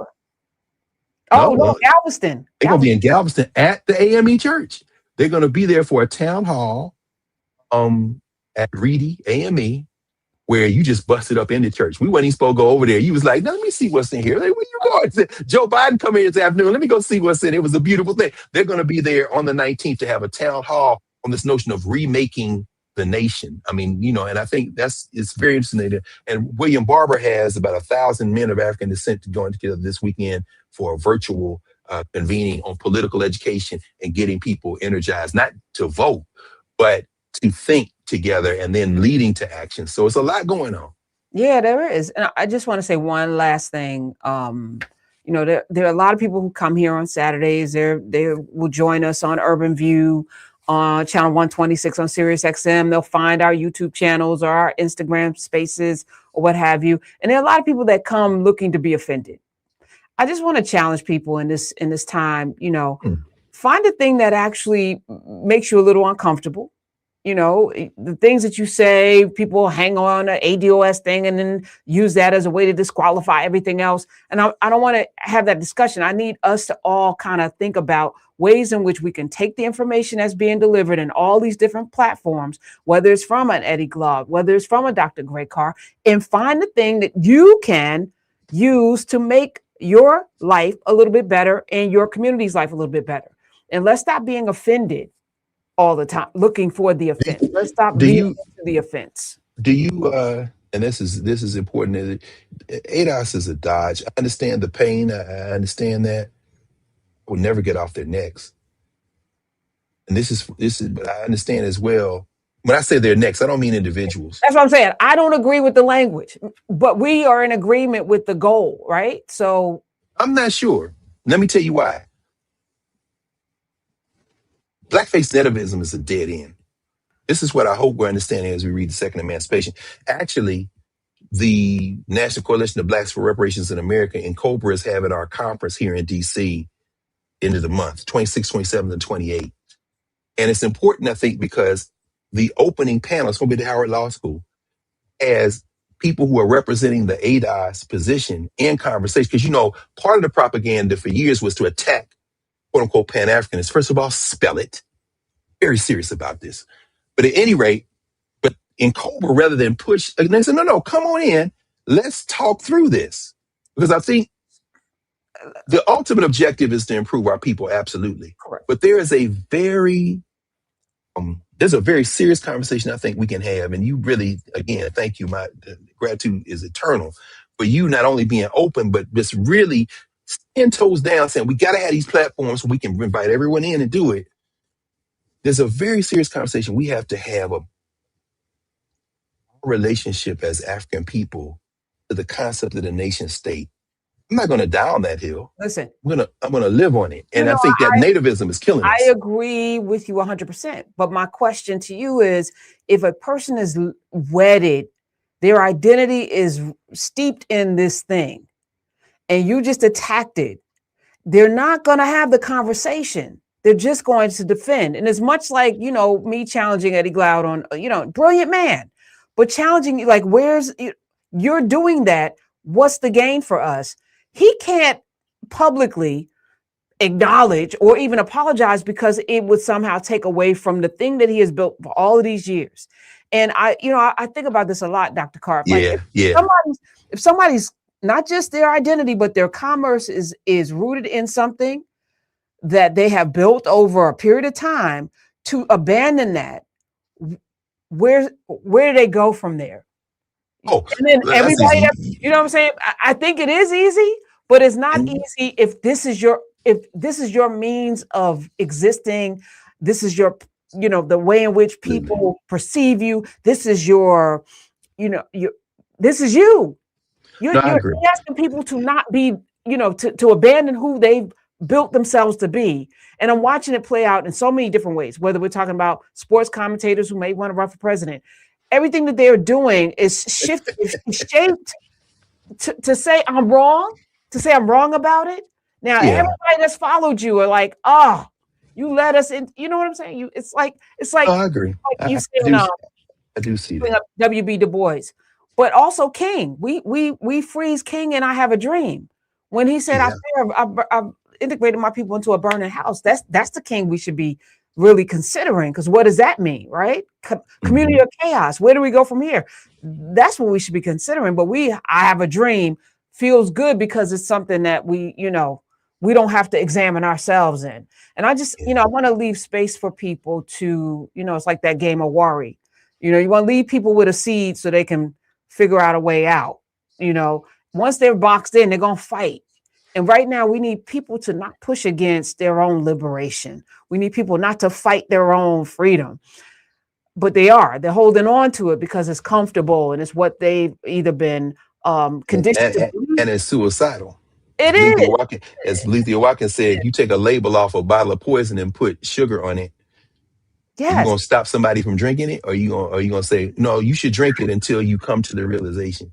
No, Galveston. They're going to be in Galveston at the AME Church. They're going to be there for a town hall at Reedy AME, where you just busted up in the church. We wasn't even supposed to go over there. You was like, no, let me see what's in here. Like, where you going? Joe Biden come here this afternoon. Let me go see what's in it. It was a beautiful thing. They're going to be there on the 19th to have a town hall on this notion of remaking the nation. I mean, and I think it's very interesting. And William Barber has about 1,000 men of African descent going together this weekend for a virtual convening on political education and getting people energized, not to vote, but to think together and then leading to action. So it's a lot going on. Yeah, there is. And I just want to say one last thing. There are a lot of people who come here on Saturdays. They will join us on Urban View on channel 126 on Sirius XM. They'll find our YouTube channels or our Instagram spaces or what have you. And there are a lot of people that come looking to be offended. I just want to challenge people in this time, find a thing that actually makes you a little uncomfortable. The things that you say, people hang on an ADOS thing and then use that as a way to disqualify everything else. And I don't want to have that discussion. I need us to all kind of think about ways in which we can take the information that's being delivered in all these different platforms, whether it's from an Eddie Glove, whether it's from a Dr. Greg Carr, and find the thing that you can use to make your life a little bit better and your community's life a little bit better. And let's stop being offended all the time, looking for the offense. Let's stop being into the offense. Do you, and this is important, ADOS is a dodge. I understand the pain. I understand that. Will never get off their necks. And this is, but I understand as well. When I say their necks, I don't mean individuals. That's what I'm saying. I don't agree with the language, but we are in agreement with the goal, right? So I'm not sure. Let me tell you why. Blackface nativism is a dead end. This is what I hope we're understanding as we read the Second Emancipation. Actually, the National Coalition of Blacks for Reparations in America in COBRA is having our conference here in D.C. end of the month, 26, 27, and 28. And it's important, I think, because the opening panel is going to be the Howard Law School as people who are representing the ADOS position in conversation. Because, part of the propaganda for years was to attack, quote unquote, Pan-Africanists. First of all, spell it. Very serious about this. But at any rate, but in COBRA, rather than push, and they said, no, come on in. Let's talk through this. Because I think the ultimate objective is to improve our people, absolutely. Correct. But there is a very serious conversation I think we can have. And you really, again, thank you. My gratitude is eternal for you not only being open, but just really 10 toes down saying we got to have these platforms so we can invite everyone in and do it. There's a very serious conversation we have to have a relationship as African people to the concept of the nation state. I'm not going to die on that hill. Listen, I'm gonna live on it. And I think that nativism is killing us. I agree with you 100%. But my question to you is, if a person is wedded, their identity is steeped in this thing, and you just attacked it, they're not going to have the conversation. They're just going to defend. And it's much like, me challenging Eddie Glaude on, brilliant man, but challenging, like, you're doing that. What's the gain for us? He can't publicly acknowledge or even apologize because it would somehow take away from the thing that he has built for all of these years. And I think about this a lot, Dr. Carr. Like Yeah, yeah. if somebody's not just their identity, but their commerce is rooted in something that they have built over a period of time, to abandon that, where do they go from there? Oh, And then that's everybody, easy. you know what I'm saying? I think it is easy, but it's not And easy if this is your means of existing. This is your, the way in which people perceive you. This is your, this is you. no, I You're agree. asking people to not be, to abandon who they've built themselves to be. And I'm watching it play out in so many different ways, whether we're talking about sports commentators who may want to run for president. Everything that they're doing is shaped to say I'm wrong, about it. Now, Yeah, everybody that's followed you are like, you let us in. You know what I'm saying? It's like no, I agree. you I saying, do. I do see bring that. up W.B. Du Bois, but also King. We freeze King and I Have a Dream. When he said, Yeah. I've integrated my people into a burning house, that's the King we should be really considering, because what does that mean, right? Community of chaos. Where do we go from here? That's what we should be considering. But I Have a Dream feels good because it's something that we don't have to examine ourselves in. And I just, I want to leave space for people to, it's like that game of worry. You want to leave people with a seed so they can figure out a way out. Once they're boxed in, they're going to fight. And right now, we need people to not push against their own liberation. We need people not to fight their own freedom. But they're holding on to it because it's comfortable and it's what they've either been conditioned to believe. And it's suicidal. It is. As Lethea Watkins said, if you take a label off a bottle of poison and put sugar on it, are you Yes. gonna stop somebody from drinking it? Or are you gonna say, no, you should drink it until you come to the realization?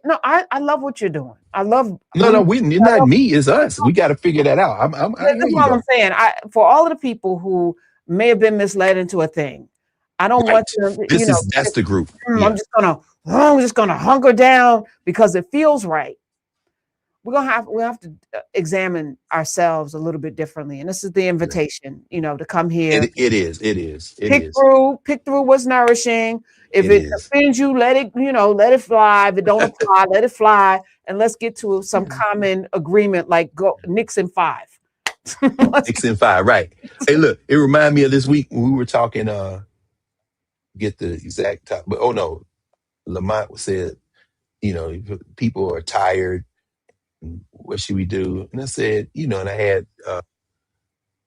No, I love what you're doing. I love. No, you're not me, it's us. We got to figure that out. I hear That's you what I'm though. saying. For all of the people who may have been misled into a thing, I don't want Right. them, That's the group. I'm Yeah. just gonna hunker down because it feels right. We have to examine ourselves a little bit differently, and this is the invitation, to come here. It is. Pick through what's nourishing. If It it is. offends you, let it fly. If it don't apply, let it fly, and let's get to some common agreement, like Nixon 5. Nixon 5, right. Hey, look, it reminded me of this week when we were talking, get the exact top, but oh no, Lamont said, people are tired. What should we do? And I said, and I had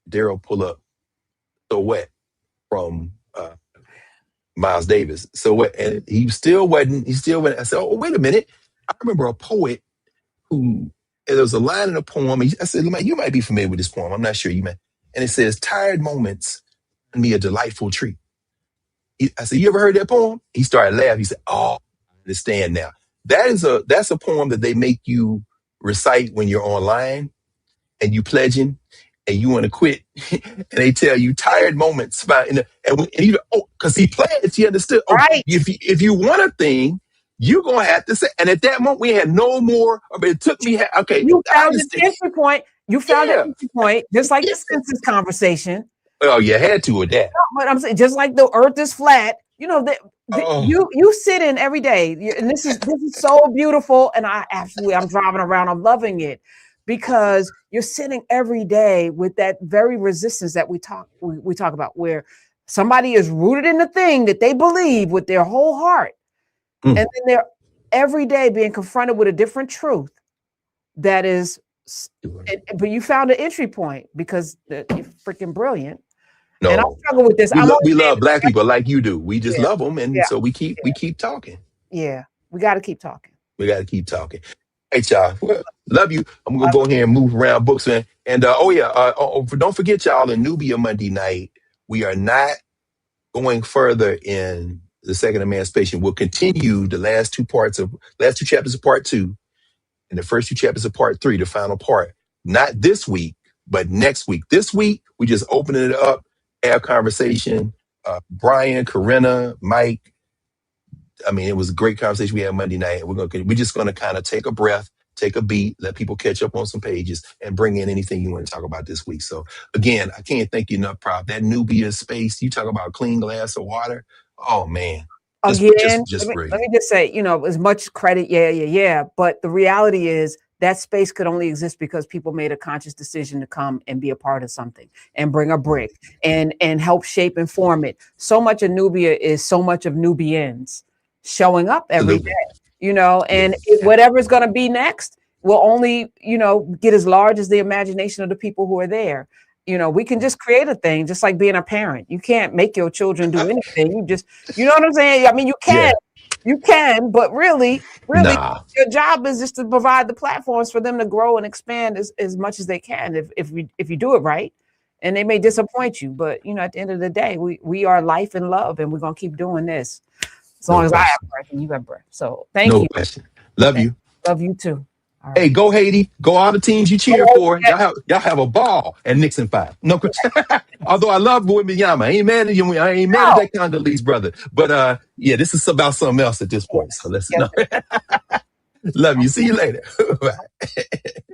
Daryl pull up So What from Miles Davis. So What? And he still wasn't. I said, oh, wait a minute. I remember a poet who, and there was a line in a poem. I said, Lamont, you might be familiar with this poem. I'm not sure you might. And it says, tired moments can be a delightful treat. I said, you ever heard that poem? He started laughing. He said, oh, I understand now. That's a poem that they make you recite when you're online and you pledging and you want to quit. And they tell you tired moments. Because he pledged, he understood. Oh, Right. if you want a thing, you're going to have to say. And at that moment, we had no more. But it took me, okay. You I found an understand. entry point. An entry point, just like the census conversation. Oh, you had to with that. But I'm saying, just like the earth is flat, you sit in every day, and this is so beautiful. And I'm driving around, I'm loving it, because you're sitting every day with that very resistance that we talk about, where somebody is rooted in the thing that they believe with their whole heart, and then they're every day being confronted with a different truth that is. But you found an entry point because you're freaking brilliant. No, and I struggle with this. We love black people like you do. We just love them, and so we keep talking. Yeah, we got to keep talking. Hey, y'all, love you. I'm gonna go ahead and move around books, man. And don't forget, y'all, in Nubia Monday night, we are not going further in the second emancipation. We'll continue the last two chapters of part 2, and the first 2 chapters of part 3, the final part. Not this week, but next week. This week, we just opening it up. Have conversation. Brian, Corinna, Mike. I mean, it was a great conversation we had Monday night. We're just gonna kind of take a breath, take a beat, let people catch up on some pages, and bring in anything you want to talk about this week. So again, I can't thank you enough, Prof. That Nubia space, you talk about clean glass of water. Oh man. Again, Just let brilliant. me just say, as much credit, yeah. But the reality is that space could only exist because people made a conscious decision to come and be a part of something and bring a brick and help shape and form it. So much of Nubia is so much of Nubians showing up every Absolutely. day, and Yeah. whatever's going to be next will only, get as large as the imagination of the people who are there. We can just create a thing, just like being a parent. You can't make your children do anything. You just, you know what I'm saying? I mean, Yeah. you can, but really, Nah. your job is just to provide the platforms for them to grow and expand as much as they can if you do it right. And they may disappoint you, but at the end of the day, we are life and love, and we're gonna keep doing this as long No as I have question. breath and you have breath. So thank No you. question. Love you. Love you too. All Hey, right. go Haiti. Go all the teams you cheer for. Y'all have a ball at Nixon 5. No question. Although I love Wimbyama. I ain't mad at you. I ain't mad at that Congolese brother. But yeah, this is about something else at this point. So let's Yes. Love you. See you later. Bye.